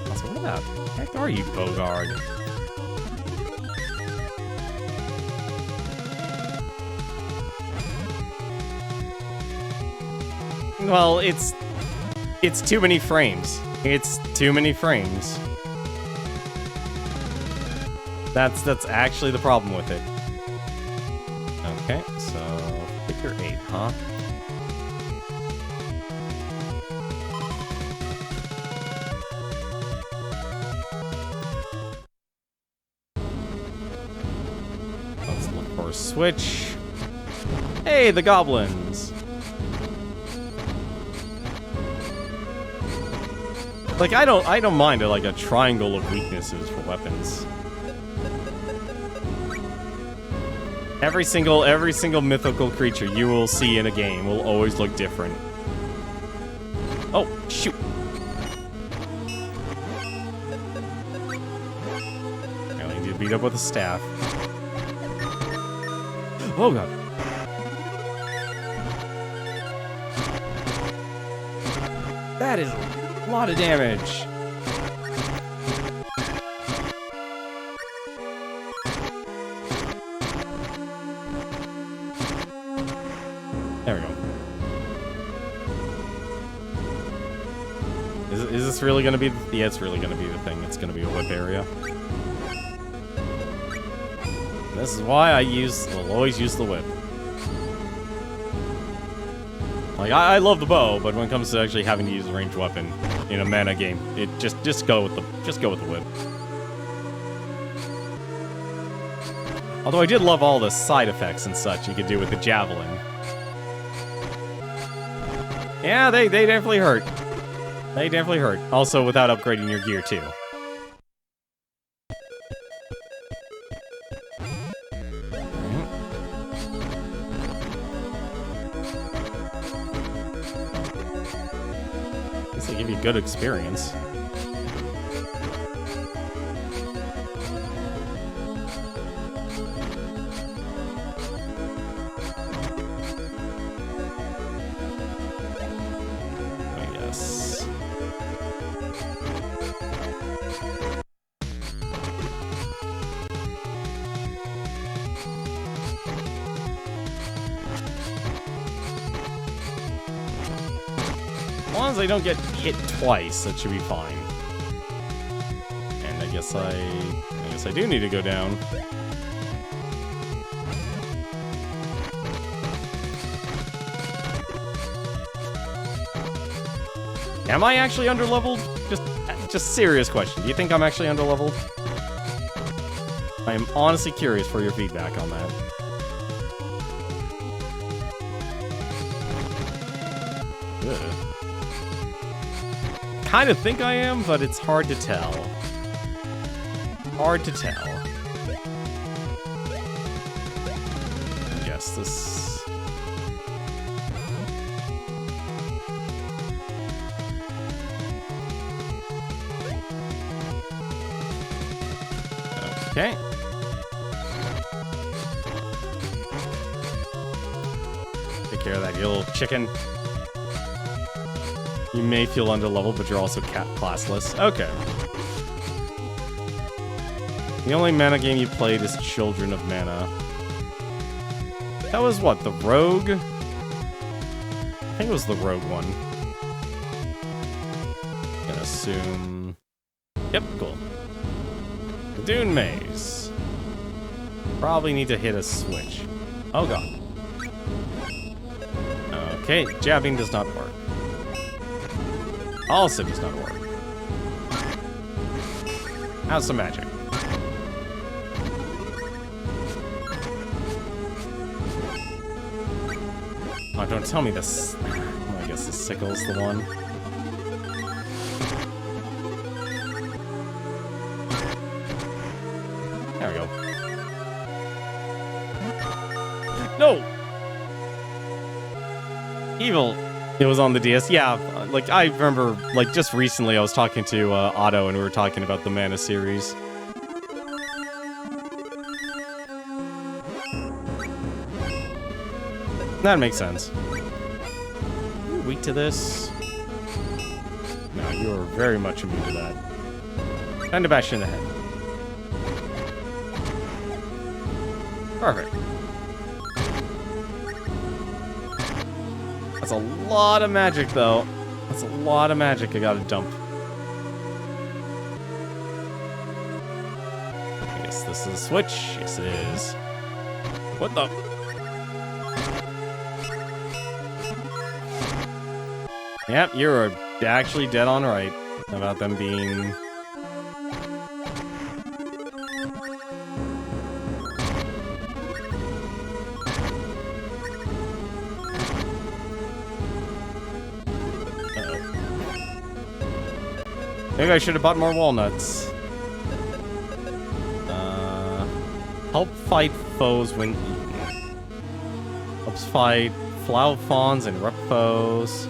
Also, what the heck are you, Bogard? Well, it's too many frames. It's too many frames. That's actually the problem with it. Okay, so figure 8, huh? Let's look for a switch. Hey, the goblins. Like, I don't mind like a triangle of weaknesses for weapons. Every single mythical creature you will see in a game will always look different. Oh, shoot. I only need to beat up with a staff. Oh god. That is a lot of damage. There we go. Is this really gonna be? Yeah, it's really gonna be the thing. It's gonna be a whip area. This is why will always use the whip. Like, I love the bow, but when it comes to actually having to use a ranged weapon in a mana game, it just go with the whip. Although I did love all the side effects and such you could do with the javelin. Yeah, they definitely hurt. They definitely hurt. Also, without upgrading your gear too. They give you good experience. I guess. As long as they don't get hit twice, that should be fine. And I guess I do need to go down. Am I actually underleveled? Just serious question. Do you think I'm actually underleveled? I am honestly curious for your feedback on that. Ugh. Kind of think I am, but it's hard to tell. Hard to tell. I guess this... Okay. Take care of that, you little chicken. You may feel underleveled, but you're also classless. Okay. The only mana game you played is Children of Mana. That was what, the Rogue? I think it was the Rogue one. Gonna assume... Yep, cool. Dune Maze. Probably need to hit a switch. Oh god. Okay, jabbing does not work. Also does not work. How's some magic? Oh, don't tell me this. Oh, I guess the sickle's the one. There we go. No! Evil. It was on the DS. Yeah, like, I remember, like, just recently I was talking to Otto and we were talking about the Mana series. That makes sense. You're weak to this? No, you are very much immune to that. Time to bash you in the head. Perfect. That's a lot of magic, though. That's a lot of magic I gotta dump. I guess this is a switch. Yes, it is. What the? Yep, you're actually dead on right about them being... Maybe I should have bought more walnuts. Help fight foes when eaten. Helps fight Flow Fawns and Rup foes.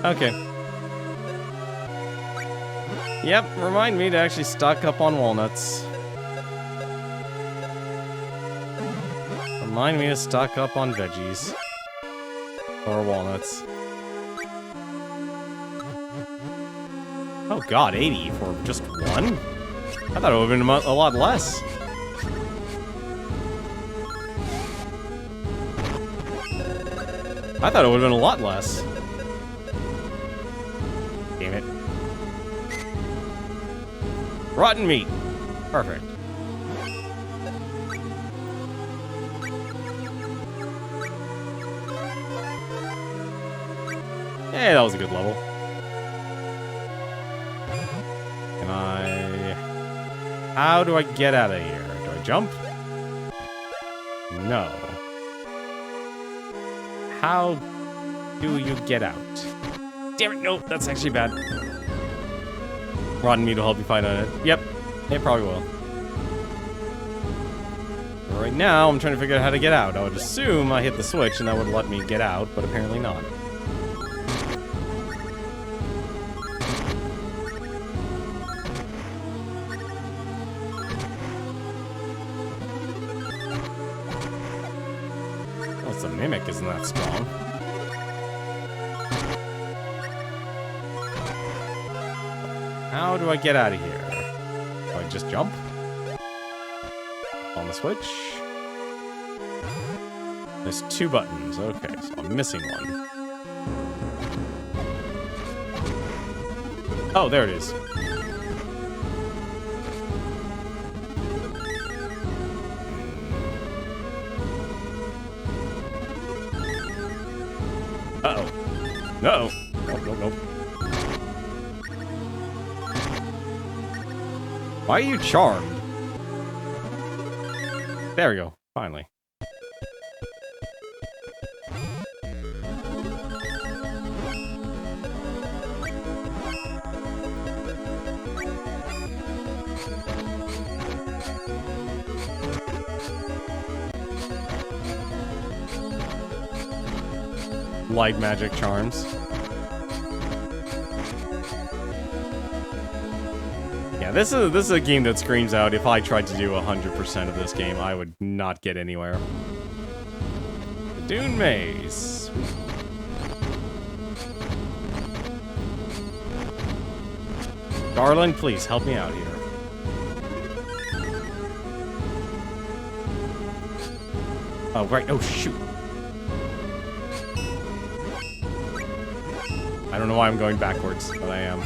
Okay. Yep, remind me to actually stock up on walnuts. Remind me to stock up on veggies. Or walnuts. Oh god, 80 for just one? I thought it would have been a lot less. I thought it would have been a lot less. Damn it. Rotten meat. Perfect. Hey, that was a good level. Can I... How do I get out of here? Do I jump? No. How do you get out? Damn it, no, that's actually bad. Rotten meat will help you fight on it. Yep, it probably will. But right now, I'm trying to figure out how to get out. I would assume I hit the switch and that would let me get out, but apparently not. The mimic isn't that strong. How do I get out of here? Do I just jump? On the switch? There's 2 buttons. Okay, so I'm missing one. Oh, there it is. Uh-oh. No. Nope, nope, nope. Why are you charmed? There we go. Finally. Light magic charms. Yeah, this is a game that screams out, if I tried to do 100% of this game, I would not get anywhere. The Dune Maze. Darling, please help me out here. Oh, right. Oh, shoot. I don't know why I'm going backwards, but I am.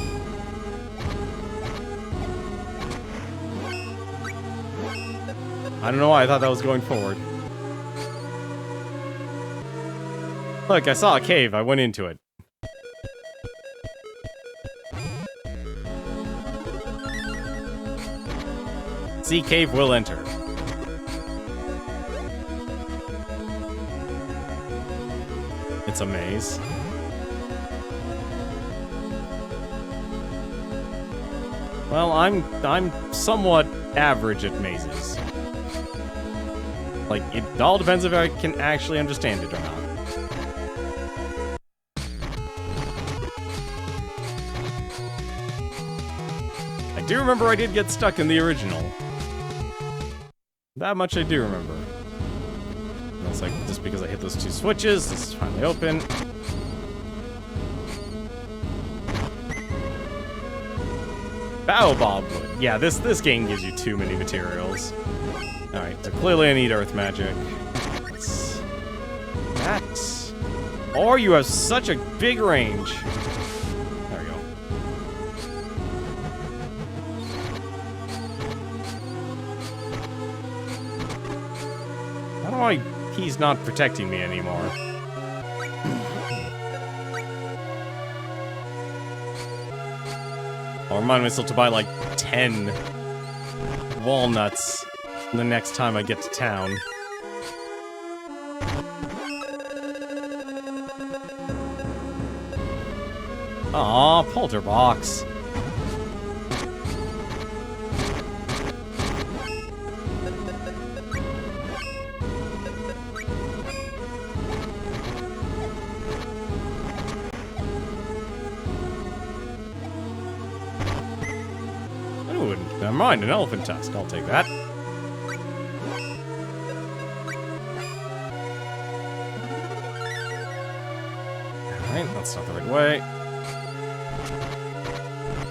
I don't know why I thought that was going forward. Look, I saw a cave. I went into it. See, cave will enter. It's a maze. Well, I'm somewhat average at mazes. Like, it all depends if I can actually understand it or not. I do remember I did get stuck in the original. That much I do remember. And it's like, just because I hit those 2 switches, this is finally open. Baobab wood. Yeah, this game gives you too many materials. Alright, so clearly I need earth magic. That's... That. Or you have such a big range. There we go. How do I... He's not protecting me anymore. I'll remind myself to buy like 10 walnuts the next time I get to town. Aw, Polterbox. Ooh, never mind, an elephant tusk. I'll take that. that's not the right way.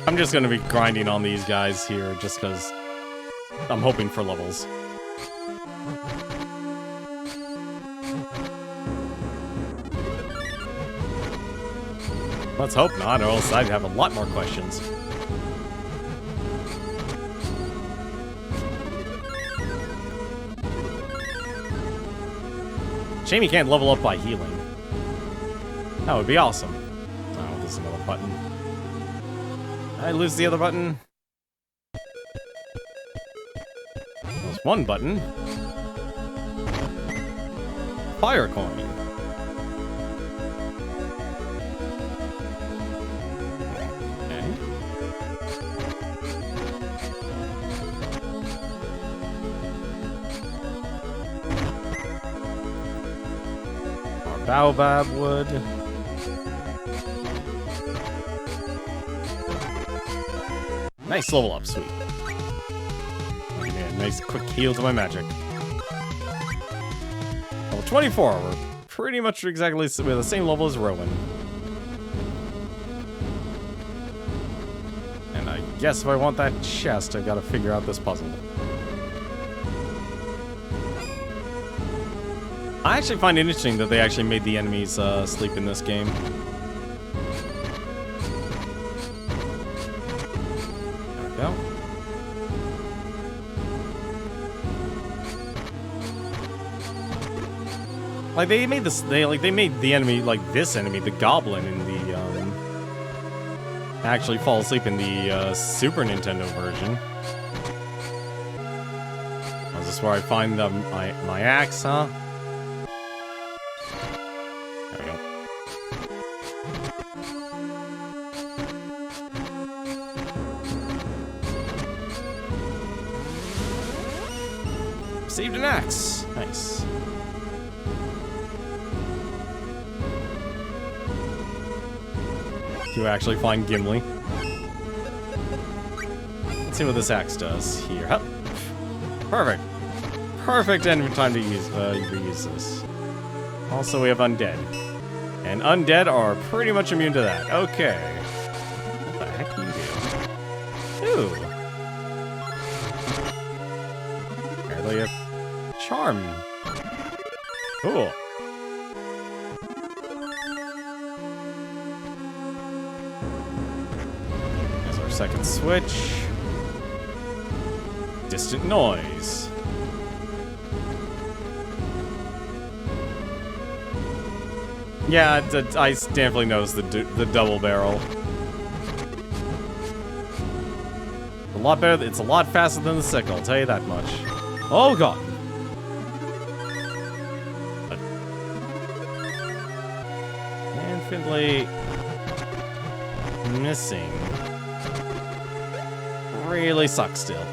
I'm just gonna be grinding on these guys here just because I'm hoping for levels. Let's hope not, or else I'd have a lot more questions. Shame you can't level up by healing. That would be awesome. Oh, there's another button. Did I lose the other button? There's one button. Fire coin. Okay. Our baobab wood. Nice level up, sweet. Give me a nice quick heal to my magic. Level 24, we're pretty much exactly with the same level as Rowan. And I guess if I want that chest, I've got to figure out this puzzle. I actually find it interesting that they actually made the enemies sleep in this game. Go. Like they made this, they made the enemy, like this enemy, the goblin, in the actually fall asleep in the Super Nintendo version. Is this where I find my axe, huh? There we go. Received an axe. Nice. You actually find Gimli. Let's see what this axe does here. Hup. Perfect. Perfect end of time to use this. Also, we have undead. And undead are pretty much immune to that. Okay. What the heck do you do? Ooh. Apparently a charm. Cool. There's our second switch. Distant noise. Yeah, I definitely noticed the double barrel. A lot better. It's a lot faster than the sickle. I'll tell you that much. Oh god. Infinitely missing. Really sucks still.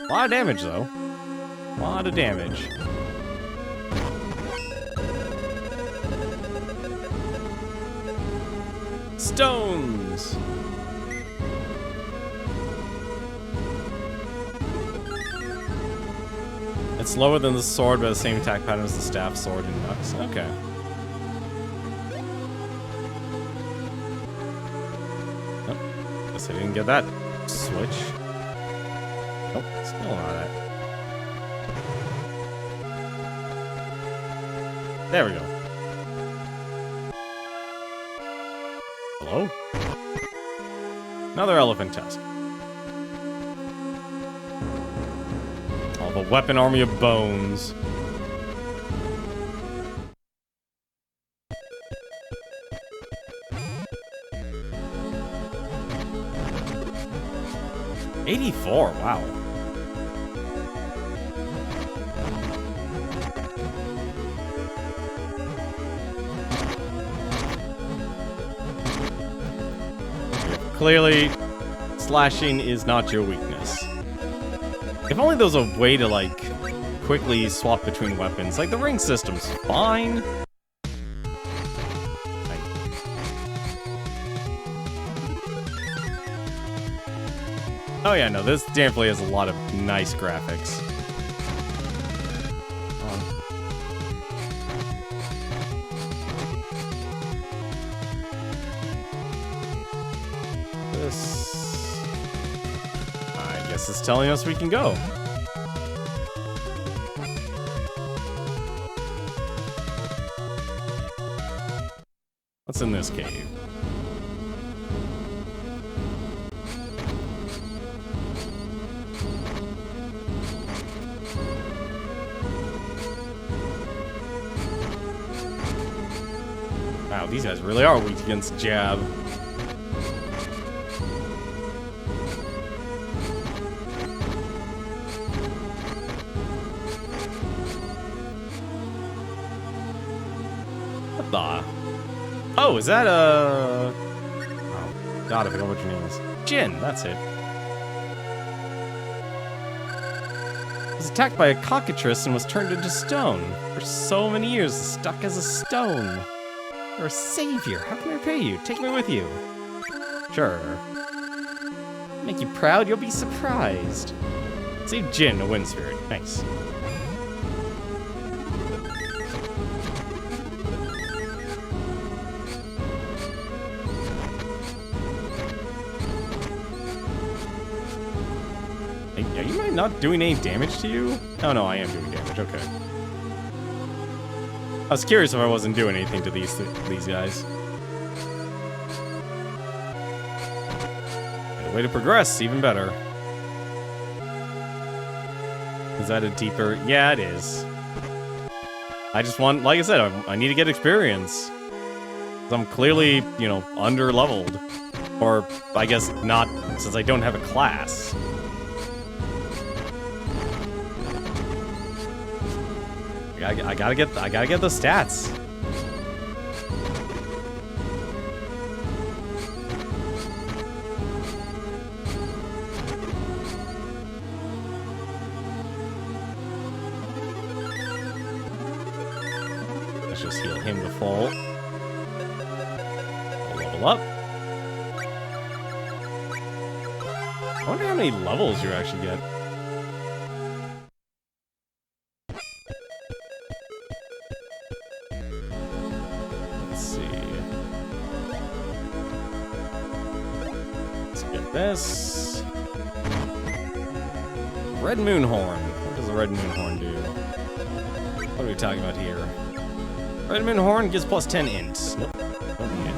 A lot of damage, though. A lot of damage. Stones! It's lower than the sword, but the same attack pattern as the staff, sword, and nux. Okay. Oh, guess I didn't get that switch. Nope, still not that. There we go. Hello? Another elephant tusk. All the weapon army of bones. $84, wow. Clearly, slashing is not your weakness. If only there was a way to, like, quickly swap between weapons. Like, the ring system's fine. Oh yeah, no, this definitely has a lot of nice graphics. this? I guess it's telling us we can go. What's in this cave? Wow, these guys really are weak against jab. What the? Oh, is that a... Oh, God, I forgot what your name is. Jin, that's it. He was attacked by a cockatrice and was turned into stone. For so many years, stuck as a stone. You're a savior. How can I repay you? Take me with you. Sure. Make you proud, you'll be surprised. Save Jin, a wind spirit. Nice. Hey, are you not doing any damage to you? Oh no, I am doing damage. Okay. I was curious if I wasn't doing anything to these guys. And a way to progress, even better. Is that a deeper? Yeah, it is. I just want, like I said, I need to get experience. I'm clearly, you know, under-leveled. Or, I guess, not, since I don't have a class. I gotta get the stats. Let's just heal him to full. I'll level up. I wonder how many levels you actually get. This Red Moon Horn. What does the Red Moon Horn do? What are we talking about here? Red Moon Horn gives plus 10 int. Nope, don't need it.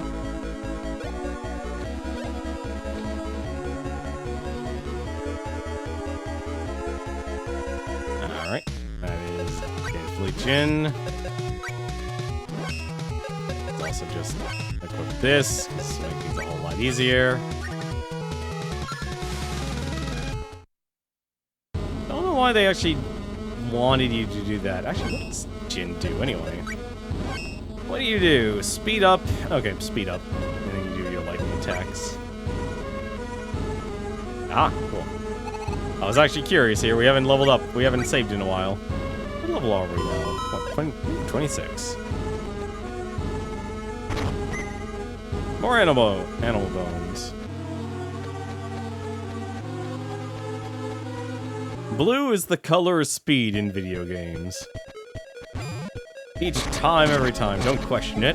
Alright, that is Inflate Jin. Let's also just equip this, because it makes things a whole lot easier. Why they actually wanted you to do that. Actually, what does Jin do anyway? What do you do? Speed up. Okay, speed up. And then you do your lightning attacks. Ah, cool. I was actually curious here. We haven't leveled up. We haven't saved in a while. What level are we now? What, 26. More animal bones. Blue is the color of speed in video games. Each time, every time. Don't question it.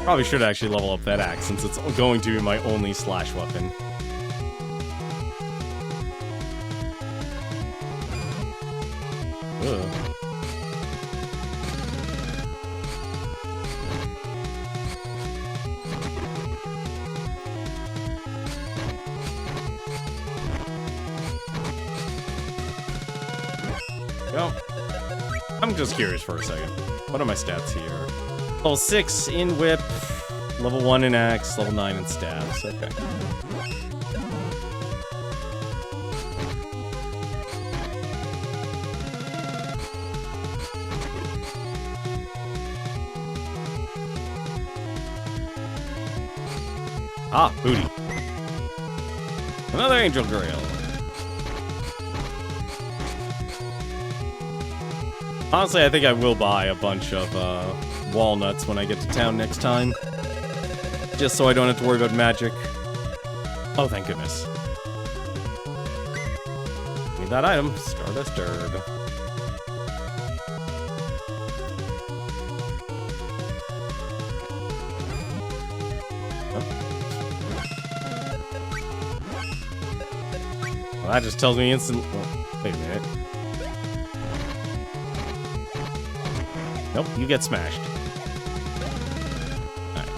Probably should actually level up that axe, since it's going to be my only slash weapon. Ugh. Well, I'm just curious for a second. What are my stats here? Level 6 in whip, level 1 in axe, level 9 in stabs. Okay. Ah, booty. Another angel grail. Honestly, I think I will buy a bunch of walnuts when I get to town next time. Just so I don't have to worry about magic. Oh, thank goodness. Need that item. Stardust Herb. Well, that just tells me instant... Oh, wait a minute. Nope, you get smashed. Alright.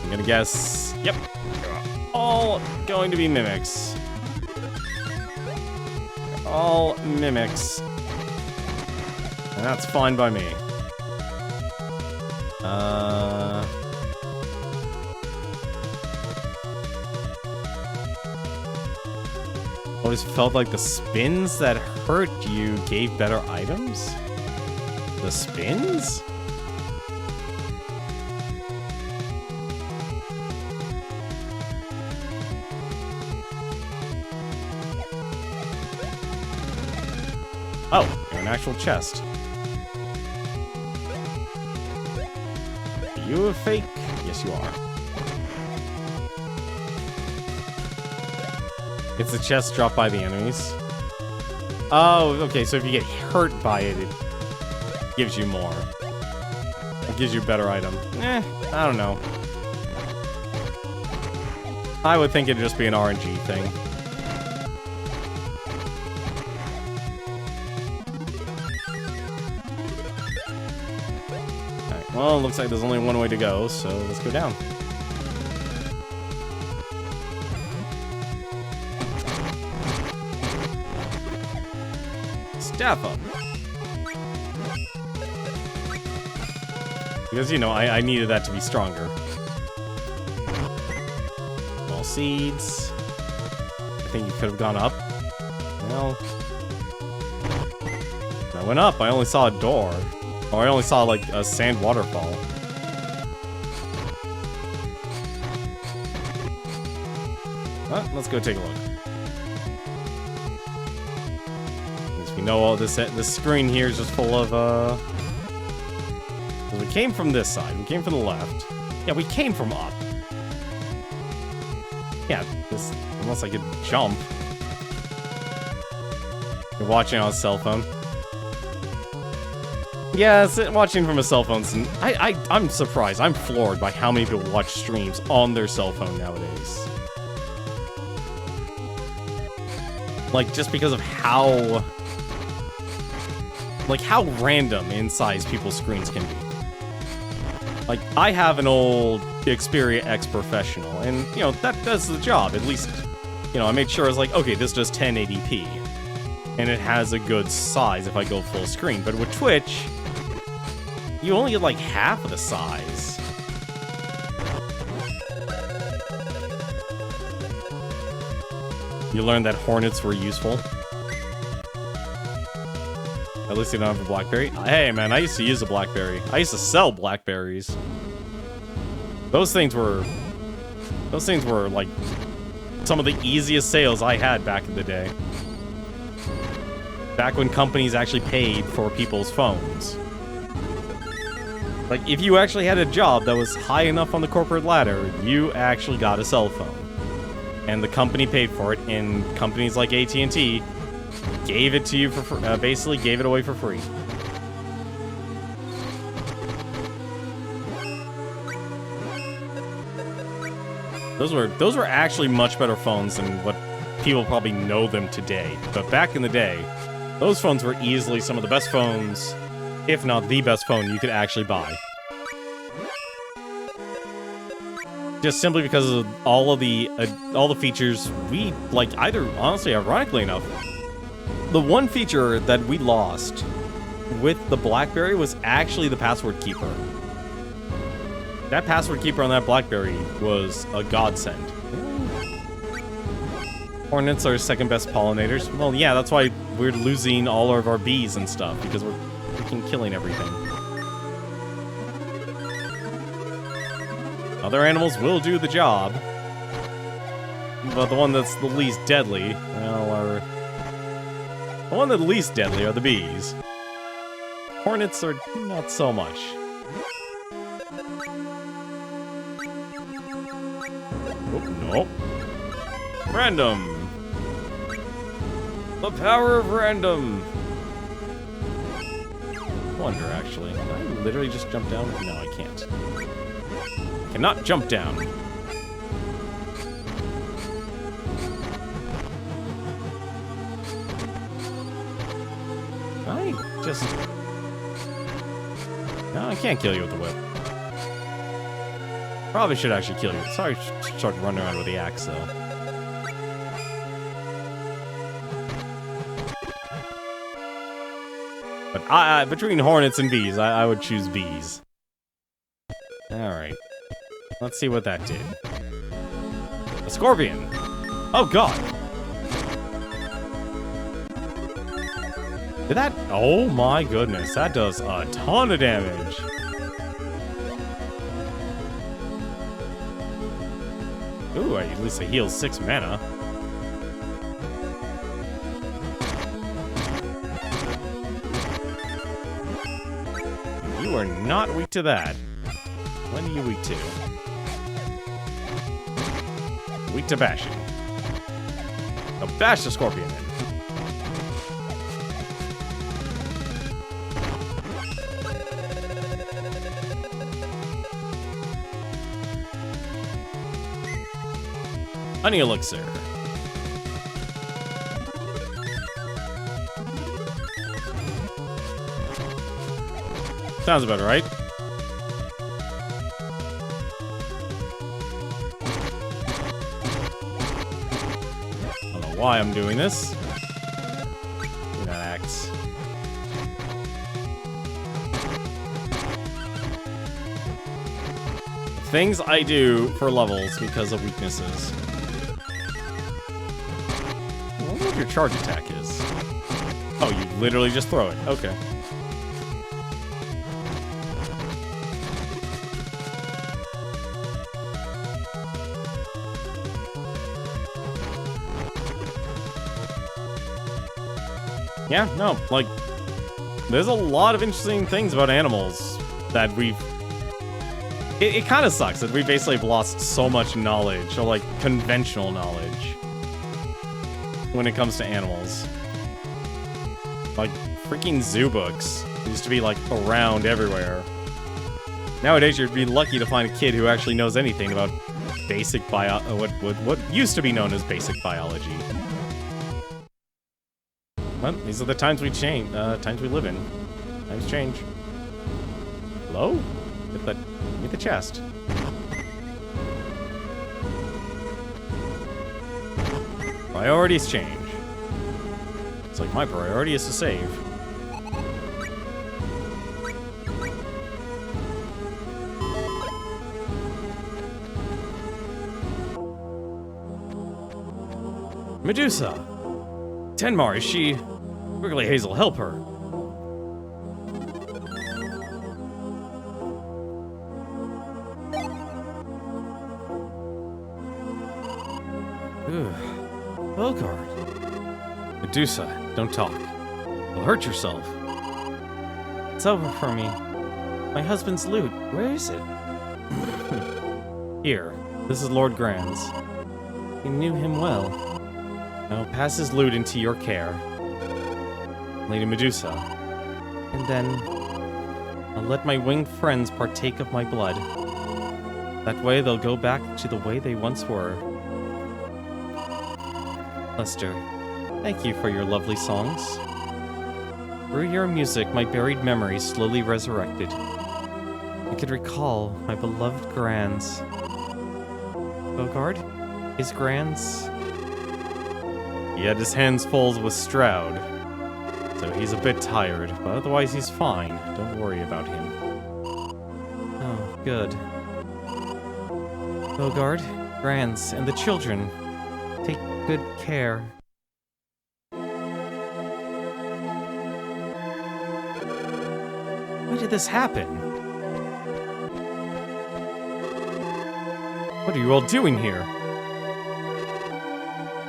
I'm gonna guess... Yep. All going to be mimics. All mimics. And that's fine by me. Always felt like the spins that hurt you gave better items? The spins? Oh, you're an actual chest. Are you a fake? Yes, you are. It's a chest dropped by the enemies. Oh, okay, so if you get hurt by it, it gives you more. It gives you a better item. I don't know. I would think it'd just be an RNG thing. Alright, well, it looks like there's only one way to go, so let's go down. Staff up. Because, you know, I needed that to be stronger. Small seeds. I think you could have gone up. Well, I went up. I only saw a door. Or I only saw, like, a sand waterfall. Let's go take a look. We know all this screen here is just full of we came from this side, we came from the left. Yeah, we came from up. Yeah, this, unless I could jump. You're watching on a cell phone. Yeah, watching from a cell phone. I'm surprised. I'm floored by how many people watch streams on their cell phone nowadays. Like, just because of how... Like, how random in size people's screens can be. Like, I have an old Xperia X Professional, and, you know, that does the job. At least, you know, I made sure I was like, okay, this does 1080p. And it has a good size if I go full screen. But with Twitch, you only get, like, half of the size. You learned that Hornets were useful. At least you don't have a BlackBerry. Hey, man, I used to use a BlackBerry. I used to sell BlackBerries. Those things were, like, some of the easiest sales I had back in the day. Back when companies actually paid for people's phones. Like, if you actually had a job that was high enough on the corporate ladder, you actually got a cell phone. And the company paid for it, and companies like AT&T gave it to you for basically gave it away for free. Those were actually much better phones than what people probably know them today. But back in the day, those phones were easily some of the best phones, if not the best phone you could actually buy. Just simply because of all the features we like. Either honestly, ironically enough, the one feature that we lost with the BlackBerry was actually the password keeper. That password keeper on that BlackBerry was a godsend. Hornets are second best pollinators. Well, yeah, that's why we're losing all of our bees and stuff, because we're freaking killing everything. Other animals will do the job, but the one that's the least deadly, well, the one that's least deadly are the bees. Hornets are not so much. Oh, no. Random! The power of random! I wonder, actually. Can I literally just jump down? No, I can't. I cannot jump down. I just... No, I can't kill you with the whip. Probably should actually kill you. Sorry, start running around with the axe, though. But between hornets and bees, I would choose bees. Alright. Let's see what that did. A scorpion! Oh god! Did that? Oh my goodness, that does a ton of damage. Ooh, at least it heals 6 mana. You are not weak to that. What are you weak to? Weak to bashing. Now bash the scorpion in. Honey elixir. Sounds about right. I don't know why I'm doing this. Give me that axe. Things I do for levels because of weaknesses. I wonder what your charge attack is. Oh, you literally just throw it. Okay. Yeah, no, like, there's a lot of interesting things about animals that we've... It kind of sucks that we basically have lost so much knowledge, or like, conventional knowledge, when it comes to animals. Like, freaking zoo books used to be, like, around everywhere. Nowadays, you'd be lucky to find a kid who actually knows anything about basic what used to be known as basic biology. Well, these are the times we change, times we live in. Times change. Hello? Get the chest. Priorities change. It's like my priority is to save. Medusa! Tenmar, is she... Wriggly Hazel, help her. Bogard. Medusa, don't talk. You'll hurt yourself. It's over for me. My husband's loot, where is it? Here, this is Lord Grand's. You knew him well. Now pass his loot into your care. Lady Medusa. And then... I'll let my winged friends partake of my blood. That way they'll go back to the way they once were. Lester, thank you for your lovely songs. Through your music, my buried memories slowly resurrected. I could recall my beloved Grands. Bogard? His Grands? He had his hands full with Stroud, so he's a bit tired, but otherwise he's fine. Don't worry about him. Oh, good. Bogard, Grands, and the children. Take good care. Why did this happen? What are you all doing here?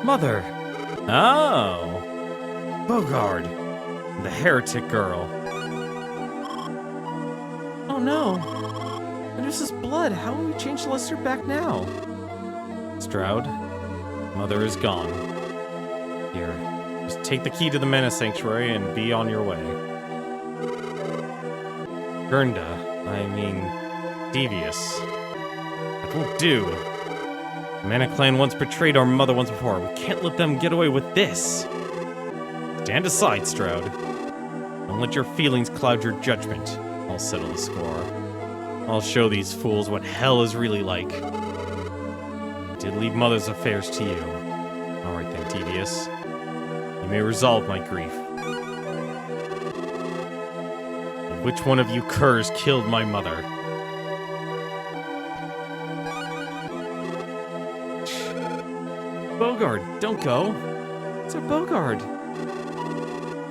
Mother! Oh! Bogard! The heretic girl. no. Medusa's blood. How will we change Lester back now? Stroud, Mother is gone. Here, just take the key to the Menace Sanctuary and be on your way. Devious. That won't do. The Mana Clan once betrayed our mother once before. We can't let them get away with this. Stand aside, Stroud. Don't let your feelings cloud your judgment. I'll settle the score. I'll show these fools what hell is really like. I did leave Mother's affairs to you. Alright then, Devious. You may resolve my grief. Which one of you curs killed my mother? Bogard, don't go. Sir Bogard.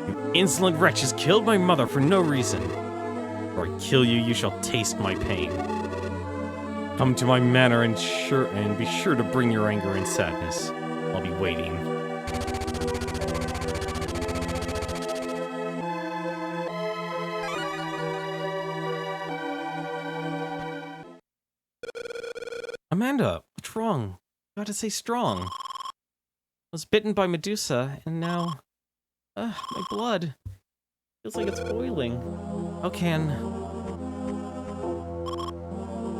You insolent wretches killed my mother for no reason. Before I kill you, you shall taste my pain. Come to my manor and be sure to bring your anger and sadness. I'll be waiting. Amanda, what's wrong? You gotta stay strong. I was bitten by Medusa, and now... my blood. Feels like it's boiling. How can...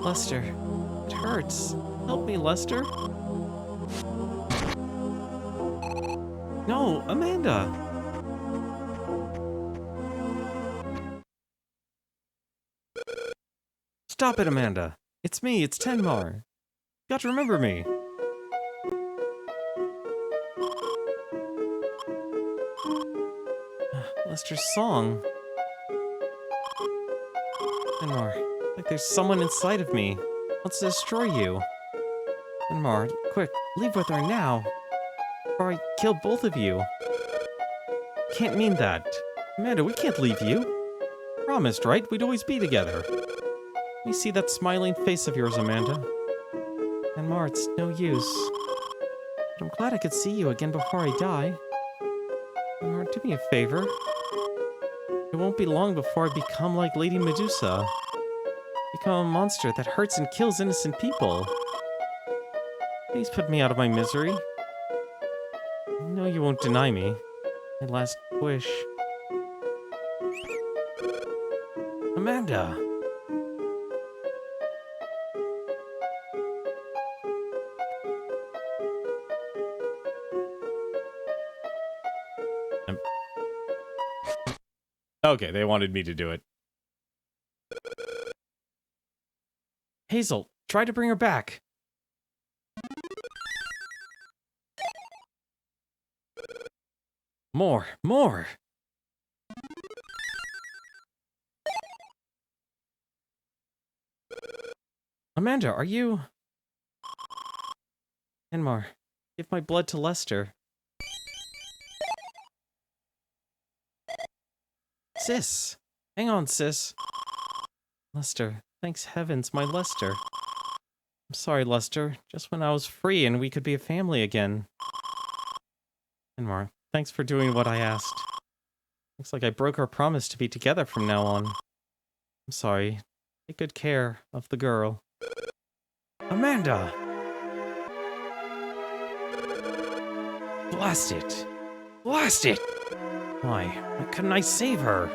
Lester, it hurts. Help me, Lester. No, Amanda! Stop it, Amanda. It's me, it's Tenmar. You got to remember me. Lester's song. Tenmar, like there's someone inside of me. Wants to destroy you. Tenmar, quick, leave with her now. Or I kill both of you. Can't mean that. Amanda, we can't leave you. Promised, right? We'd always be together. Let me see that smiling face of yours, Amanda. Tenmar, it's no use. But I'm glad I could see you again before I die. Tenmar, do me a favor. It won't be long before I become like Lady Medusa. Become a monster that hurts and kills innocent people. Please put me out of my misery. I know you won't deny me. My last wish. Amanda! Okay, they wanted me to do it. Hazel, try to bring her back. More. Amanda, are you... Tenmar, give my blood to Lester. Sis! Hang on, sis. Lester, thanks heavens, my Lester. I'm sorry, Lester. Just when I was free and we could be a family again. Tenmar, thanks for doing what I asked. Looks like I broke our promise to be together from now on. I'm sorry. Take good care of the girl. Amanda! Blast it! Blast it! Why couldn't I save her?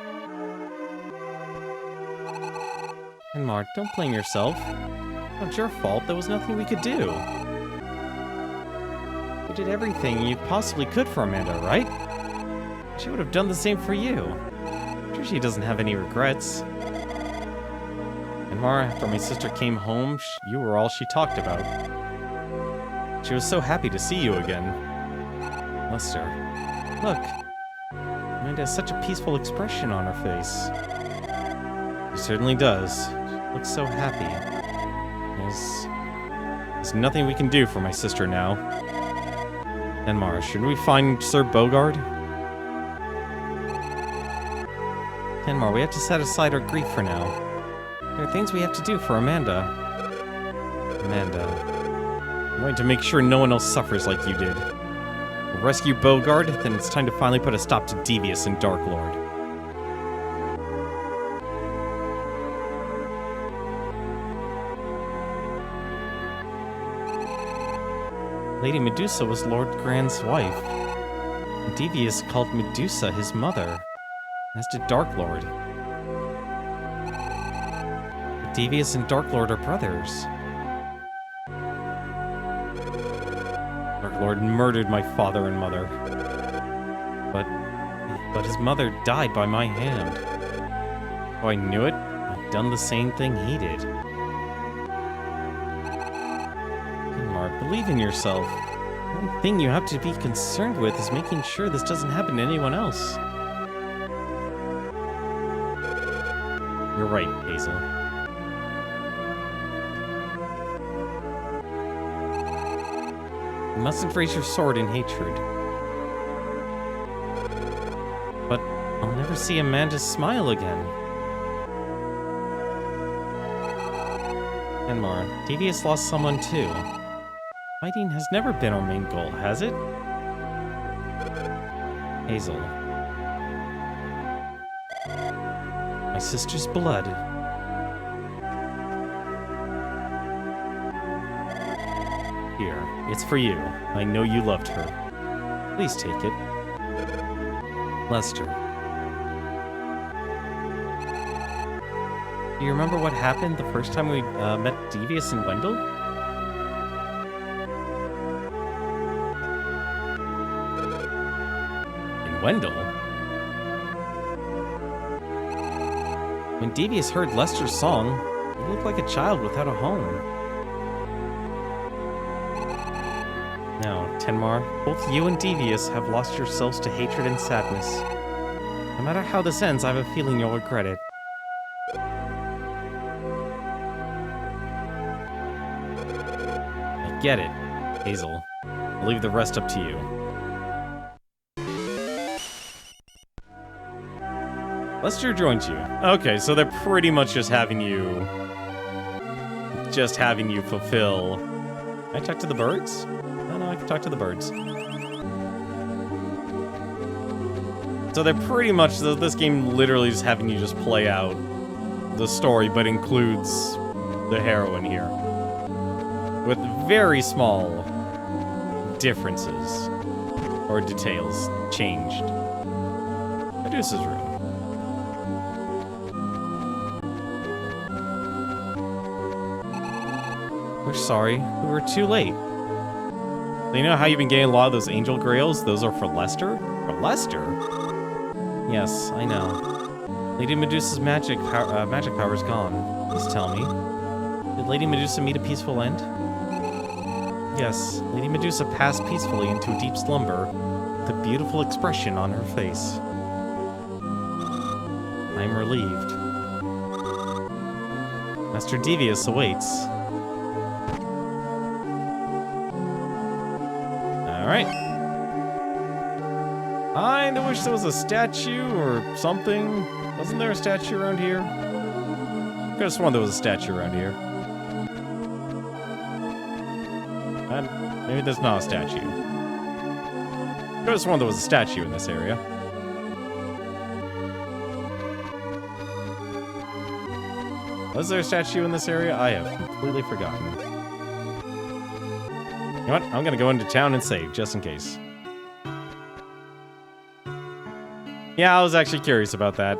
Tenmar, don't blame yourself. Not your fault. There was nothing we could do. You did everything you possibly could for Amanda, right? She would have done the same for you. I'm sure she doesn't have any regrets. Tenmar, after my sister came home, you were all she talked about. She was so happy to see you again. Lester, look. Amanda has such a peaceful expression on her face. She certainly does. She looks so happy. There's nothing we can do for my sister now. Tenmar, shouldn't we find Sir Bogard? Tenmar, we have to set aside our grief for now. There are things we have to do for Amanda. Amanda, I'm going to make sure no one else suffers like you did. We'll rescue Bogard, then it's time to finally put a stop to Devious and Dark Lord. Lady Medusa was Lord Grand's wife. And Devious called Medusa his mother, as did Dark Lord. Devious and Dark Lord are brothers. Dark Lord murdered my father and mother. But his mother died by my hand. Oh, I knew it. I'd done the same thing he did. Mark, believe in yourself. The only thing you have to be concerned with is making sure this doesn't happen to anyone else. You're right, Hazel. You mustn't raise your sword in hatred. But I'll never see Amanda smile again. Enmar, Devious lost someone too. Fighting has never been our main goal, has it? Hazel. My sister's blood. Here, it's for you. I know you loved her. Please take it. Lester. Do you remember what happened the first time we met Devious and Wendell? In Wendell? When Devious heard Lester's song, he looked like a child without a home. Now, Tenmar, both you and Devious have lost yourselves to hatred and sadness. No matter how this ends, I have a feeling you'll regret it. I get it, Hazel. I'll leave the rest up to you. Lester joins you. Okay, so they're pretty much just having you fulfill. Can I talk to the birds? No, I can talk to the birds. So they're pretty much, this game literally is having you just play out the story, but includes the heroine here. With very small differences or details changed. Medusa's room. We're sorry, we were too late. So you know how you've been getting a lot of those angel grails? Those are for Lester? For Lester? Yes, I know. Lady Medusa's magic power is gone. Please tell me. Did Lady Medusa meet a peaceful end? Yes, Lady Medusa passed peacefully into a deep slumber with a beautiful expression on her face. I am relieved. Master Devious awaits. Alright. I wish there was a statue or something. Wasn't there a statue around here? I could have sworn there was a statue around here. And maybe there's not a statue. I could have sworn there was a statue in this area. Was there a statue in this area? I have completely forgotten. You know what? I'm gonna go into town and save, just in case. Yeah, I was actually curious about that.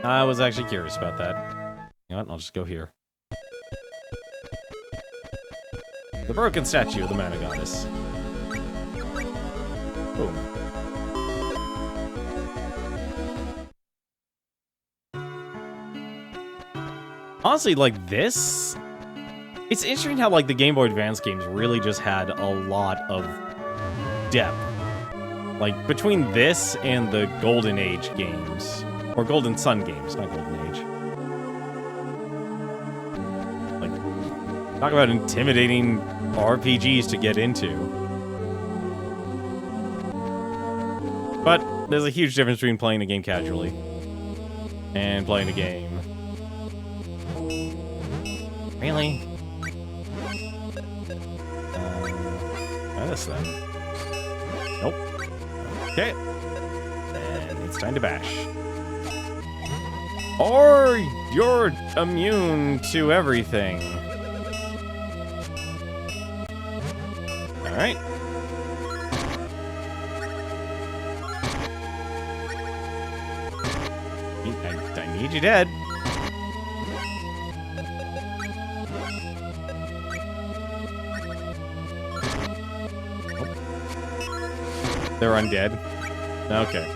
I was actually curious about that. You know what? I'll just go here. The broken statue of the Mana Goddess. Boom. Honestly, like this... It's interesting how, like, the Game Boy Advance games really just had a lot of depth. Like, between this and the Golden Age games. Or Golden Sun games, not Golden Age. Like, talk about intimidating RPGs to get into. But there's a huge difference between playing a game casually and playing a game. Really? This then. Nope. Okay. Then it's time to bash. Or you're immune to everything. Alright. I need you dead. They're undead. Okay.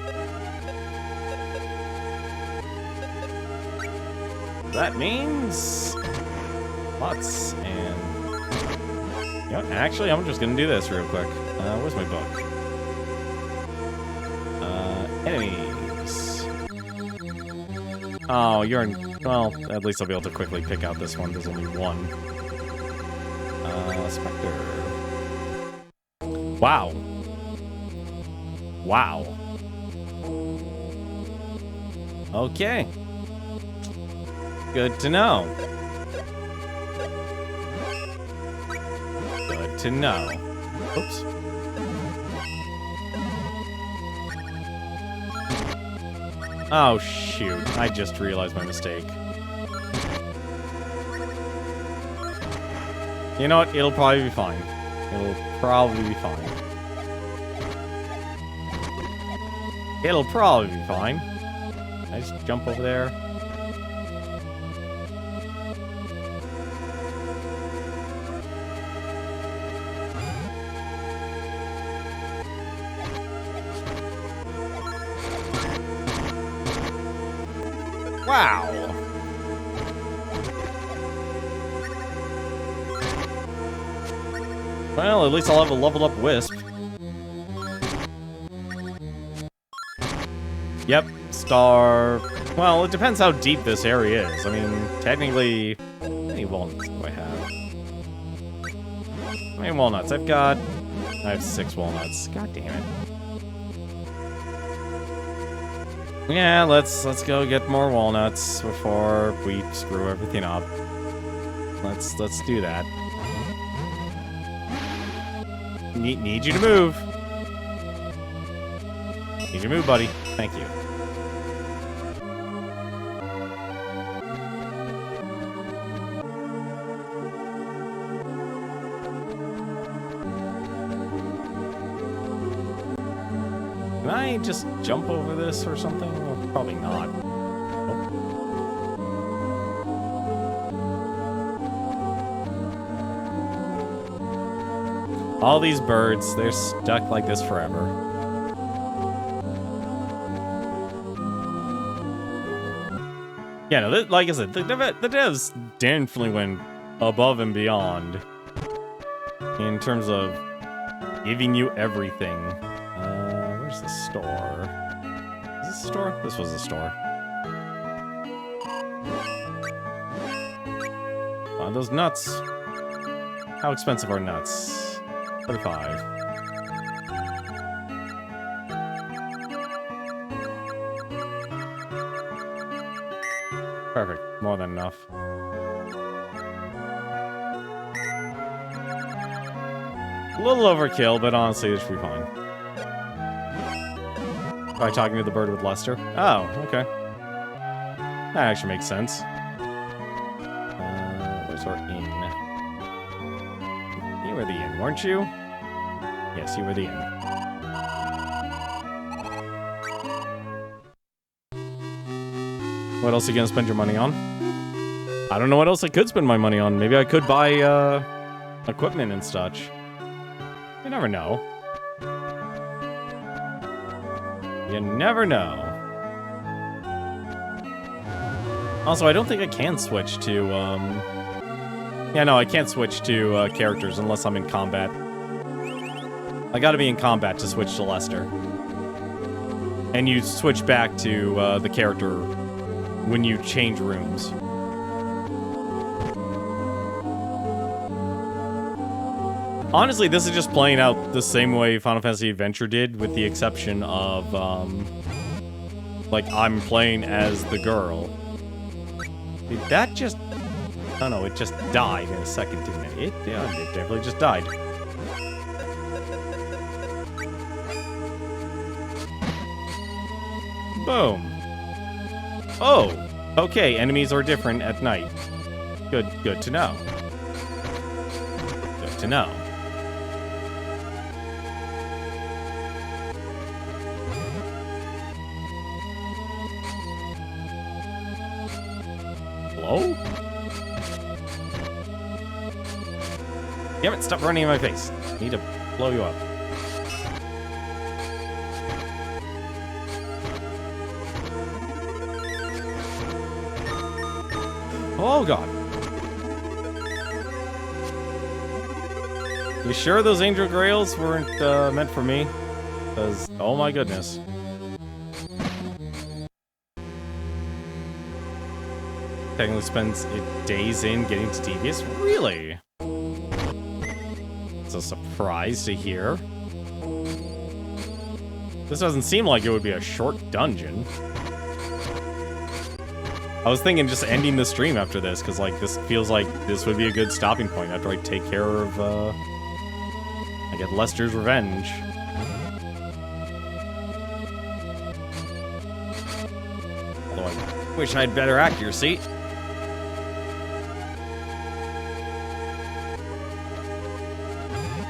That means lots and... You know what? Actually, I'm just gonna do this real quick. Where's my book? Enemies. Oh, you're in... Well, at least I'll be able to quickly pick out this one. There's only one. Spectre. Wow. Wow. Okay. Good to know. Good to know. Oops. Oh, shoot. I just realized my mistake. You know what? It'll probably be fine. It'll probably be fine. It'll probably be fine. I just jump over there. Wow. Well, at least I'll have a leveled up Wisp. Yep, star. Well, it depends how deep this area is. I mean, technically, how many walnuts do I have? How many walnuts? I have 6 walnuts. God damn it. Yeah, let's go get more walnuts before we screw everything up. Let's do that. Need you to move. Need you to move, buddy. Thank you. Can I just jump over this or something? Well, probably not. All these birds, they're stuck like this forever. Yeah, no, like I said, the devs definitely went above and beyond in terms of giving you everything. Where's the store? Is this a store? This was a store. Those nuts. How expensive are nuts? 35. Perfect. More than enough. A little overkill, but honestly, it should be fine. By talking to the bird with Lester. Oh, okay. That actually makes sense. Where's our inn? You were the inn, weren't you? Yes, you were the inn. What else are you gonna spend your money on? I don't know what else I could spend my money on. Maybe I could buy, equipment and such. You never know. You never know. Also, I don't think I can switch to, Yeah, no, I can't switch to, characters unless I'm in combat. I gotta be in combat to switch to Lester. And you switch back to, the character when you change rooms. Honestly, this is just playing out the same way Final Fantasy Adventure did, with the exception of, like, I'm playing as the girl. Did that just... Oh no, it just died in a second, didn't it? Yeah, it definitely just died. Boom. Oh! Okay, enemies are different at night. Good to know. Good to know. Hello? Damn it, stop running in my face. I need to blow you up. Oh, God. You sure those angel grails weren't meant for me? Because, oh my goodness. Technically spends days in getting to Devious? Really? It's a surprise to hear. This doesn't seem like it would be a short dungeon. I was thinking just ending the stream after this, because like this feels like this would be a good stopping point after I take care of I get Lester's revenge. Although I wish I had better accuracy.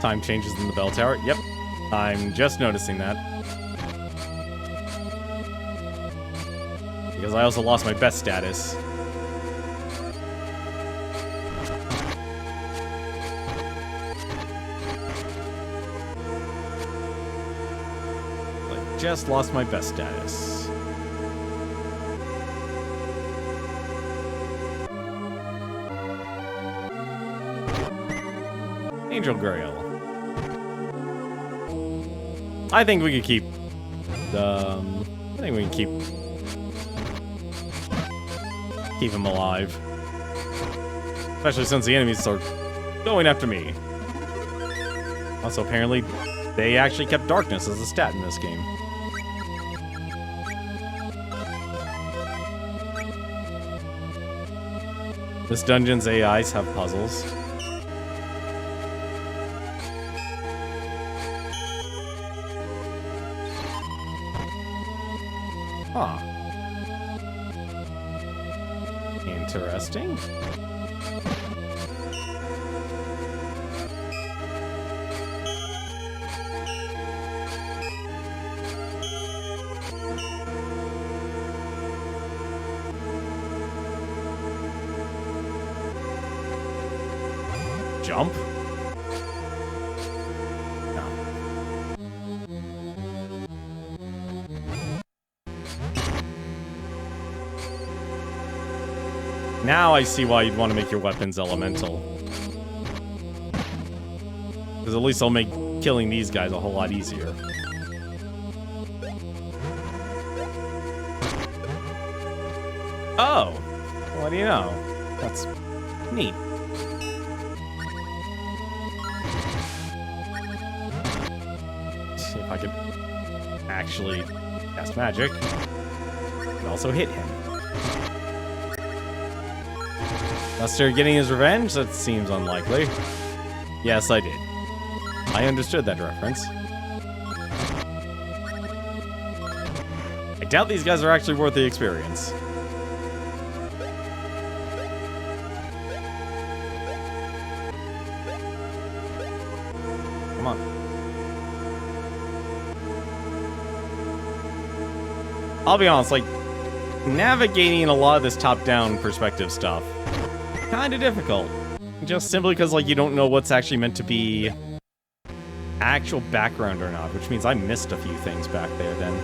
Time changes in the bell tower. Yep. I'm just noticing that. Because I also lost my best status. I just lost my best status. Angel Grail. I think we could keep I think we can keep him alive. Especially since the enemies are going after me. Also, apparently, they actually kept darkness as a stat in this game. This dungeon's AIs have puzzles. Huh. Interesting. Jump? No. Now I see why you'd want to make your weapons elemental. Because at least I'll make killing these guys a whole lot easier. Oh! What do you know? That's neat. See if I could actually cast magic and also hit him. Lester getting his revenge? That seems unlikely. Yes, I did. I understood that reference. I doubt these guys are actually worth the experience. Come on. I'll be honest, like, navigating a lot of this top-down perspective stuff, kind of difficult. Just simply because, like, you don't know what's actually meant to be actual background or not, which means I missed a few things back there then.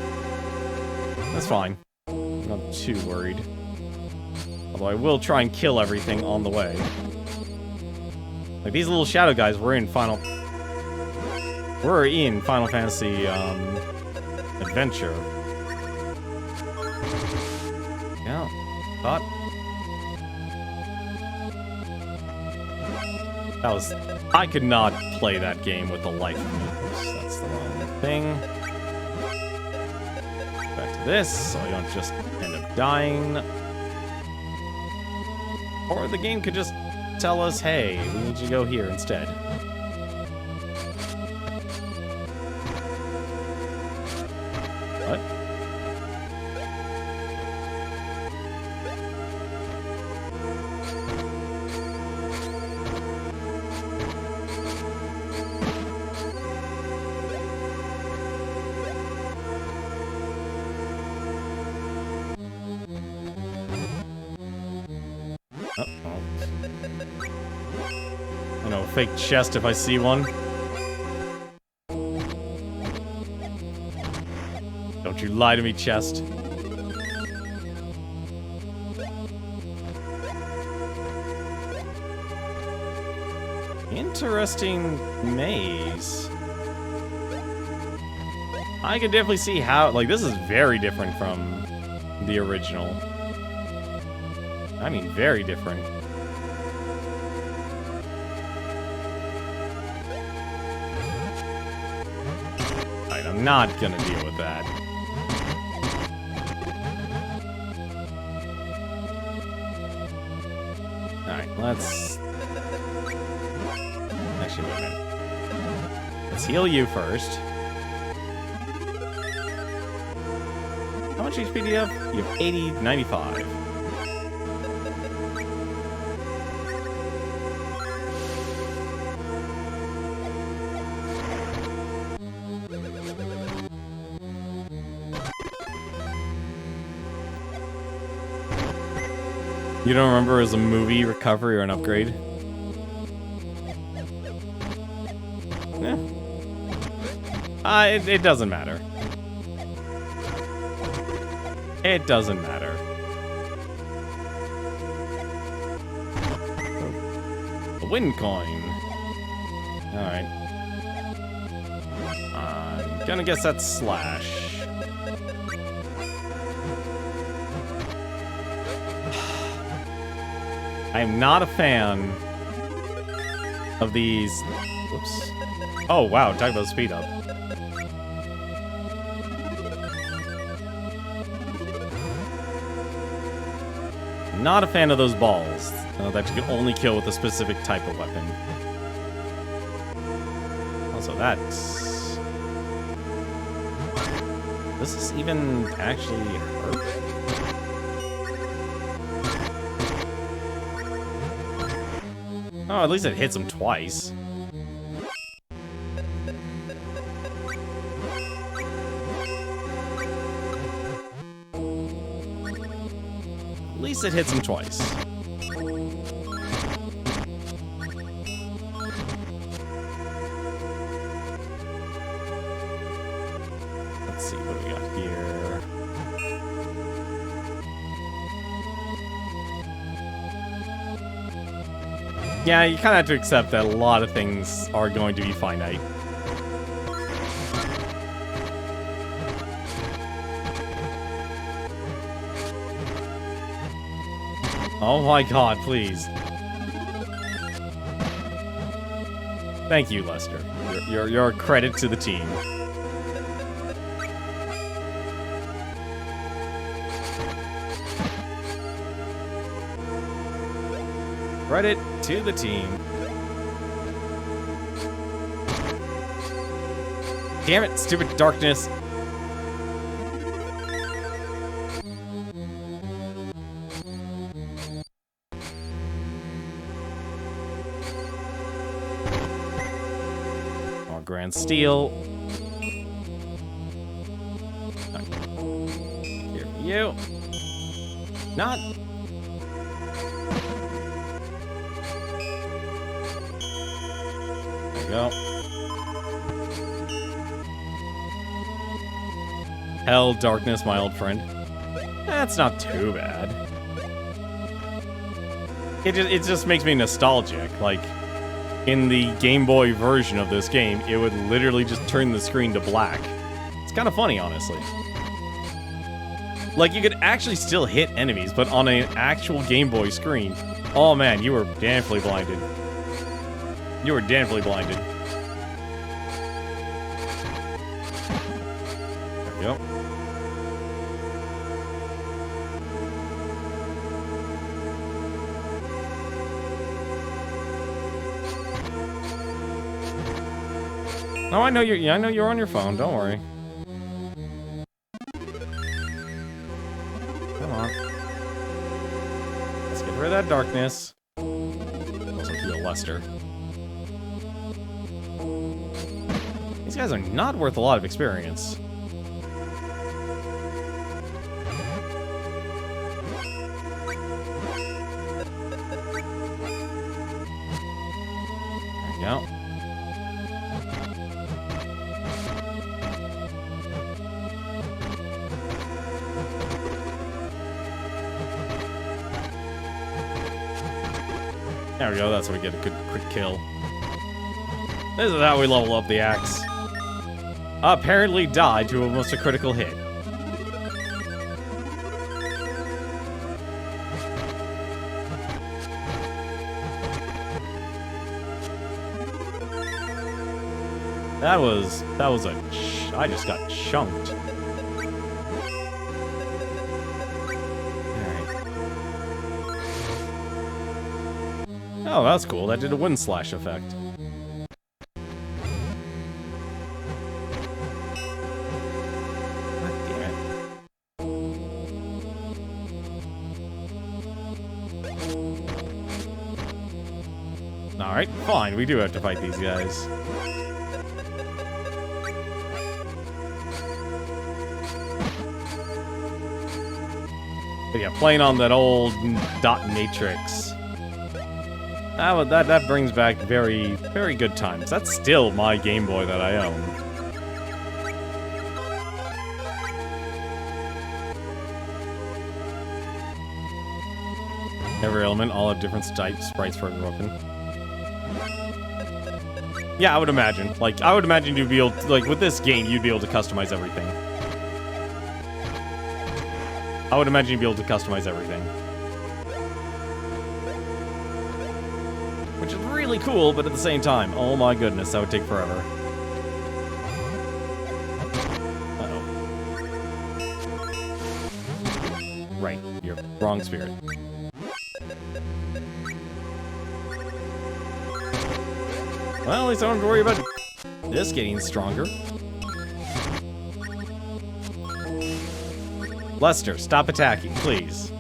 That's fine. I'm not too worried. Although I will try and kill everything on the way. Like, these little shadow guys were in Final Fantasy, Adventure. Yeah, thought... That was... I could not play that game with the life of me. That's the wrong thing. Back to this, so I don't just end up dying. Or the game could just tell us, hey, we need you to go here instead. What? fake chest if I see one. Don't you lie to me, chest. Interesting maze. I can definitely see how, like, this is very different from the original. I mean, very different. Alright, I'm not gonna deal with that. Alright, let's... Actually, wait a minute. Let's heal you first. How much HP do you have? You have 80, 95. You don't remember as a movie recovery or an upgrade? Yeah. It doesn't matter. It doesn't matter. A win coin. Alright. I'm gonna guess that's slash. I am not a fan of these. Whoops. Oh, wow. Talk about speed up. Not a fan of those balls that you can only kill with a specific type of weapon. Also, that's... Does this even actually hurt? Oh, at least it hits him twice. At least it hits him twice. Let's see, what do we got here? Yeah, you kind of have to accept that a lot of things are going to be finite. Oh my god, please. Thank you, Lester. You're a credit to the team. Credit to the team. Damn it, stupid darkness. More Grand Steel. Here for you. Not. Go. Hell, darkness, my old friend. That's not too bad. It just makes me nostalgic. Like, in the Game Boy version of this game, it would literally just turn the screen to black. It's kind of funny, honestly. Like, you could actually still hit enemies, but on an actual Game Boy screen, oh man, you were damnfully blinded. You were damnfully blinded. There we go. Oh, I know you're. Yeah, I know you're on your phone. Don't worry. Come on. Let's get rid of that darkness. Also heal Lester. These guys are not worth a lot of experience. There we go, that's how we get a good quick kill. This is how we level up the axe. Apparently died to almost a critical hit. That was I just got chunked. Alright. Oh, that's cool. That did a wind slash effect. God damn it. Alright, fine. We do have to fight these guys. But yeah, playing on that old dot matrix. That brings back very, very good times. That's still my Game Boy that I own. Every element, all have different sprites for every weapon. Yeah, I would imagine. Like, I would imagine you'd be able to, like, with this game, you'd be able to customize everything. I would imagine you'd be able to customize everything. Which is really cool, but at the same time, oh my goodness, that would take forever. Uh-oh. Right, you're wrong spirit. Well, at least I don't have to worry about this getting stronger. Lester, stop attacking, please.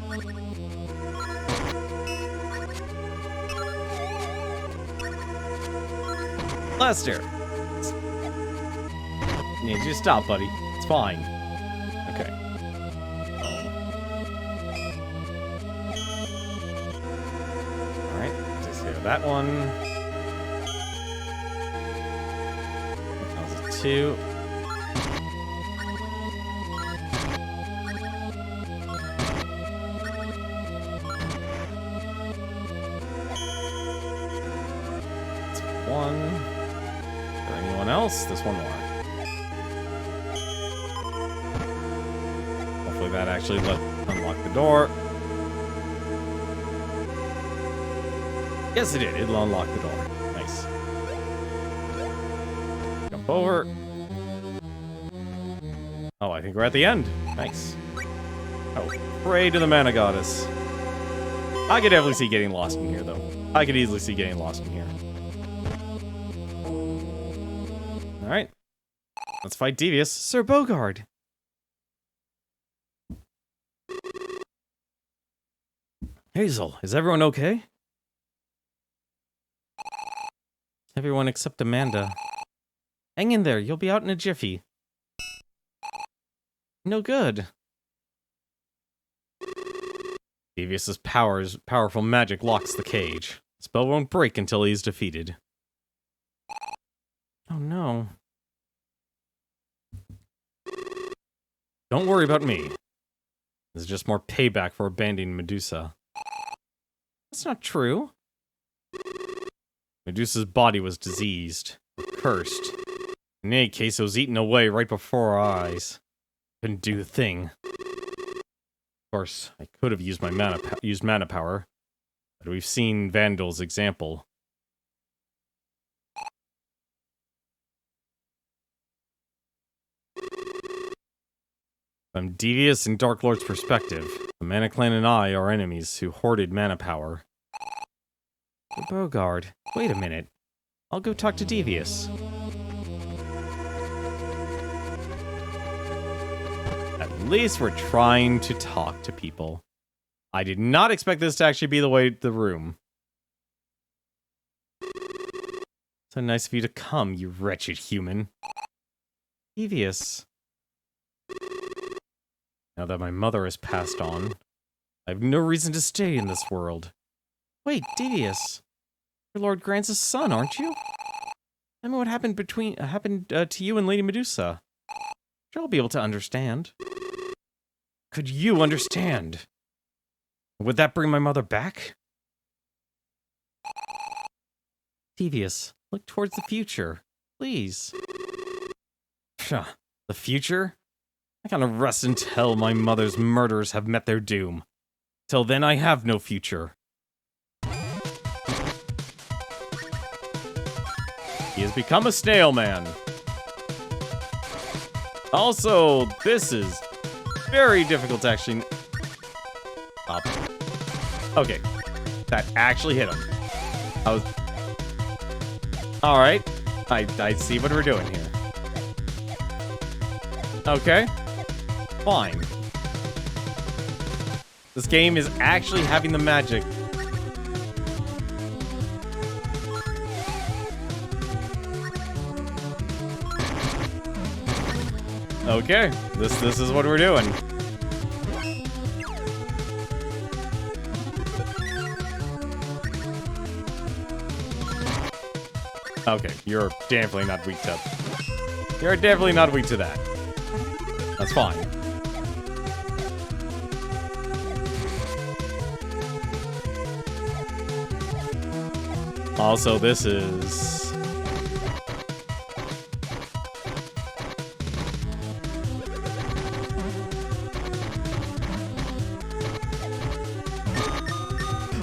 Lester! Yeah, just stop, buddy. It's fine. Okay. Alright, let's go that one. That was a 2. Else? There's one more. Hopefully that actually unlock the door. Yes, it did. It'll unlock the door. Nice. Jump over. Oh, I think we're at the end. Nice. Oh, pray to the mana goddess. I could definitely see getting lost in here, though. I could easily see getting lost in here. Alright. Let's fight Devious. Sir Bogard! Hazel, is everyone okay? Everyone except Amanda. Hang in there, you'll be out in a jiffy. No good. Devious's powerful magic locks the cage. The spell won't break until he's defeated. Oh no. Don't worry about me. This is just more payback for abandoning Medusa. That's not true. Medusa's body was diseased, cursed. In any case, it was eaten away right before our eyes. Couldn't do the thing. Of course, I could have used my mana power, but we've seen Vandal's example. From Devious and Dark Lord's perspective, the Mana Clan and I are enemies who hoarded mana power. Bogard, wait a minute. I'll go talk to Devious. At least we're trying to talk to people. I did not expect this to actually be the room. So nice of you to come, you wretched human. Devious. Now that my mother has passed on, I have no reason to stay in this world. Wait, Devious. You're Lord Grant's son, aren't you? I mean, what happened to you and Lady Medusa? Sure, I'll be able to understand. Could you understand? Would that bring my mother back? Devious, look towards the future. Please. Pshaw, the future? I gotta rest until my mother's murderers have met their doom. Till then, I have no future. He has become a snail man. Also, this is very difficult to actually... Up. Okay. That actually hit him. I was... Alright. I see what we're doing here. Okay. Fine. This game is actually having the magic. Okay, this is what we're doing. Okay, you're definitely not weak to... You're definitely not weak to that. That's fine. Also, this is...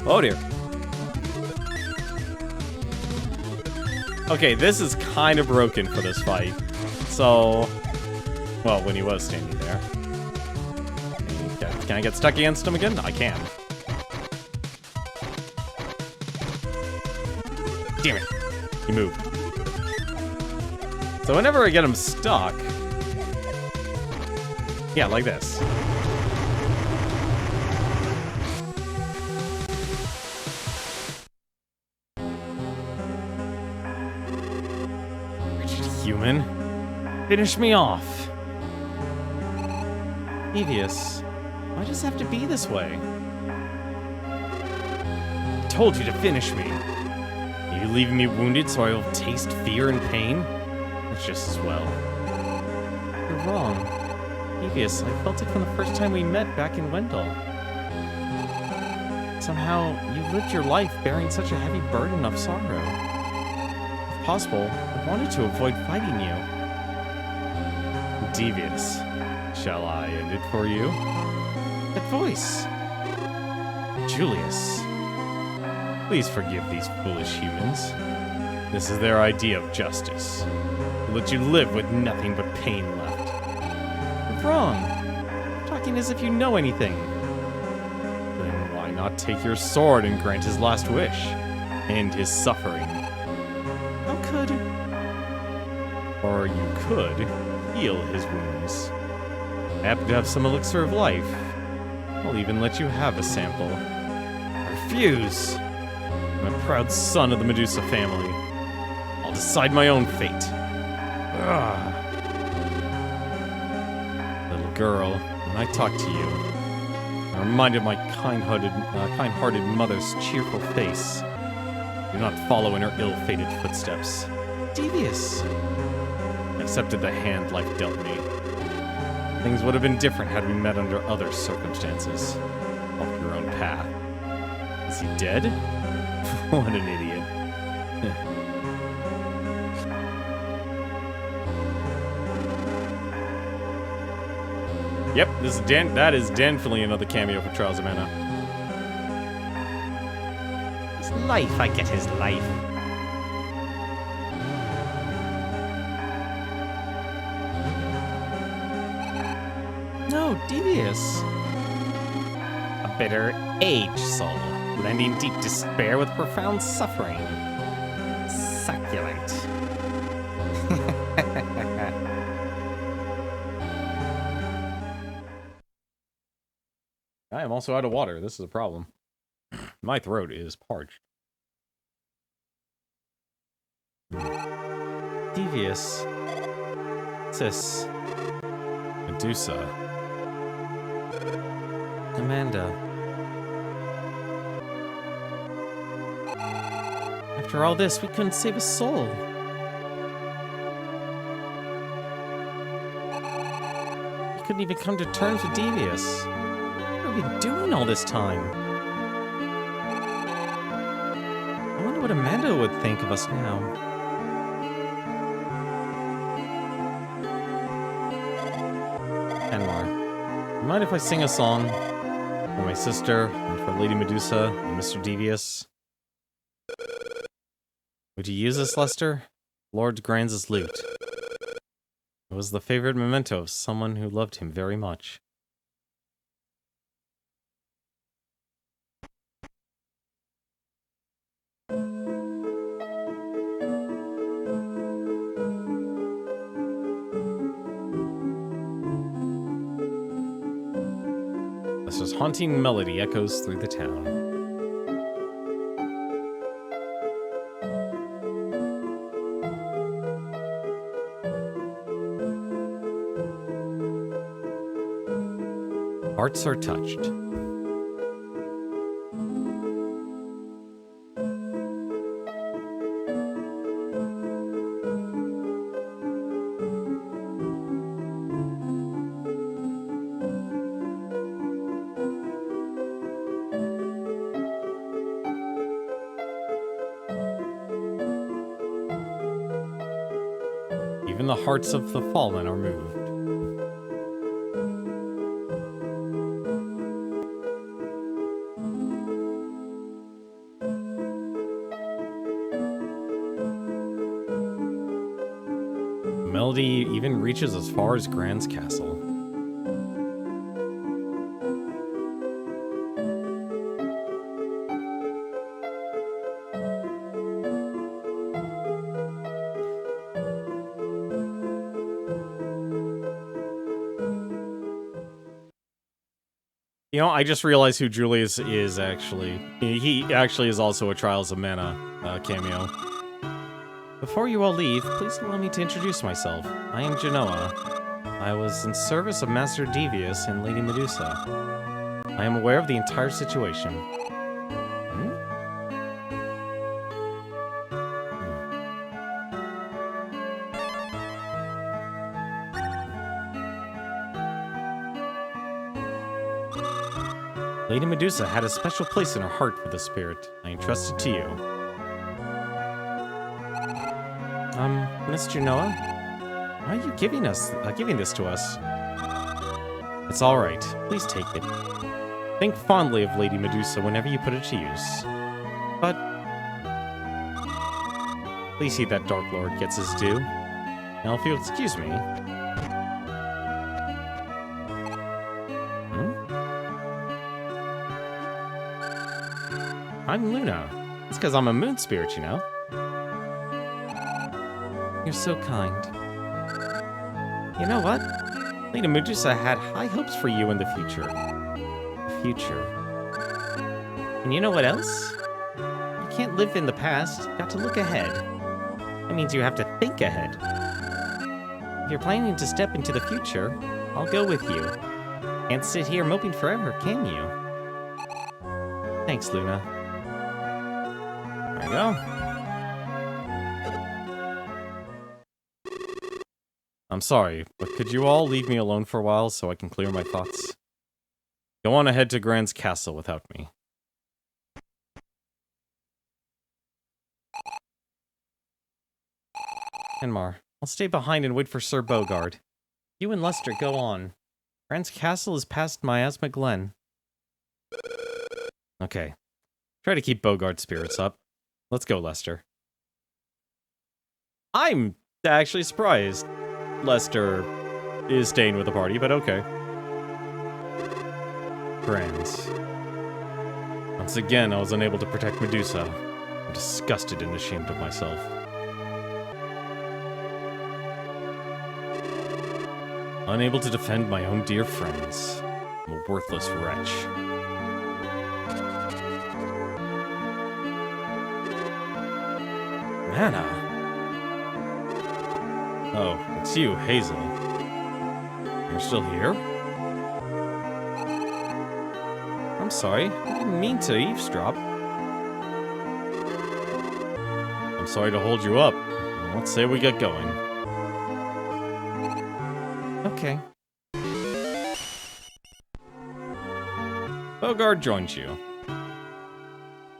Oh dear. Okay, this is kind of broken for this fight. So... Well, when he was standing there. Can I get stuck against him again? I can. Damn it. He moved. So whenever I get him stuck... Yeah, like this. Wretched human. Finish me off. Devious. Why does it have to be this way? I told you to finish me. Are you leaving me wounded so I will taste fear and pain? That's just as well. You're wrong. Devious, I felt it from the first time we met back in Wendell. Somehow, you lived your life bearing such a heavy burden of sorrow. If possible, I wanted to avoid fighting you. Devious. Shall I end it for you? That voice! Julius. Please forgive these foolish humans. This is their idea of justice. To let you live with nothing but pain left. You're wrong. Talking as if you know anything. Then why not take your sword and grant his last wish? End his suffering. How could... Or you could heal his wounds. I happen to have some elixir of life. I'll even let you have a sample. I refuse. I'm a proud son of the Medusa family. I'll decide my own fate. Ugh. Little girl, when I talk to you, I'm reminded of my kind-hearted mother's cheerful face. Do not follow in her ill-fated footsteps. Devious. I accepted the hand life dealt me. Things would have been different had we met under other circumstances. Walk your own path. Is he dead? What an idiot. Yep, that is definitely another cameo for Trials of Mana. His life, I get his life. No, Devious. A bitter, aged soul, blending deep despair with profound suffering. Succulent. I am also out of water. This is a problem. My throat is parched. Devious. Sis. Medusa. Amanda. After all this, we couldn't save a soul. We couldn't even come to terms with Devious. What have we been doing all this time? I wonder what Amanda would think of us now. Enmar, you mind if I sing a song for my sister and for Lady Medusa and Mr. Devious? Would you use this, Lester? Lord Granz's lute. It was the favorite memento of someone who loved him very much. Lester's haunting melody echoes through the town. Hearts are touched. Even the hearts of the fallen are moved. The melody even reaches as far as Gran's castle. You know, I just realized who Julius is, actually. He actually is also a Trials of Mana cameo. Before you all leave, please allow me to introduce myself. I am Genoa. I was in service of Master Devious and Lady Medusa. I am aware of the entire situation. Lady Medusa had a special place in her heart for the spirit. I entrust it to you. Miss Genoa? Why are you giving this to us? It's alright. Please take it. Think fondly of Lady Medusa whenever you put it to use. But please heed that Dark Lord gets his due. Now if you'll excuse me. I'm Luna. It's because I'm a moon spirit, you know. You're so kind. You know what? Lady Medusa had high hopes for you in the future. The future. And you know what else? You can't live in the past. You got to look ahead. That means you have to think ahead. If you're planning to step into the future, I'll go with you. Can't sit here moping forever, can you? Thanks, Luna. There you go. I'm sorry, but could you all leave me alone for a while so I can clear my thoughts? Go on ahead to Gran's castle without me. Enmar, I'll stay behind and wait for Sir Bogard. You and Lester go on. Gran's castle is past Miasma Glen. Okay. Try to keep Bogard's spirits up. Let's go, Lester. I'm actually surprised Lester is staying with the party, but okay. Friends. Once again, I was unable to protect Medusa. I'm disgusted and ashamed of myself. Unable to defend my own dear friends. I'm a worthless wretch. Mana. Oh, it's you, Hazel. You're still here? I'm sorry, I didn't mean to eavesdrop. I'm sorry to hold you up. Let's say we get going. Okay. Bogard joins you.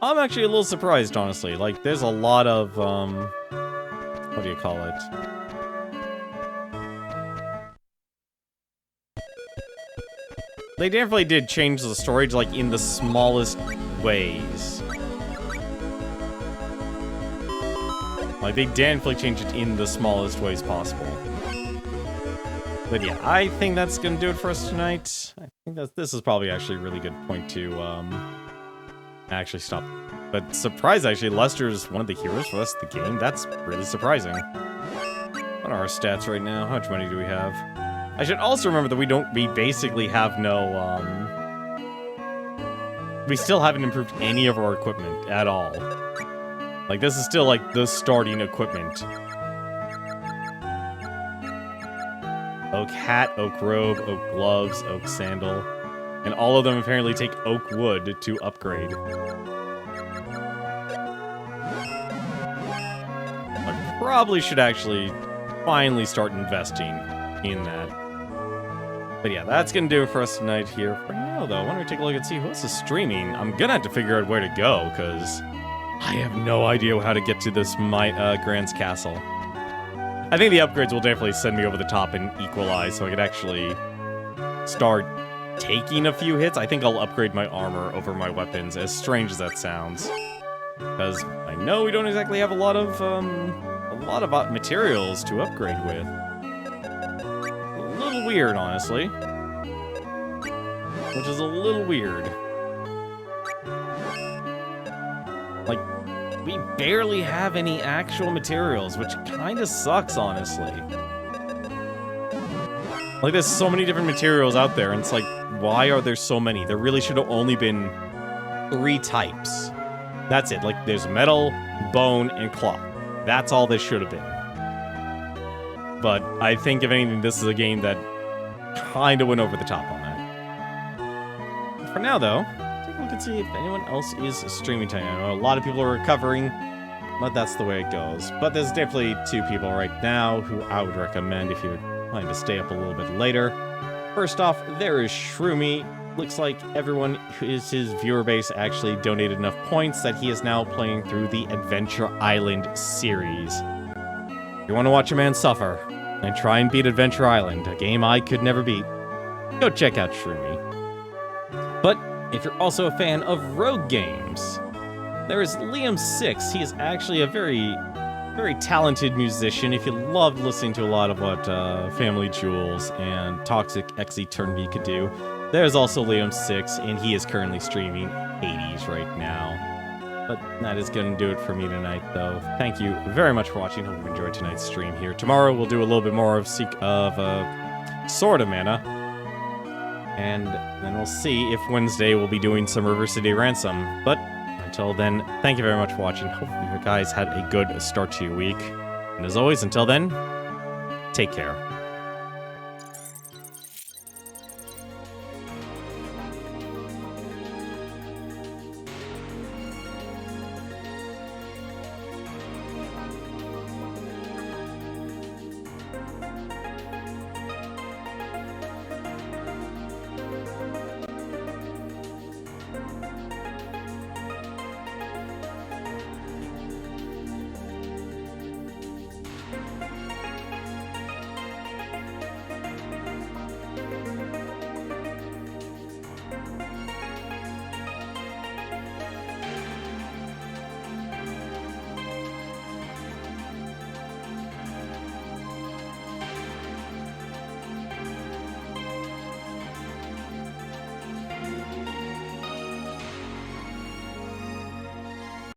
I'm actually a little surprised, honestly. Like, there's a lot of, what do you call it? They definitely did change the storage, like, in the smallest ways. Like, they definitely changed it in the smallest ways possible. But yeah, I think that's gonna do it for us tonight. I think this is probably actually a really good point to, actually stop. But surprise, actually, Lester's one of the heroes for us, the game. That's really surprising. What are our stats right now? How much money do we have? I should also remember that we basically have no, we still haven't improved any of our equipment at all. Like, this is still, like, the starting equipment. Oak hat, oak robe, oak gloves, oak sandal. And all of them apparently take oak wood to upgrade. I probably should actually finally start investing in that. But yeah, that's gonna do it for us tonight here. For now, though, why don't we take a look and see who else is streaming? I'm gonna have to figure out where to go, because I have no idea how to get to this Grand's Castle. I think the upgrades will definitely send me over the top and equalize, so I could actually start taking a few hits. I think I'll upgrade my armor over my weapons, as strange as that sounds. Because I know we don't exactly have a lot of materials to upgrade with. A little weird, honestly. Which is a little weird. Like, we barely have any actual materials, which kind of sucks, honestly. Like, there's so many different materials out there, and it's like, why are there so many? There really should have only been 3 types. That's it. Like, there's metal, bone, and cloth. That's all this should have been. But I think, if anything, this is a game that kind of went over the top on that. For now, though, take a look and see if anyone else is streaming tonight. I know a lot of people are recovering, but that's the way it goes. But there's definitely 2 people right now who I would recommend if you're planning to stay up a little bit later. First off, there is Shroomy. Looks like everyone his viewer base actually donated enough points that he is now playing through the Adventure Island series. If you want to watch a man suffer and try and beat Adventure Island, a game I could never beat, go check out Shroomy. But if you're also a fan of rogue games, there is Liam6. He is actually a very talented musician. If you loved listening to a lot of what Family Jewels and Toxic XE Turnby could do, there's also Liam6, and he is currently streaming 80s right now. But that is going to do it for me tonight, though. Thank you very much for watching. Hope you enjoyed tonight's stream here. Tomorrow we'll do a little bit more of Sword of Mana. And then we'll see if Wednesday we'll be doing some River City Ransom. But until then, thank you very much for watching. Hope you guys had a good start to your week. And as always, until then, take care.